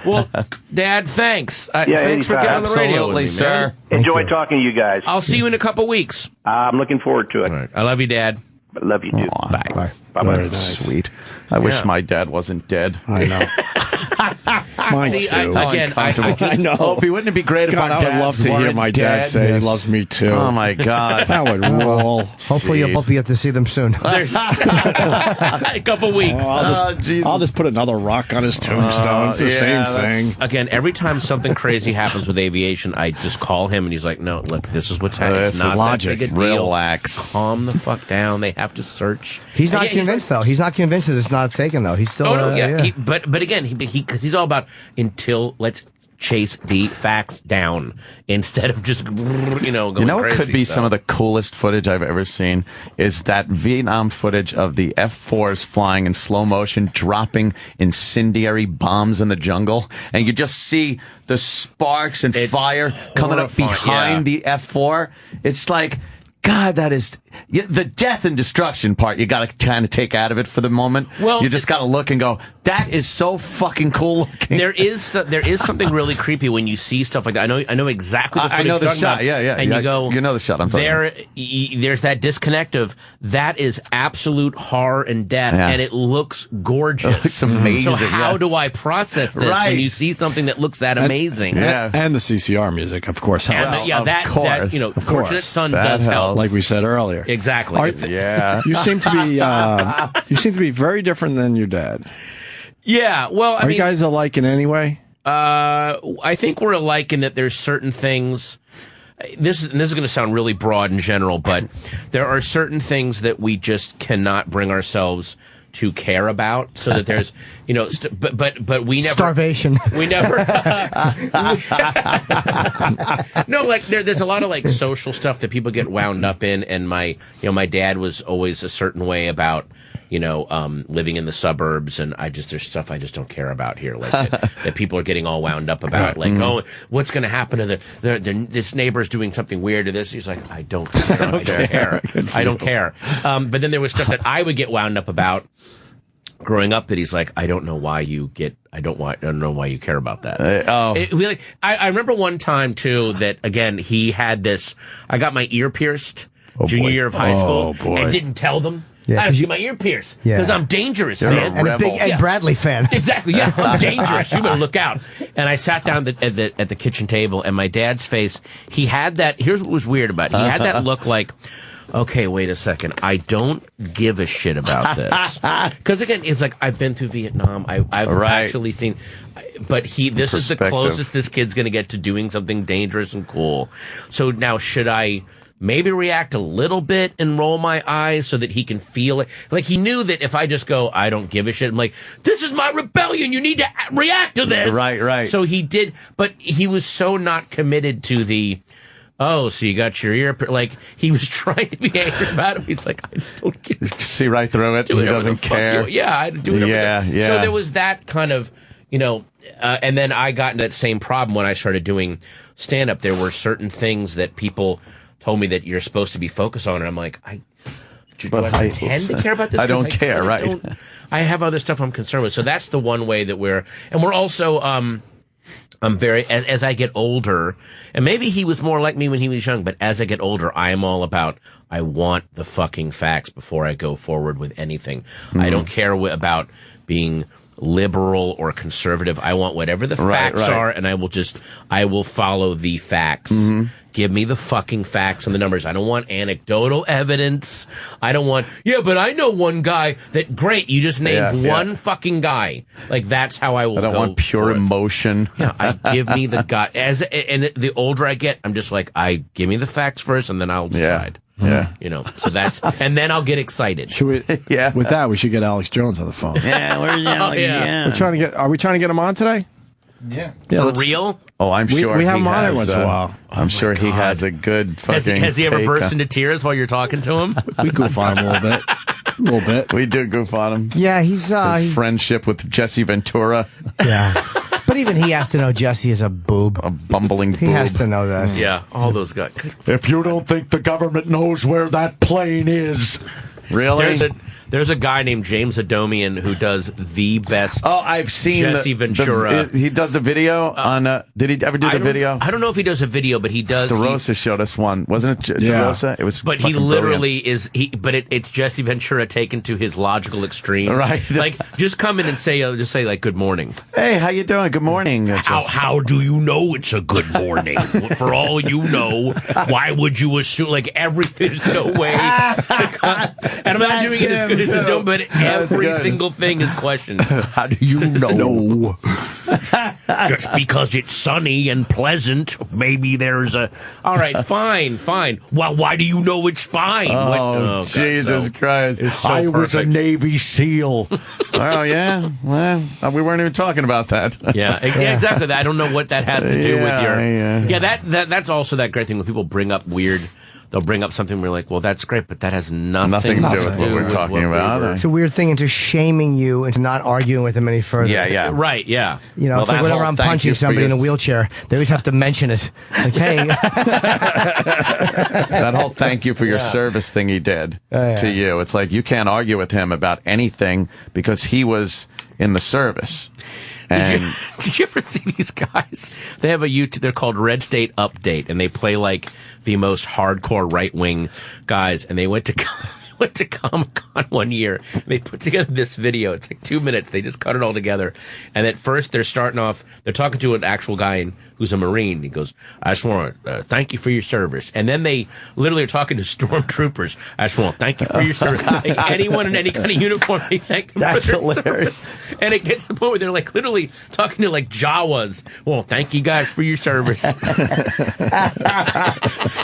Well, Dad, thanks. Thanks for getting on the radio with me, sir. Enjoy talking to you guys. I'll see you in a couple weeks. I'm looking forward to it. All right. I love you, Dad. I love you too. Bye. Bye-bye. Sweet. I wish my dad wasn't dead. I know. Mine See, too. I know. Opie, wouldn't it be great God, if our I would love to hear my dad say he loves me too. Oh my God, that would roll. Hopefully, you'll both get to see them soon. A couple weeks. I'll just put another rock on his tombstone. It's the same thing. Again, every time something crazy happens with Aviation, I just call him and he's like, "No, look, this is what's happening. It's not logic. that big a deal. Relax. Calm the fuck down. They have to search." He's not convinced, though. He's not convinced that it's not taken, though. He's still. Oh no, yeah. But again, because he's all about until let's chase the facts down instead of just going what crazy, could be some of the coolest footage I've ever seen is that Vietnam footage of the F-4s flying in slow motion, dropping incendiary bombs in the jungle, and you just see the sparks and fire coming up behind the F-4. It's like, God, that is the death and destruction part. You got to kind of take out of it for the moment. Well, you just got to look and go, that is so fucking cool looking. There is something really creepy when you see stuff like that. I know exactly the footage. I know the you're talking shot. about, Yeah. And you go, you know the shot I'm talking about. There's that disconnect of that is absolute horror and death, and it looks gorgeous. It's amazing. So how do I process this when you see something that looks that amazing? And the CCR music, of course, helps. That Fortunate Son does help, like we said earlier. Exactly. You seem to be very different than your dad. Yeah. Well, are you guys alike in any way? I think we're alike in that there's certain things. This is going to sound really broad and general, but there are certain things that we just cannot bring ourselves to care about, so that there's, but we never starvation. We never. No, like there's a lot of like social stuff that people get wound up in, and my dad was always a certain way about living in the suburbs, and there's stuff I just don't care about here, like that people are getting all wound up about, oh, what's going to happen to this neighbor's doing something weird to this. He's like, I don't care. I don't care. But then there was stuff that I would get wound up about growing up that he's like, I don't know why you care about that. I remember one time too that again he had this. I got my ear pierced junior year of high school and didn't tell them. I have to get my ear pierced because I'm dangerous, man. And a big Ed Bradley fan. Exactly. Yeah, I'm dangerous. You better look out. And I sat down at the kitchen table, and my dad's face. He had that. Here's what was weird about it. He had that look like, okay, wait a second. I don't give a shit about this. Because again, it's like I've been through Vietnam. I've actually seen. But this is the closest this kid's going to get to doing something dangerous and cool. So now, should I maybe react a little bit and roll my eyes so that he can feel it? Like he knew that if I just go, I don't give a shit. I'm like, this is my rebellion. You need to react to this. Right. So he did, but he was so not committed to the. Oh, so you got your ear... Like, he was trying to be angry about it. He's like, I just don't give a shit. See right through it. He doesn't care. Yeah, I do whatever. Yeah. So there was that kind of, and then I got into that same problem when I started doing stand-up. There were certain things that people told me that you're supposed to be focused on, and I'm like, do I pretend to care about this? I don't care, right. I have other stuff I'm concerned with. So that's the one way that we're also... I'm very, as I get older, and maybe he was more like me when he was young, but as I get older, I am all about, I want the fucking facts before I go forward with anything. I don't care about being liberal or conservative. I want whatever the facts are, and I will follow the facts. Give me the fucking facts and the numbers. I don't want anecdotal evidence. I don't want, but I know one guy that, great, you just named one fucking guy. Like, that's how I will go. I don't want pure emotion. Give me the guy. And the older I get, I'm just like, give me the facts first, and then I'll decide. Yeah. So that's, and then I'll get excited. Should we? With that, we should get Alex Jones on the phone. Where's Alex? Are we trying to get him on today? Yeah. For real? Oh, I'm sure we have him on every once in a while. I'm sure he has a good fucking. Has he ever burst into tears while you're talking to him? We goof on him a little bit. We do goof on him. Yeah, he's his friendship with Jesse Ventura. Yeah. But even he has to know Jesse is a boob. A bumbling boob. He has to know that. Yeah, all those guys. If you don't think the government knows where that plane is. Really? There's a guy named James Adomian who does the best. Oh, I've seen Jesse Ventura. He does a video on. Did he ever do the video? I don't know if he does a video, but he does. DeRosa showed us one, wasn't it? DeRosa. It was. But he literally is. It's Jesse Ventura taken to his logical extreme. Right. Like, just come in and say, like, good morning. Hey, how you doing? Good morning. How do you know it's a good morning? For all you know, why would you assume? Like, everything is no way. And I'm not doing it as good as Adomian, but every single thing is questioned. How do you know? Just because it's sunny and pleasant, maybe there's a. All right, fine. Well, why do you know it's fine? Oh, Jesus Christ! I was a Navy SEAL. Oh yeah. Well, we weren't even talking about that. Yeah, exactly. I don't know what that has to do with your. Yeah, that's also that great thing when people bring up weird. They'll bring up something we're like, well, that's great, but that has nothing to do with what we're talking about. It's a weird thing into shaming you into not arguing with them any further. Yeah. Right, yeah. You know, it's like whenever I'm punching somebody in a wheelchair, they always have to mention it. Like, hey. That whole thank you for your service thing he did to you. It's like you can't argue with him about anything because he was in the service. Did you ever see these guys? They have a YouTube. They're called Red State Update, and they play like the most hardcore right wing guys. And they went to Comic-Con one year. They put together this video. It's like 2 minutes. They just cut it all together. And at first, they're starting off. They're talking to an actual guy who's a Marine. He goes, "I just want to thank you for your service." And then they literally are talking to stormtroopers. "I just want to thank you for your service." Like anyone in any kind of uniform, they thank them for their service. And it gets to the point where they're like literally talking to like Jawas. "Well, thank you guys for your service."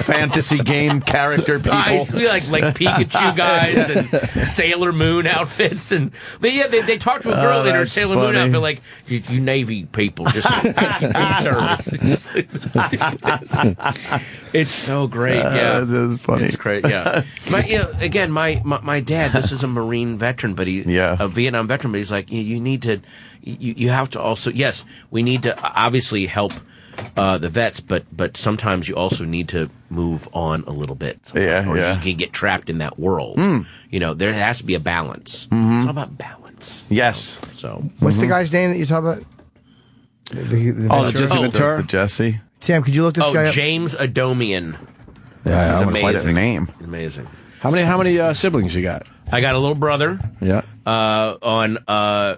Fantasy game character people. Like Pikachu guys and Sailor Moon outfits. And they talk to a girl in her Sailor Moon outfit like, you Navy people, just thank you for your service. It's so great. Yeah, that is funny. It's great. Yeah. My dad. This is a Marine veteran, but a Vietnam veteran. But he's like, you need to, you have to also. Yes, we need to obviously help the vets, but sometimes you also need to move on a little bit. Or you can get trapped in that world. You know, there has to be a balance. It's all about balance. Yes. You know? So, what's the guy's name that you talk about? Jesse Ventura. Jesse. Sam, could you look this guy up? James Adomian. That's amazing name. Amazing. How many siblings you got? I got a little brother. Yeah.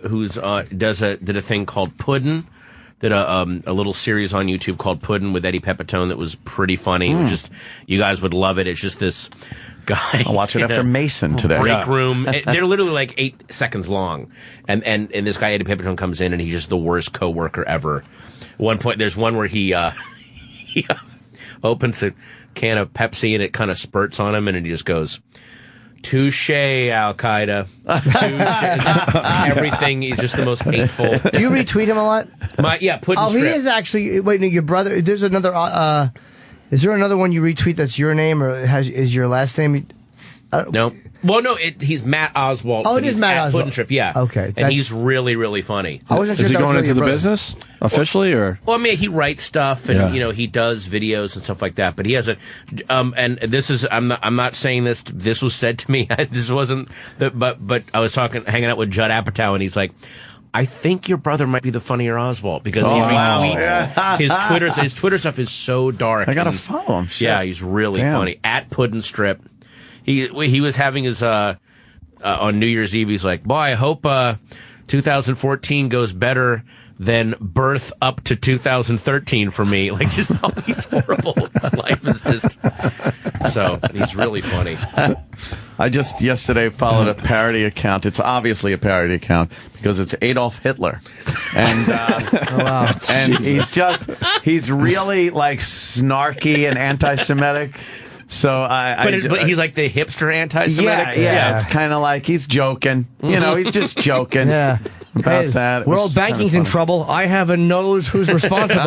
Who's did a thing called Puddin'. Did a little series on YouTube called Puddin' with Eddie Pepitone that was pretty funny. It was just, you guys would love it. It's just this guy. I'll watch it after Mason today. Break room. They're literally like 8 seconds long. And this guy, Eddie Pepitone, comes in and he's just the worst coworker ever. At one point, there's one where he opens a can of Pepsi and it kind of spurts on him and he just goes, "Touche, Al Qaeda." Everything is just the most hateful. Do you retweet him a lot? Puddin' he is actually. Wait, no, your brother. There's another. Is there another one you retweet that's your name or is your last name? No. Well, no, he's Matt Oswalt. Oh, it is Matt Oswalt. Puddin' Strip, yeah. Okay. And he's really, really funny. I wasn't sure is he going into the business officially, or? Well, I mean, he writes stuff and he does videos and stuff like that. But he has a, and this is I'm not saying this. This was said to me. This wasn't. But I was hanging out with Judd Apatow, and he's like, "I think your brother might be the funnier Oswalt because he retweets his Twitter. His Twitter stuff is so dark. I gotta follow him. Shit. Yeah, he's really funny. At Puddin' Strip. He was having his on New Year's Eve. He's like, "Boy, I hope 2014 goes better than birth up to 2013 for me." Like, just all these horrible. His life is just so. He's really funny. I just yesterday followed a parody account. It's obviously a parody account because it's Adolf Hitler, and and he's really like snarky and anti-Semitic. So but he's like the hipster anti-Semitic. Yeah. It's kind of like he's joking. You know, he's just joking. about that. It was World Banking's in kinda trouble. I have a nose who's responsible.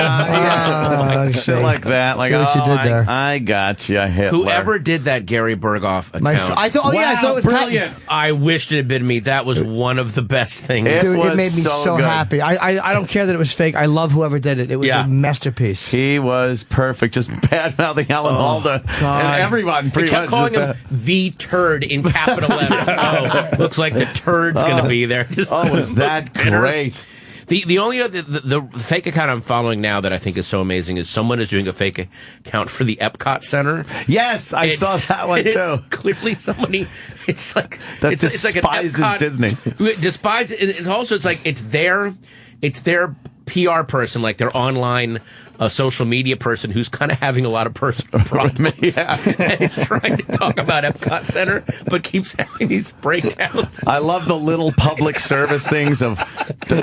Shit like that. Like, See what you did there. I got you, Hitler. Whoever did that Gary Berghoff account? I thought it was brilliant. I wished it had been me. That was one of the best things. Dude, it made me so so good. happy. I don't care that it was fake. I love whoever did it. It was a masterpiece. He was perfect. Just bad-mouthing Alan Alda. And everyone They pretty kept much. calling him the turd in capital letters. Looks like the turd's going to be there. Just was that great? The only other the fake account I'm following now that I think is so amazing is someone is doing a fake account for the Epcot Center. Yes, I saw that one too. Clearly, somebody. It's like that it's despises like an Epcot, Disney. Despises. It's also it's like it's their PR person, like their online social media person who's kind of having a lot of personal problems. And is trying to talk about Epcot Center, but keeps having these breakdowns. I love the little public service things of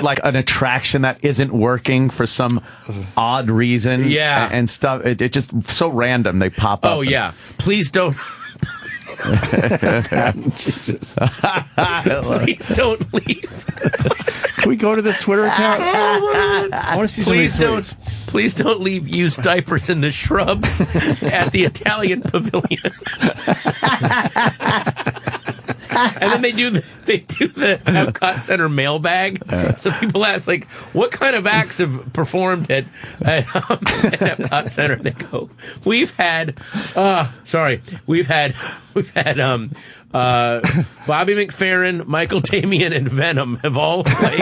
like an attraction that isn't working for some odd reason. Yeah. And stuff. It just so random. They pop up. Oh, yeah. Please don't. Jesus. Please don't leave. Can we go to this Twitter account? I want to see some of these tweets. Please don't leave used diapers in the shrubs at the Italian pavilion. And then they do the Epcot Center mailbag. So people ask, like, what kind of acts have performed at Epcot Center? They go, we've had Bobby McFerrin, Michael Damian, and Venom have all played.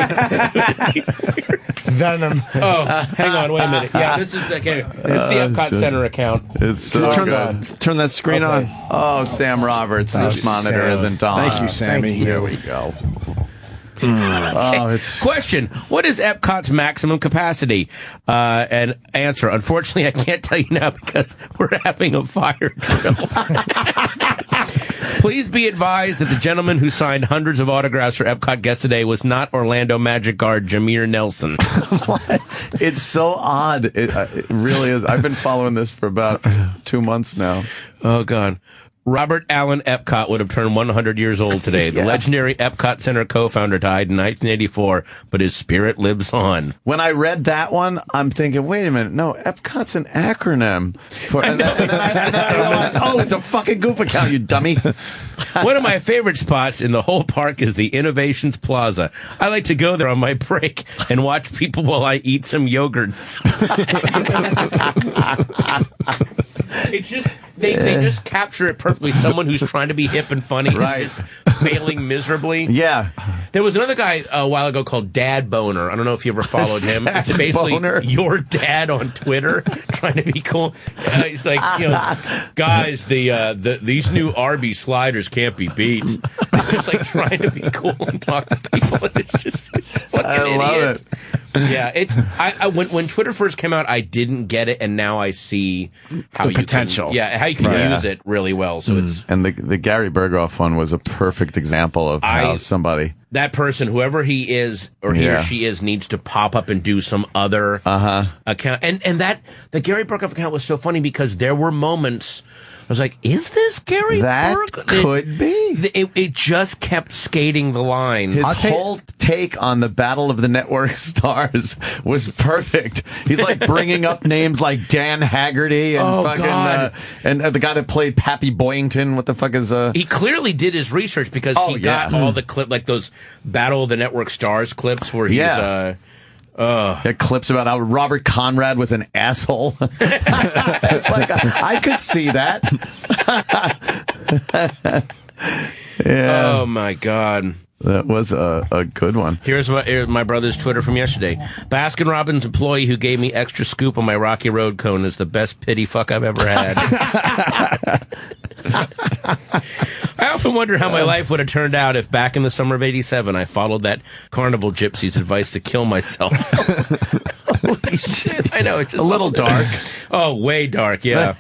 Venom. Oh, hang on, wait a minute. Yeah, this is the Epcot Center account. It's so good. Turn that screen on. Oh, Sam Roberts. This monitor isn't on. Thank you, Sammy. Here we go. Question: what is Epcot's maximum capacity? And answer: unfortunately, I can't tell you now because we're having a fire drill. Please be advised that the gentleman who signed hundreds of autographs for Epcot guests today was not Orlando Magic guard Jameer Nelson. What? It's so odd. It really is. I've been following this for about 2 months now. Oh, God. Robert Allen Epcot would have turned 100 years old today. The legendary Epcot Center co-founder died in 1984, but his spirit lives on. When I read that one, I'm thinking, wait a minute, no, Epcot's an acronym. And then I realized, oh, it's a fucking goof account, you dummy. One of my favorite spots in the whole park is the Innovations Plaza. I like to go there on my break and watch people while I eat some yogurts. It's just they just capture it perfectly. Someone who's trying to be hip and funny, right, and just failing miserably. Yeah. There was another guy a while ago called Dad Boner. I don't know if you ever followed him. It's basically Boner. your dad on Twitter trying to be cool. He's like, guys, these new Arby's sliders can't be beat. It's just like trying to be cool and talk to people. And it's just this fucking I love idiot. it. Yeah, it's when Twitter first came out, I didn't get it, and now I see how the potential. How you can use it really well. So it's and the Gary Berghoff one was a perfect example of how somebody, that person, whoever he is or he or she is, needs to pop up and do some other account. And that the Gary Berghoff account was so funny because there were moments I was like, is this Gary Berghoff? Could be. It just kept skating the line. His whole take on the Battle of the Network Stars was perfect. He's like bringing up names like Dan Haggerty and and the guy that played Pappy Boyington. What the fuck is He clearly did his research because he got all the clip, like those Battle of the Network Stars clips where he's clips about how Robert Conrad was an asshole. It's like I could see that. Oh my God. That was a good one. Here's my brother's Twitter from yesterday. Baskin Robbins employee who gave me extra scoop on my Rocky Road cone is the best pity fuck I've ever had. I often wonder how my life would have turned out if back in the summer of '87 I followed that Carnival Gypsy's advice to kill myself. Holy shit. I know, it's just a little dark. Oh, way dark, yeah.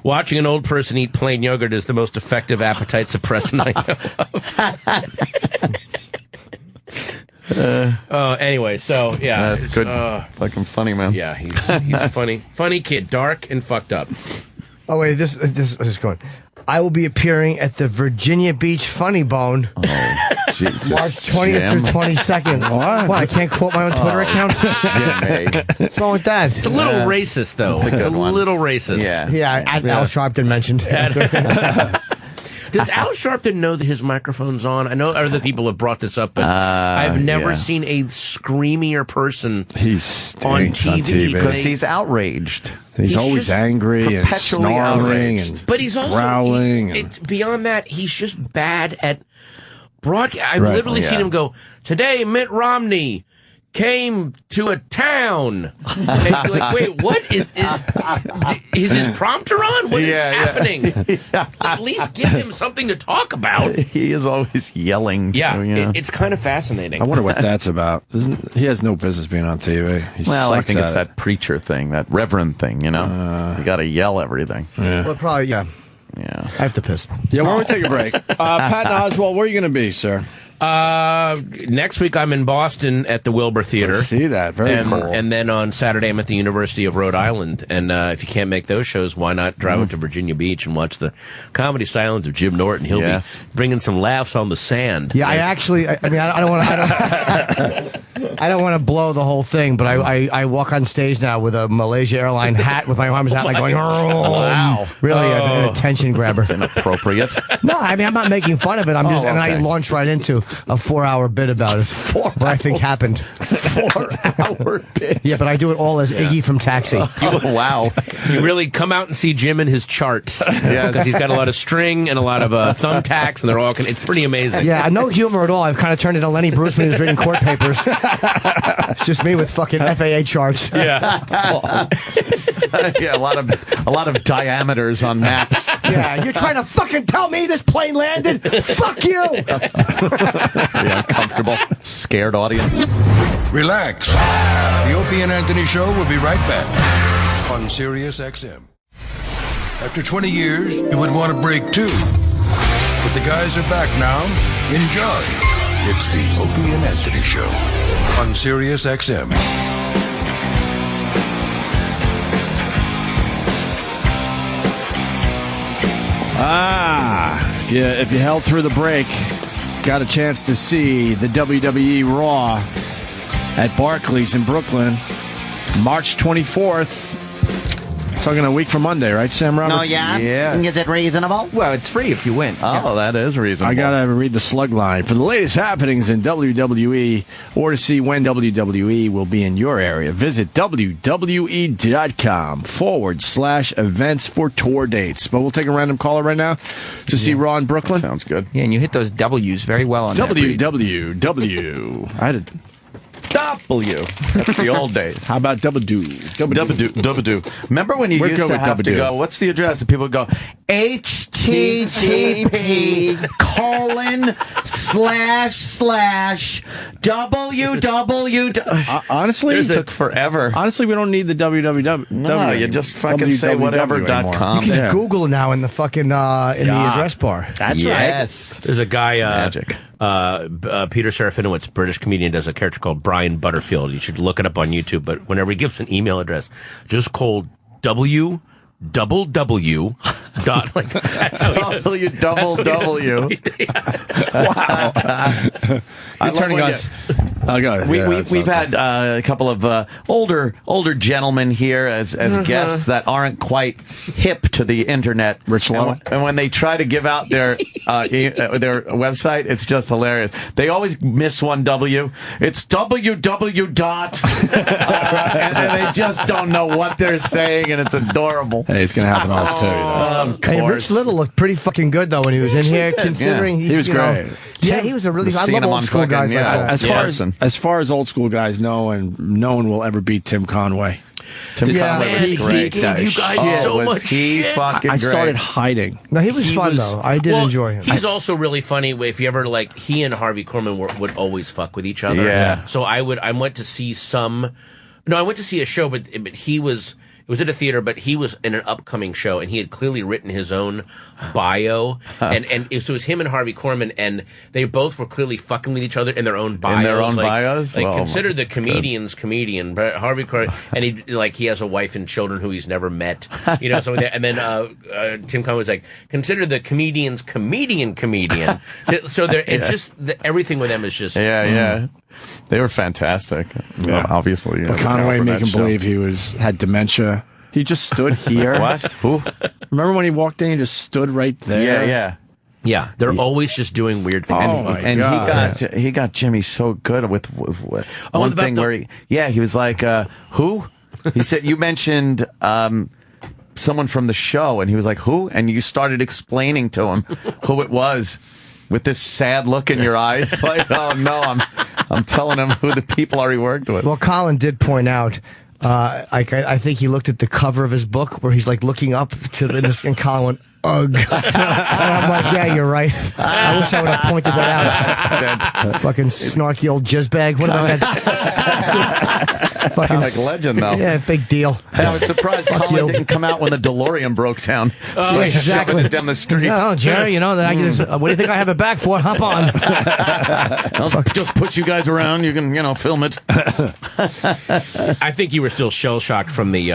Watching an old person eat plain yogurt is the most effective appetite suppressant I know of. Anyway, so yeah, that's good. Fucking funny, man. Yeah, he's a funny kid, dark and fucked up. Oh wait, this is going. I will be appearing at the Virginia Beach Funny Bone. Oh, Jesus. March 20th through 22nd. What? I can't quote my own Twitter account? What's wrong with that? It's a little racist, though. It's a little racist. Yeah, Al Sharpton mentioned. Does Al Sharpton know that his microphone's on? I know other people have brought this up, but I've never seen a screamier person on TV. Because he's outraged. He's always angry and snarling and but he's also growling. Beyond that, he's just bad at broadcast. I've literally seen him go, today Mitt Romney came to a town. And like, wait, what is his prompter on? What is happening? At least give him something to talk about. He is always yelling. It's kind of fascinating. I wonder what that's about. He has no business being on TV. I think it's that preacher thing, that reverend thing, you know? You got to yell everything. Well, probably, yeah. I have to piss. Yeah, why don't we take a break? Patton Oswalt, where are you going to be, sir? Next week I'm in Boston at the Wilbur Theater. I see that. Very cool. And then on Saturday I'm at the University of Rhode Island. And if you can't make those shows, why not drive up to Virginia Beach and watch the Comedy Silence of Jim Norton? He'll be bringing some laughs on the sand. Yeah, I don't want to. I don't want to blow the whole thing, but I walk on stage now with a Malaysia Airline hat with my arms out, like going, wow, really an attention grabber. It's inappropriate. No, I mean I'm not making fun of it. I'm just, and I launch right into a 4-hour bit about it. What I think happened. 4-hour bit. Yeah, but I do it all as Iggy from Taxi. Wow. You really come out and see Jim and his charts. Because he's got a lot of string and a lot of thumbtacks, and they're all. It's pretty amazing. Yeah, no humor at all. I've kind of turned into Lenny Bruce when he was reading court papers. It's just me with fucking FAA charts. Yeah. A lot of diameters on maps. Yeah, you're trying to fucking tell me this plane landed? Fuck you! The uncomfortable, scared audience. Relax. The Opie and Anthony Show will be right back on Sirius XM. After 20 years, you would want a break too. But the guys are back now. Enjoy. It's the Opie and Anthony Show on Sirius XM. If you held through the break, got a chance to see the WWE Raw at Barclays in Brooklyn, March 24th. Talking a week from Monday, right, Sam Roberts? Oh, yeah? Yes. Is it reasonable? Well, it's free if you win. Oh, that is reasonable. I got to read the slug line. For the latest happenings in WWE or to see when WWE will be in your area, visit WWE.com/events for tour dates. But we'll take a random caller right now to see Raw in Brooklyn. Sounds good. Yeah, and you hit those W's very well on that read. WWW. I did. W. That's the old days. How about double do? Remember when you used to have to go, what's the address? And people would go, http://www. Honestly, it took forever. Honestly, we don't need the www. No, you just fucking say whatever.com. You can Google now in the fucking in the address bar. That's right. There's a guy, magic. Peter Serafinowicz, British comedian, does a character called Brian Butterfield. You should look it up on YouTube. But whenever he gives an email address, just call www. Dot like www. Wow. You're turning us. We've had a couple of older gentlemen here as guests that aren't quite hip to the internet. Rich Little. And when they try to give out their website, it's just hilarious. They always miss one W. It's www. And they just don't know what they're saying, and it's adorable. Hey, it's going to happen to us too. Of course. Hey, Rich Little looked pretty fucking good though when he was in here. Considering he was great. Yeah, he was a really. I love old school guys like that. As far as old school guys know, and no one will ever beat Tim Conway. Tim Conway was great. He gave you guys so much shit. Fucking I started great. hiding. No, he was fun though. I did enjoy him. He's also really funny. If you ever he and Harvey Korman would always fuck with each other. Yeah. So I went to see I went to see a show, but he was. was at a theater, but he was in an upcoming show, and he had clearly written his own bio, and so it was him and Harvey Korman, and they both were clearly fucking with each other in their own bios. In their own bios? Like, Well, consider the comedian's comedian, but Harvey Korman, and he has a wife and children who he's never met, something like that. And then Tim Cumia was like, consider the comedian's comedian. So it's just everything with them is just They were fantastic. Well, obviously, But Conway make him believe he had dementia. He just stood here. What? Who? Remember when he walked in? He just stood right there. Yeah, they're always just doing weird things. Oh my and God. he got Jimmy so good with one thing where he was like, who? He said, you mentioned someone from the show, and he was like, who? And you started explaining to him who it was with this sad look in your eyes, like, oh no, I'm telling him who the people are he worked with. Well, Colin did point out, I think he looked at the cover of his book where he's like looking up to this, and Colin went, ugh. And I'm like, yeah, you're right. I wish I would have pointed that out. Fucking snarky old jizzbag. What about that? Fucking like legend, though. Yeah, big deal. And I was surprised Colin didn't come out when the DeLorean broke down. So exactly. shoving it down the street. Oh, Jerry, what do you think I have it back for? Hop on. I'll just push you guys around. You can, film it. I think you were still shell shocked from the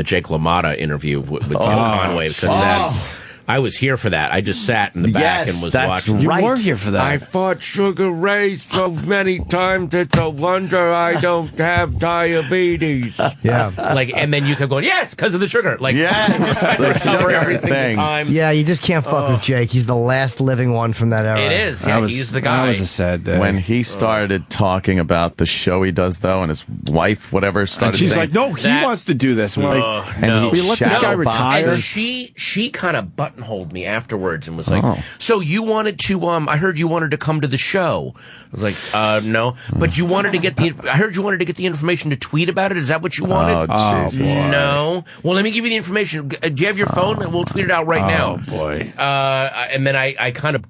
Jake LaMotta interview with Jim Conway, because I was here for that. I just sat in the back and was watching. You were here for that. I fought Sugar Ray so many times, it's a wonder I don't have diabetes. Yeah. And then you kept going, yes, because of the sugar. Yes. The sugar every single time. Yeah, you just can't fuck with Jake. He's the last living one from that era. It is. Yeah, he's the guy. That was a sad day. When he started talking about the show he does, though, and his wife, whatever, started and she's saying, like, no, he wants to do this. And we're like, no. we let this guy retire. And she kind of buttonholed me afterwards and was like, so you wanted to, I heard you wanted to come to the show. I was like, no. But you wanted to I heard you wanted to get the information to tweet about it. Is that what you wanted? Oh, no. Well, let me give you the information. Do you have your phone? We'll tweet it out right now. Oh, boy. And then I kind of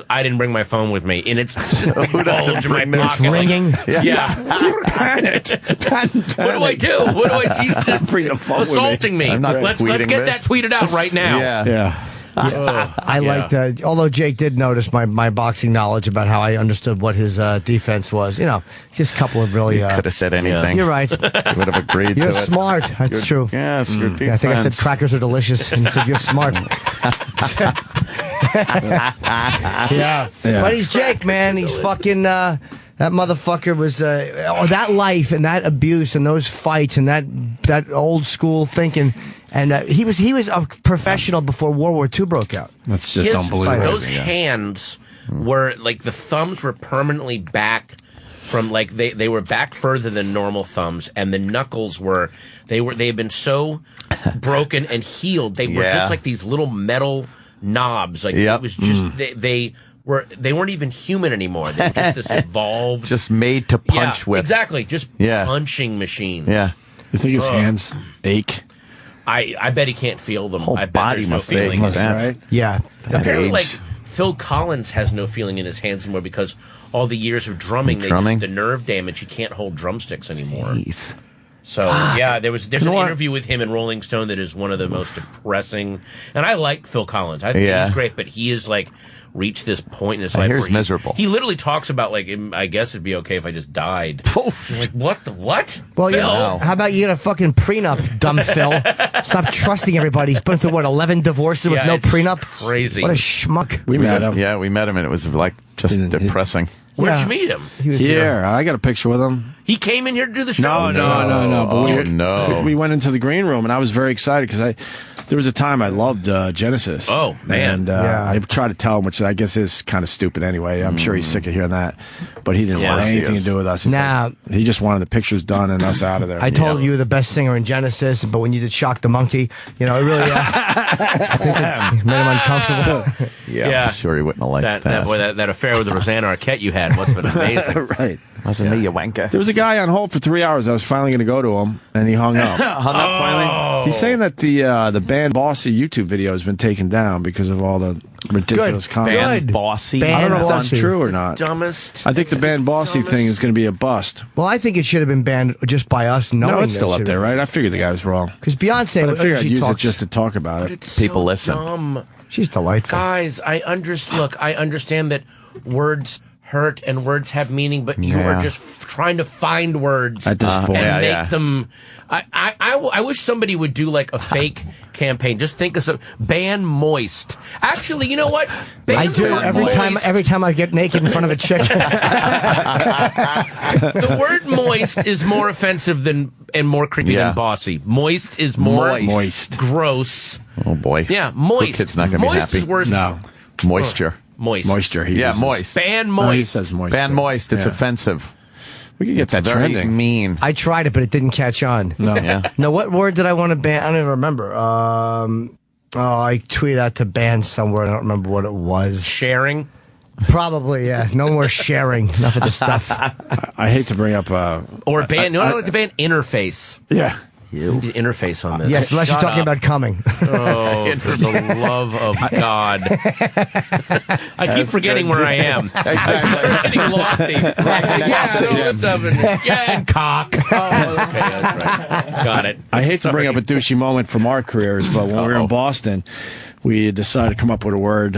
I didn't bring my phone with me. And it's who doesn't bring my this? pocket. Ringing. Yeah. What do I do? She's just bring a phone assaulting me. Let's get that tweeted out right now. Yeah. I liked, although Jake did notice my boxing knowledge about how I understood what his defense was. Just a couple of really. Could have said anything. You're right. You would have agreed to it. You're smart. That's true. Yes, your defense. I think I said crackers are delicious, and you said you're smart. Yeah. But he's Jake, man. He's fucking. That motherfucker was that life and that abuse and those fights and that old school thinking. And he was a professional before World War II broke out. That's just unbelievable. Those hands were like the thumbs were permanently back from they were back further than normal thumbs, and the knuckles they had been so broken and healed they were just like these little metal knobs. It was just they weren't even human anymore. They were just this evolved, just made to punch with. Exactly, just punching machines. Yeah, you think his hands ache? I bet he can't feel them. Whole I bet body there's must no feeling. ache, right? Yeah. Apparently, Phil Collins has no feeling in his hands anymore because all the years of drumming, the nerve damage, he can't hold drumsticks anymore. Jeez. So there's an interview with him in Rolling Stone that is one of the most depressing. And I like Phil Collins. I think he's great, but he is reached this point in his life where he's miserable. He literally talks about I guess it'd be okay if I just died. What the what? Well, Phil? how about you get a fucking prenup, dumb Phil? Stop trusting everybody. He's been through 11 divorces with no prenup. Crazy. What a schmuck. We met him. Yeah, we met him, and it was just depressing. Where'd you meet him? He was here. I got a picture with him. He came in here to do the show. No. But we went into the green room, and I was very excited because there was a time I loved Genesis. Oh, man. And I tried to tell him, which I guess is kind of stupid anyway. I'm sure he's sick of hearing that. But he didn't want anything to do with us. He just wanted the pictures done and us out of there. I told you were the best singer in Genesis, but when you did Shock the Monkey, it really I think it made him uncomfortable. Yeah, I'm sure he wouldn't have liked that. That affair with the Rosanna Arquette you had must have been amazing. Right. Wasn't me, you wanker. There was a guy on hold for 3 hours. I was finally going to go to him, and he hung up. Hung up finally? He's saying that the band Band Bossy YouTube video has been taken down because of all the ridiculous comments. Band Bossy. I don't know if that's true or not. Dumbest. I think the Band Bossy thing is going to be a bust. Well, I think it should have been banned just by us knowing. No, it's still that up there, right? I figured the guy was wrong. Because Beyonce, But I figured I'd she use it talks- just to talk about it. People listen. Dumb. She's delightful. Guys, I understand that words hurt and words have meaning, but you are just trying to find words at this point and make them. I wish somebody would do like a fake campaign. Just think of some ban moist. Actually, you know what? I do every time I get naked in front of a chick. The word moist is more offensive and more creepy than bossy. Moist is more gross. Oh boy. Yeah, moist. The kid's not going to be Moist happy. is worse. No. Moisture. Moist. Moisture. He Yeah, uses. moist. Ban No, he moist. says moisture. Ban moist. It's Yeah. offensive. We could get It's that very trending. mean. I tried it, but it didn't catch on. No. Yeah. No, what word did I want to ban? I don't even remember. I tweeted out to ban somewhere. I don't remember what it was. Sharing. Probably, yeah. No more sharing. Enough of this stuff. I hate to bring up. Or ban. I like to ban interface. Yeah. You need to interface on this. Yes, unless you're Shut talking up. about coming. Oh, for the love of God. I keep forgetting where I am. Exactly. I'm getting lofty. And cock. Oh, okay, that's right. Got it. I hate to bring up a douchey moment from our careers, but when we were in Boston, we decided to come up with a word,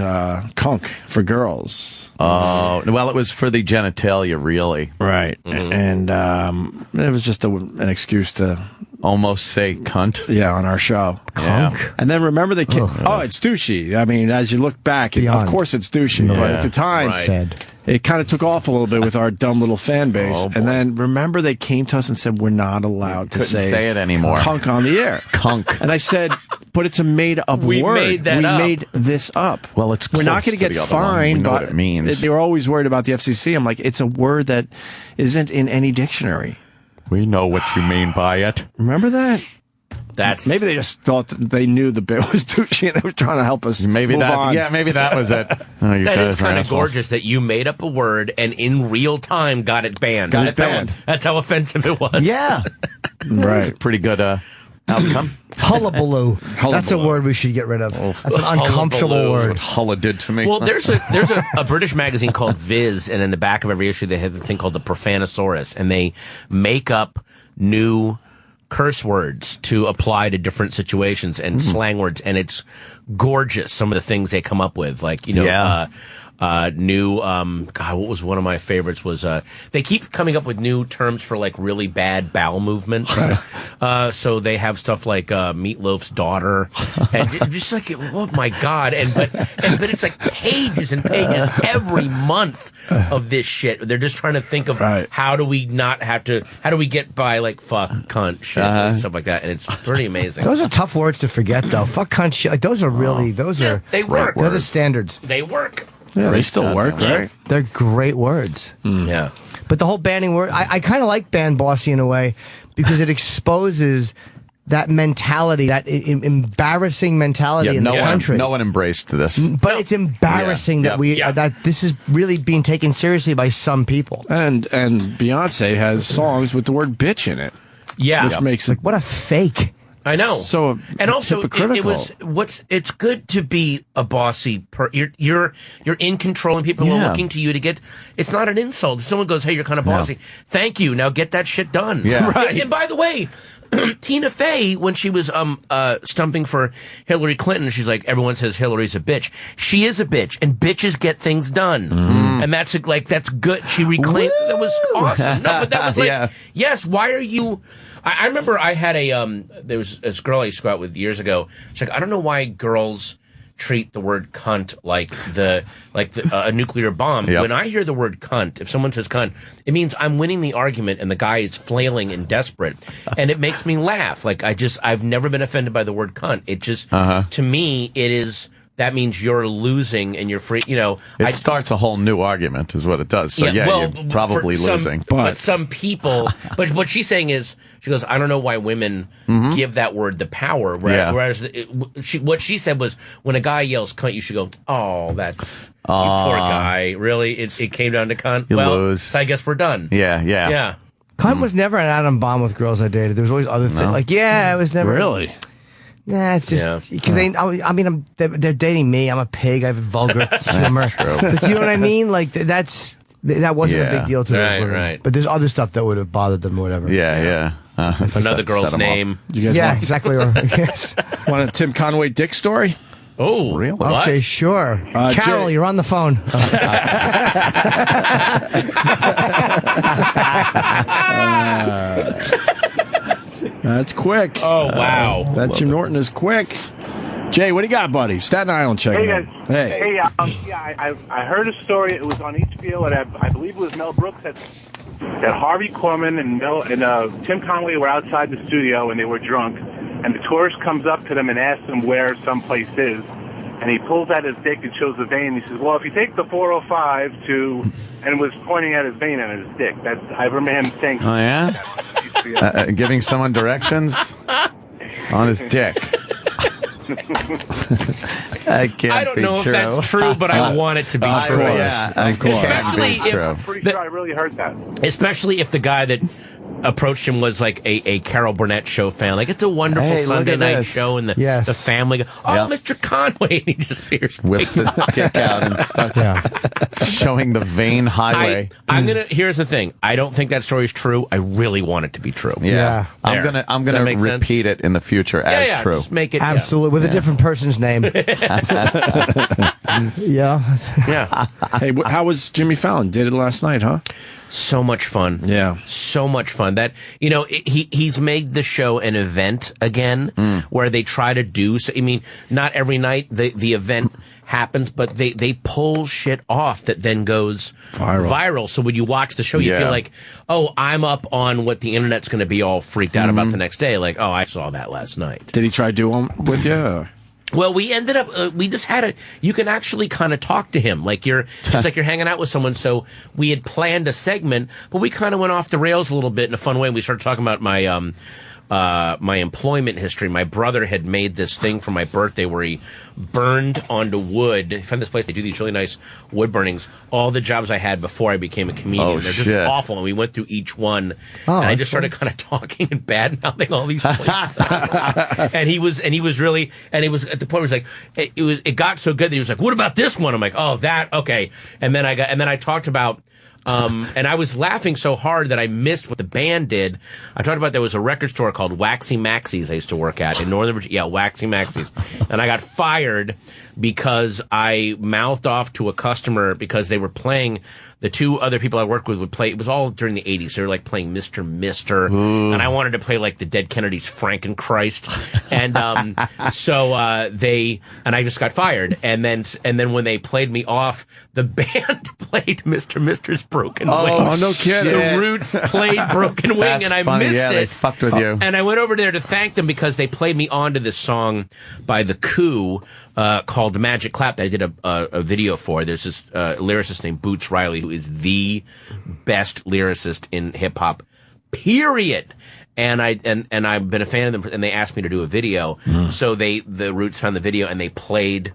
"kunk" for girls. Oh, well, it was for the genitalia, really. Right. And it was just an excuse to almost say cunt. Yeah, on our show. Kunk. Yeah. And then remember the kid. Oh, it's douchey. I mean, as you look back, of course it's douchey. Yeah. But at the time, it kind of took off a little bit with our dumb little fan base. Oh, and then remember they came to us and said, we're not allowed to Couldn't say it anymore. Kunk on the air. Kunk. And I said, but it's a made-up word. We made that up. We made this up. Well, it's we're not close going to to get the other one. We fined. know But what it means. they were always worried about the FCC. I'm like, it's a word that isn't in any dictionary. We know what you mean by it. Remember that? That's maybe they just thought that they knew the bit was douchey and they were trying to help us. Maybe move that's on. yeah. Maybe that was it. Oh, you That guys is are kind of assholes. gorgeous that you made up a word and in real time got it banned. Got it banned. That's how offensive it was. Yeah. That's a pretty good outcome. Hullabaloo. That's a word we should get rid of. That's an uncomfortable Hullabaloo. That's word. what Hulla did to me. Well, there's a British magazine called Viz, and in the back of every issue they have a thing called the Profanosaurus, and they make up new curse words to apply to different situations and slang words, and it's gorgeous. Some of the things they come up with, like new. God, what was one of my favorites was they keep coming up with new terms for like really bad bowel movements. So they have stuff like Meatloaf's daughter, and just like oh my God, but it's like pages and pages every month of this shit. They're just trying to think of how do we get by like fuck, cunt, shit, and stuff like that, and it's pretty amazing. Those are tough words to forget, though. Fuck, cunt, shit. Like, those are really, they work. They're the standards. They work. Yeah, they still work, right? They're great words. Yeah. But the whole banning word, I kind of like ban bossy in a way because it exposes that mentality, that embarrassing mentality in the country. No one embraced this. But it's embarrassing that that this is really being taken seriously by some people. And Beyonce has songs with the word bitch in it. Yeah. Which makes it what a fake. I know. So and also hypocritical. it's good to be a bossy you're in control and people are looking to you to get it's not an insult. If someone goes, "Hey, you're kind of bossy." Thank you. Now get that shit done. Yeah. Right. And by the way, Tina Fey, when she was stumping for Hillary Clinton, she's like, everyone says Hillary's a bitch. She is a bitch, and bitches get things done. And that's good. She reclaimed that was awesome. No, but that was like yes, why are you I remember I had there was this girl I used to go out with years ago. She's like, I don't know why girls treat the word cunt like a nuclear bomb. Yep. When I hear the word cunt, if someone says cunt, it means I'm winning the argument and the guy is flailing and desperate. And it makes me laugh. Like I've never been offended by the word cunt. It just, to me, it is, that means you're losing and you're free, It starts a whole new argument is what it does. So you're probably losing. But some people, but what she's saying is, she goes, I don't know why women give that word the power. Whereas what she said was, when a guy yells cunt, you should go, oh, that's, you poor guy. Really? It came down to cunt? You well, lose. So I guess we're done. Yeah. Cunt was never an atom bomb with girls I dated. There was always other things. Like, it was never. Really? Yeah, it's just because they're dating me. I'm a pig. I have a vulgar humor. But you know what I mean? Like that wasn't a big deal to them. Right. But there's other stuff that would have bothered them, or whatever. Another girl's name. Exactly. Yes. Want a Tim Conway Dick story? Oh, really? Okay, sure. Carol, you're on the phone. That's quick. Oh, wow. That Jim Norton is quick. Jay, what do you got, buddy? Staten Island checking in. Hey, I heard a story. It was on HBO, and I believe it was Mel Brooks that Harvey Korman and Tim Conway were outside the studio, and they were drunk. And the tourist comes up to them and asks them where someplace is. And he pulls out his dick and shows the vein. He says, well, if you take the 405 and was pointing at his vein on his dick. I remember him saying. Oh, yeah? Giving someone directions on his dick. I don't know if that's true, but I want it to be true. Of course. Especially I'm pretty sure I really heard that. Especially if the guy that approached him was like a Carol Burnett show fan. Like, it's a wonderful Sunday night show, and the family go, Mr. Conway, and he just whips his dick out and starts showing the vein highway. Here's the thing. I don't think that story is true. I really want it to be true. Yeah. I'm gonna repeat it in the future as true. Just make it absolutely with a different person's name. Yeah. Hey, how was Jimmy Fallon? Did it last night, huh? So much fun. Yeah. So much fun. That, he's made the show an event again where they try to do, I mean, not every night the event happens, but they pull shit off that then goes viral. So when you watch the show, you feel like, oh, I'm up on what the internet's going to be all freaked out about the next day. Like, oh, I saw that last night. Did he try to do them with you? Or? Well, we ended up, we just had you can actually kind of talk to him. Like it's like you're hanging out with someone. So we had planned a segment, but we kind of went off the rails a little bit in a fun way. We started talking about my employment history. My brother had made this thing for my birthday where he burned onto wood. He found this place, they do these really nice wood burnings. All the jobs I had before I became a comedian. They're just awful. And we went through each one. And I just started kind of talking and bad-mouthing all these places. and he was really, and it was at the point where it got so good that he was like, what about this one? I'm like, oh, that, okay. And then I talked about, and I was laughing so hard that I missed what the band did. I talked about there was a record store called Waxy Maxie's I used to work at in Northern Virginia. Yeah, Waxy Maxie's. And I got fired because I mouthed off to a customer because they were playing, the two other people I worked with would play, it was all during the 80s. They were like playing Mr. Mister. And I wanted to play like the Dead Kennedys' Frankenchrist. And and I just got fired. And then when they played me off, the band played Mr. Mister's Broken Wing. Oh, no kidding. The Roots played Broken Wing, and I missed it. They fucked with you. And I went over there to thank them because they played me onto this song by The Coup called The Magic Clap that I did a video for. There's this lyricist named Boots Riley who is the best lyricist in hip-hop, period. And I've been a fan of them, and they asked me to do a video. So the Roots found the video, and they played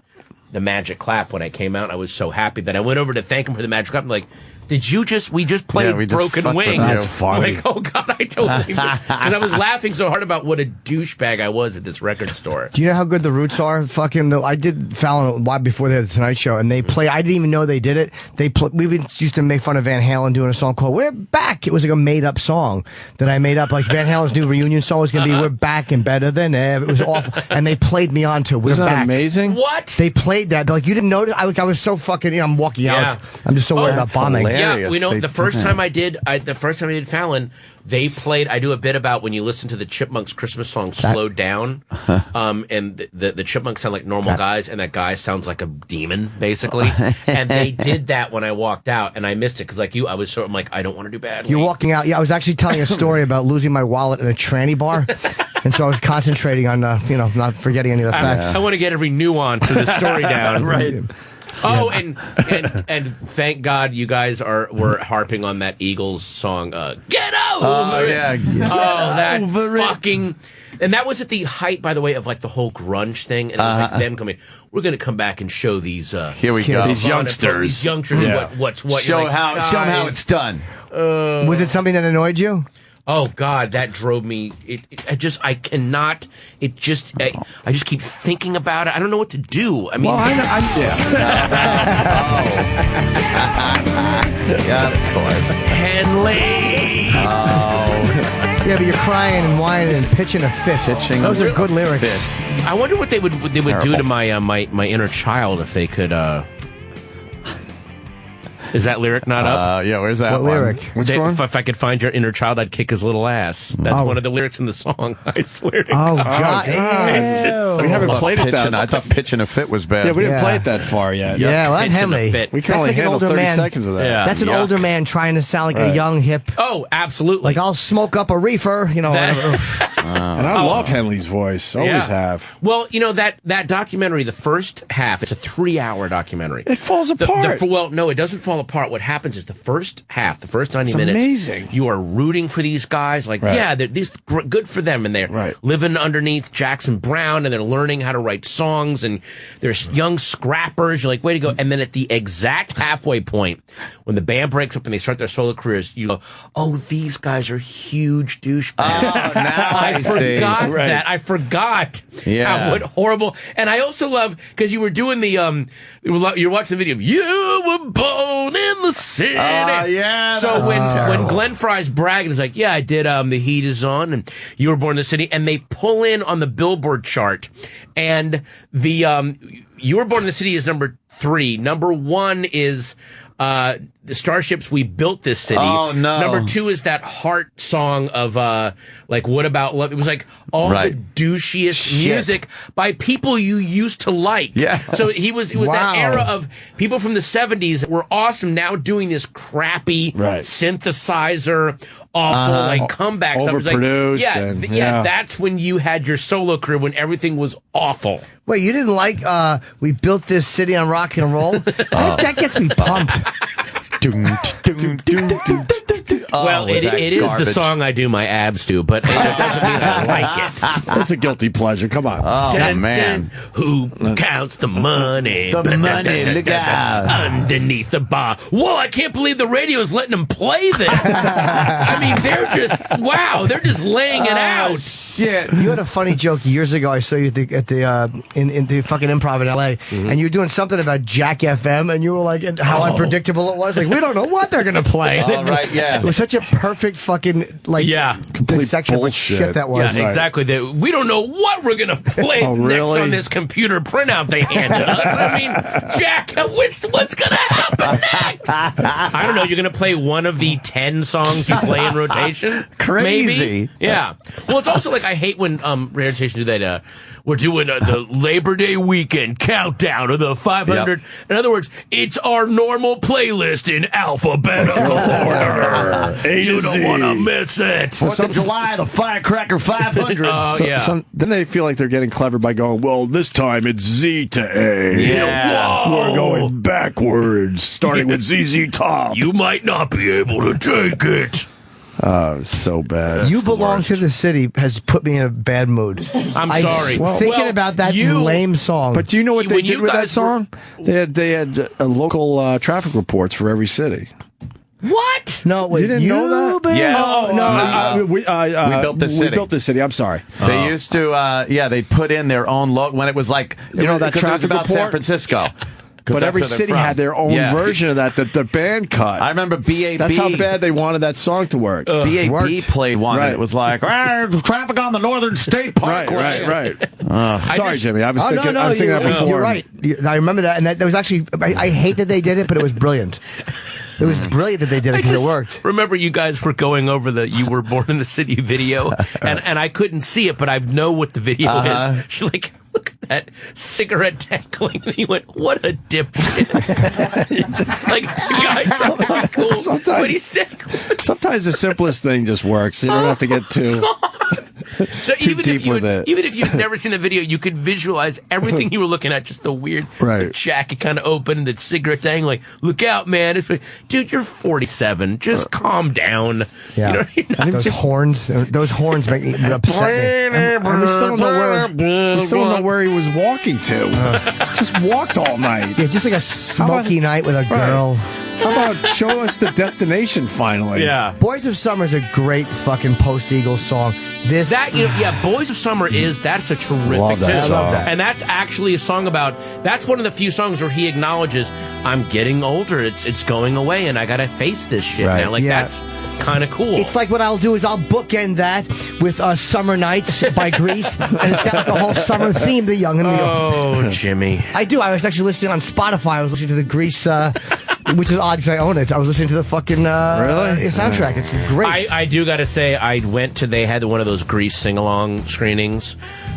The Magic Clap when I came out. I was so happy that I went over to thank him for The Magic Clap. I'm like, we just played Broken Wing. That's funny. I'm like, oh God, I totally, because I was laughing so hard about what a douchebag I was at this record store. Do you know how good the Roots are? I did Fallon a while before they had the Tonight Show, and they play. I didn't even know they did it. We used to make fun of Van Halen doing a song called "We're Back." It was like a made-up song that I made up. Like Van Halen's new reunion song was going to be "We're Back and Better Than Ever." It was awful, and they played me on to "We're Isn't that Back." Amazing. What? They played that. Like you didn't notice. I was so fucking. I'm walking out. I'm just so worried about bombing. Hilarious. Yeah, the first time I did Fallon, they played. I do a bit about when you listen to the Chipmunks' Christmas song "Slowed Down," and the Chipmunks sound like normal guys, and that guy sounds like a demon, basically. And they did that when I walked out, and I missed it because, like you, I was I'm like, I don't want to do badly. You're walking out. Yeah, I was actually telling a story about losing my wallet in a tranny bar, and so I was concentrating on not forgetting any of the facts. I want to get every nuance of the story down. Right. Oh, and thank God you guys were harping on that Eagles song, Get Over It! Yeah. That fucking... And that was at the height, by the way, of like the whole grunge thing. And it was like them coming, we're going to come back and show these... Here we go. These youngsters. What's what. Show them how it's done. Was it something that annoyed you? Oh God, that drove me. I just keep thinking about it. I don't know what to do. I mean, yeah, of course. Henley. Yeah, but you're crying and whining and pitching a fit. Those are good lyrics. I wonder what they would do to my my inner child if they could. Is that lyric not up? Yeah, where's that what one? lyric? Which one? If I could find your inner child, I'd kick his little ass. That's one of the lyrics in the song. I swear to God. God. It's just We haven't played it that. I thought pitching a fit was bad. Yeah, we didn't play it that far yet. Yeah, well, that Henley. We can only handle 30 seconds of that. Yeah. That's an older man trying to sound like a young, hip. Oh, absolutely. Like, I'll smoke up a reefer, whatever. And I love Henley's voice. Always have. Well, that documentary, the first half, it's a 3-hour documentary. It falls apart. Well, no, it doesn't fall apart. What happens is the first half, the first 90 minutes, amazing. You are rooting for these guys. Like, these good for them, and they're living underneath Jackson Brown, and they're learning how to write songs, and they're young scrappers. You're like, way to go! And then at the exact halfway point, when the band breaks up and they start their solo careers, you go, "Oh, these guys are huge douchebags." Oh, now I forgot that. I forgot. Yeah. What horrible. And I also love because you were doing the you're watching the video of "You Were Born in the City." Yeah. So when Glenn Fry's bragging, he's like, "Yeah, I did. The Heat is on, and You Were Born in the City," and they pull in on the Billboard chart, and the You Were Born in the City is number 3. Number 1 is the Starships, We Built This City. Oh, no. Number 2 is that heart song of like What About Love. It was like all the douchiest music by people you used to like. Yeah. So it was that era of people from the 70s that were awesome now doing this crappy synthesizer awful like comeback stuff. It was like, overproduced. That's when you had your solo career when everything was awful. Wait, you didn't like We Built This City on Rock and Roll? That gets me pumped. Well, it is the song I do my abs to, but it doesn't mean I like it. That's a guilty pleasure. Come on. Oh, man. Who counts the money? The money, look out. Underneath the bar. Whoa, I can't believe the radio is letting them play this. I mean, they're just laying it out. Shit. You had a funny joke years ago. I saw you at the in the fucking Improv in L.A. And you were doing something about Jack FM, and you were like, how unpredictable it was. Like, we don't know what they're going to play. Oh, right, yeah. It was such a perfect fucking, complete section of shit that was. Yeah, exactly. We don't know what we're going to play next on this computer printout they handed us. I mean, Jack, what's going to happen next? I don't know. You're going to play one of the 10 songs you play in rotation? Crazy. Maybe? Yeah. Well, it's also like I hate when radio stations do that. We're doing the Labor Day weekend countdown of the 500. Yep. In other words, it's our normal playlist in alphabetical order. You don't want to miss it. 4th of July, the Firecracker 500. Then they feel like they're getting clever by going, well, this time it's Z to A. Yeah. We're going backwards, starting with ZZ Top. You might not be able to take it. Oh, so bad. You Belong to the City has put me in a bad mood. I'm sorry. Thinking about that lame song. But do you know what they did with that song? They had local traffic reports for every city. What? No, wait. You didn't know that? Yeah. We built this city. We built this city. I'm sorry. They used to, they put in their own logo when it was like, that traffic about report? San Francisco. But every city had their own version of that the band cut. I remember BAB. That's how bad they wanted that song to work. BAB played one and it was like, traffic on the Northern State Parkway. Right. Sorry, Jimmy. I was thinking that before. You're right. I remember that. And that was actually, I hate that they did it, but it was brilliant. It was brilliant that they did it because it worked. Remember you guys were going over the You Were Born in the City video, and I couldn't see it, but I know what the video is. She's like, look at that cigarette dangling. And he went, what a dipshit. Like, the guy's trying to be cool, but he's dangling. Sometimes the simplest thing just works. You don't have to get too... So even if you've never seen the video, you could visualize everything you were looking at, just the weird the jacket kind of open, the cigarette dangling. Look out, man. Dude, you're 47. Just calm down. Yeah. Those horns make me upset me. And we still don't know where he was walking to. Just walked all night. Yeah, just like a smoky night with a girl. How about show us the destination finally? Yeah. Boys of Summer is a great fucking post-Eagles song. Boys of Summer that's a terrific Love that tune. song. I love that. And that's actually a song that's one of the few songs where he acknowledges, I'm getting older, it's going away, and I gotta face this shit Right. now. Like, Yeah. that's kind of cool. It's like what I'll do is I'll bookend that with Summer Nights by Grease, and it's got like a whole summer theme, The Young and the Old. Oh, Jimmy. I do. I was actually listening on Spotify. I was listening to the Grease, which is odd because I own it. I was listening to the fucking soundtrack. It's great. I do gotta say, they had one of those Grease sing-along screenings,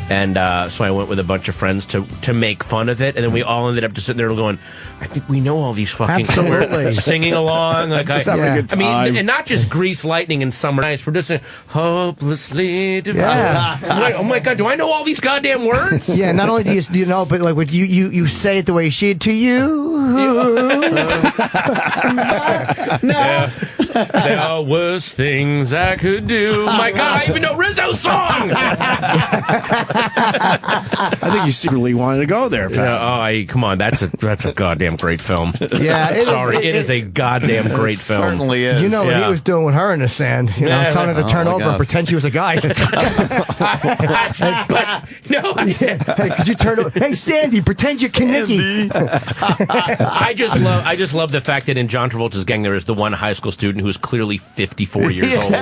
and so I went with a bunch of friends to make fun of it, and then we all ended up just sitting there going, I think we know all these fucking Absolutely. singing along. Like, Just having a good time. I mean, and not just Grease Lightning and Summer Nights. We're just saying, hopelessly divine. Yeah. I'm like, oh my God, do I know all these goddamn words? Yeah, not only do you know, but like what you say it the way she did to you. No. There was things I could do. My God, I even know Rizzo's song. I think you secretly wanted to go there, Pat. Come on, that's a goddamn great film. Yeah, it is a goddamn great film. Certainly is. You know what he was doing with her in the sand. You know, telling her to turn over and pretend she was a guy. Hey, could you turn over? Hey, Sandy, pretend you're Kaniki. I just love the fact that in John Travolta's gang there is the one high school student who is clearly 54 years old.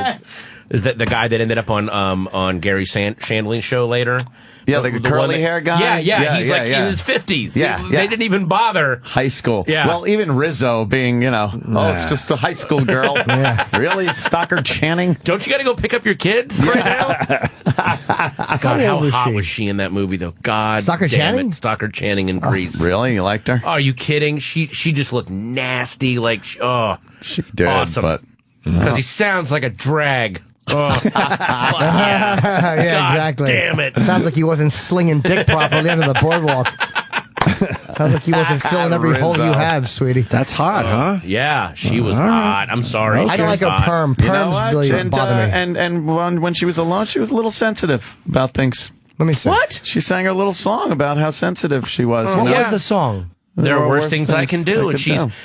Is that the guy that ended up on Gary Shandling's show later? Yeah, the curly hair guy? Yeah, he's in his 50s. They didn't even bother. High school. Yeah. Well, even Rizzo being, it's just a high school girl. Really? Stockard Channing? Don't you got to go pick up your kids right now? God, how hot was she in that movie, though? God Stockard damn Channing? it. Stockard Channing in Grease. Really? You liked her? Oh, are you kidding? She just looked nasty. Like, She did, awesome. but... Because he sounds like a drag. Oh. Yeah, exactly. Damn it. Sounds like he wasn't slinging dick properly under the boardwalk. Sounds like he wasn't filling every hole you have, sweetie. That's hot, huh? Yeah, she was hot. I'm sorry. I don't like a perm. You know Perms what? really And, bother me. and when she was alone, she was a little sensitive about things. Let me see. What? She sang a little song about how sensitive she was. What you know? was the song? There are worse things I can do, and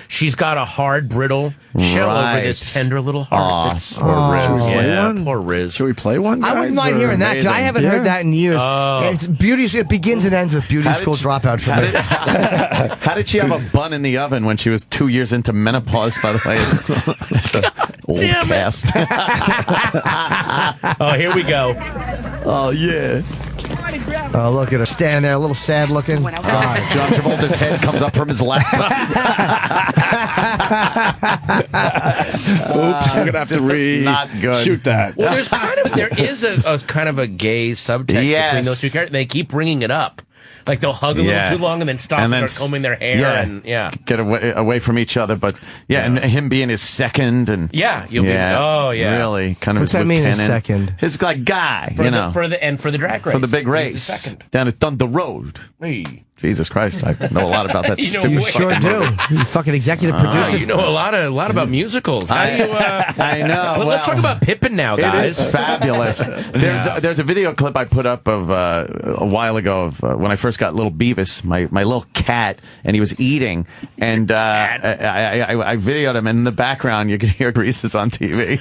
she's got a hard, brittle shell over this tender little heart. Poor Riz. Poor Riz. Should we play one, guys? I wouldn't mind hearing that because I haven't heard that in years. It's it begins and ends with Beauty School Dropout for me. How did she have a bun in the oven when she was 2 years into menopause, by the way? Old damn cast. Oh, here we go. Oh, yeah. Oh, look at her standing there, a little sad looking. God. John Travolta's head comes up from his lap. Oops, we're gonna have to not good. shoot that. Well, there is a kind of a gay subtext between those two characters. They keep bringing it up. Like they'll hug a little too long and then stop and start combing their hair get away from each other. But and him being his second and really kind of What's his that mean? lieutenant. His second, his guy, for the drag race for the big race down at Thunder Road. Hey. Jesus Christ, I know a lot about that. You sure do. You fucking executive producer. You know a lot about musicals. I know. Let's talk about Pippin now, guys. It is fabulous. There's a video clip I put up of a while ago of when I first got little Beavis, my little cat, and he was eating, and I videoed him, and in the background you could hear Grease on TV.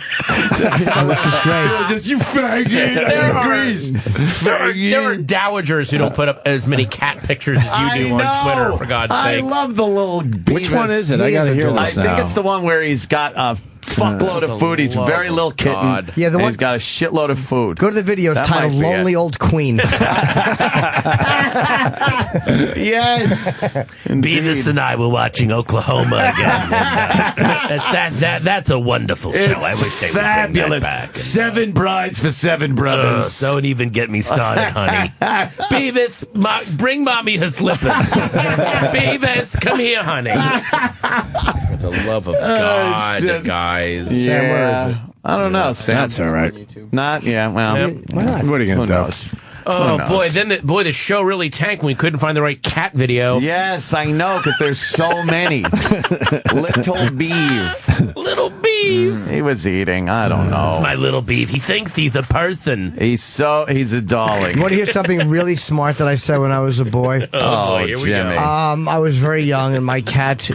Which is great. Just you faggot. There are dowagers who don't put up as many cat pictures as you do on Twitter, for God's sake. I love the little Beavis. Which one is it? I gotta hear this now. I think it's the one where he's got a fuckload of food. He's a very little kitten. God. Yeah, the and one, he's got a shitload of food. Go to the video. It's That titled might be "Lonely it. Old Queen." Yes. Beavis and I were watching Oklahoma again. That's a wonderful show. It's I wish they fabulous. would bring that back. 7 brides for 7 brothers. Don't even get me started, honey. Beavis, bring mommy her slippers. Beavis, come here, honey. For the love of God, guys. Yeah. Sam, where is it? I don't know, Sam. That's all right. Not, well. Why not? What are you going to do? Oh, boy, the show really tanked when we couldn't find the right cat video. Yes, I know, because there's so many. Little beef. Little beef. beef. He was eating. I don't know. My little beef. He thinks he's a person. He's a darling. You want to hear something really smart that I said when I was a boy? Boy, here we Jimmy. go. I was very young, and my cat,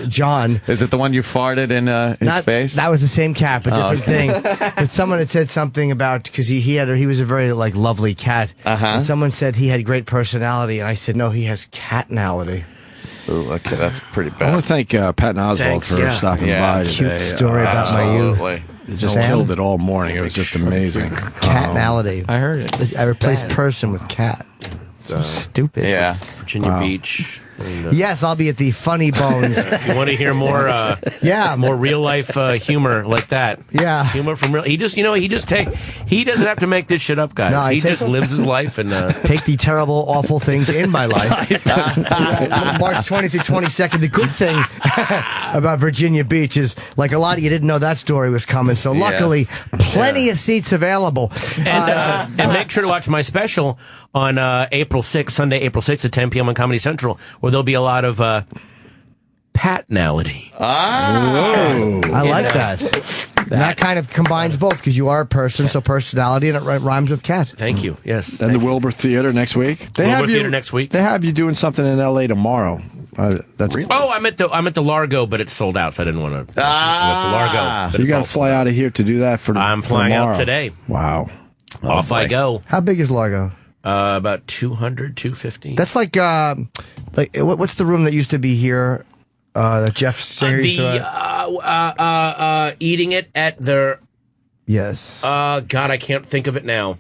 John. Is it the one you farted in his face? That was the same cat, but different thing. But someone had said something about, because he was a very lovely cat, and someone said he had great personality, and I said no, he has catnality. Ooh, okay, that's pretty I bad. want to thank Patton Oswalt for stopping by today. Cute story about my youth. It just killed it all morning. It was just amazing. Catnality. I heard it. I replaced person with cat. So stupid. Yeah. Virginia Beach. Yes, I'll be at the Funny Bones. If you want to hear more, more real life humor like that, humor from real. He doesn't have to make this shit up, guys. No, he just lives his life and take the terrible, awful things in my life. March 20th through 22nd. The good thing about Virginia Beach is, like, a lot of you didn't know that story was coming. So luckily, plenty of seats available. And make sure to watch my special on April 6th, Sunday, April 6th at 10 p.m. on Comedy Central, where there'll be a lot of patnality. I like that. That kind of combines both, because you are a person, so personality, and it rhymes with cat. Thank you. Yes. And the Wilbur Theater next week. Theater next week. They have you doing something in L.A. tomorrow. That's I'm at the Largo, but it's sold out, so I didn't want to. I'm at the Largo. So you got to fly out of here to do that for. I'm flying out today. Wow. Off I go. How big is Largo? About 200, 250. That's like what's the room that used to be here? That Jeff Singer used to eating it at their. Yes. God, I can't think of it now.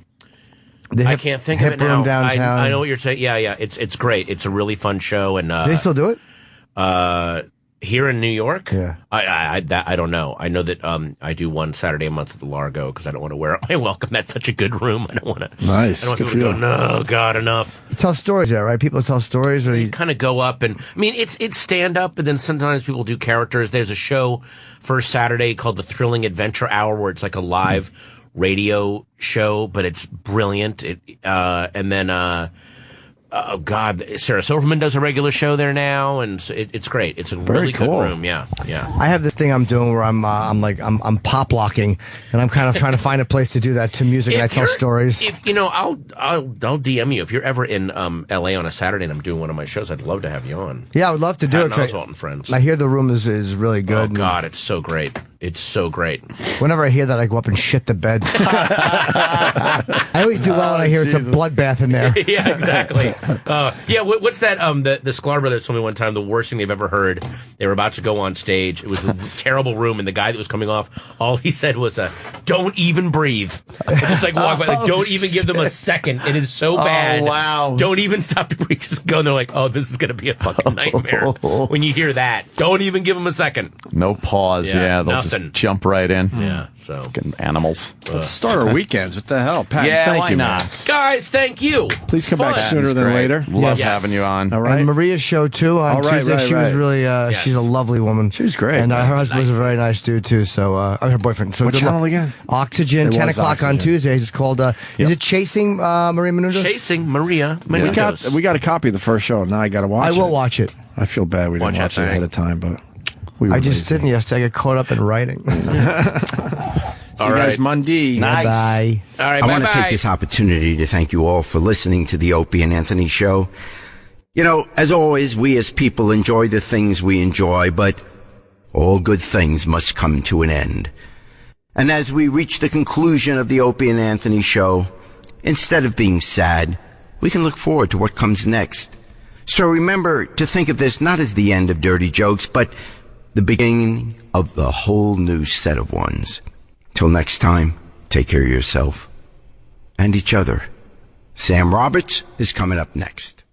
I can't think of it now. Room downtown. I know what you're saying. Yeah. It's great. It's a really fun show, and do they still do it? Here in New York? Yeah. I don't know. I know that I do one Saturday a month at the Largo because I don't want to wear out my welcome. That's such a good room. I don't want to. Nice. I don't want Good people for to go, you. no, God, enough. You tell stories there, right? People tell stories, or you kind of go up and it's stand up, and then sometimes people do characters. There's a show first Saturday called the Thrilling Adventure Hour, where it's like a live radio show, but it's brilliant. And then oh God, Sarah Silverman does a regular show there now, and it's great. It's a really good room. Yeah. I have this thing I'm doing where I'm pop locking, and I'm kind of trying to find a place to do that to music, and I tell stories. If I'll DM you if you're ever in LA on a Saturday and I'm doing one of my shows. I'd love to have you on. Yeah, I would love to do it. Patton Oswalt and friends. I hear the room is really good. Oh God, it's so great. It's so great. Whenever I hear that, I go up and shit the bed. I always do well when I hear it's a bloodbath in there. Yeah, exactly. What's that? The Sklar brothers told me one time the worst thing they've ever heard. They were about to go on stage. It was a terrible room, and the guy that was coming off, all he said was, "Don't even breathe." Just like walk by, like, don't even give them a second. It is so bad. Oh, wow. Don't even stop to breathe. Just go. And they're like, "Oh, this is going to be a fucking nightmare." When you hear that, don't even give them a second. No pause. Yeah, they'll nothing. just jump right in. Yeah. So fucking animals. Let's start our weekends. What the hell, Pat? Yeah, thank why you, not? man. Guys, thank you. Please come back Fun. sooner than later. Love having you on. All right. And Maria's show too on Tuesday. She was really she's a lovely woman. She was great. And her husband was a very nice dude too. So her boyfriend. So what channel again? Oxygen. 10 o'clock on Tuesdays. It's called. Is it Chasing Maria Menounos? Chasing Maria Menounos. We got a copy of the first show. Now I got to watch it. I will watch it. I feel bad we didn't watch it ahead of time, but I just didn't yesterday. I got caught up in writing. See you guys Monday. Nice. Bye. All right, I want to take this opportunity to thank you all for listening to the Opie and Anthony Show. You know, as always, we as people enjoy the things we enjoy, but all good things must come to an end. And as we reach the conclusion of the Opie and Anthony Show, instead of being sad, we can look forward to what comes next. So remember to think of this not as the end of dirty jokes, but the beginning of a whole new set of ones. Till next time, take care of yourself and each other. Sam Roberts is coming up next.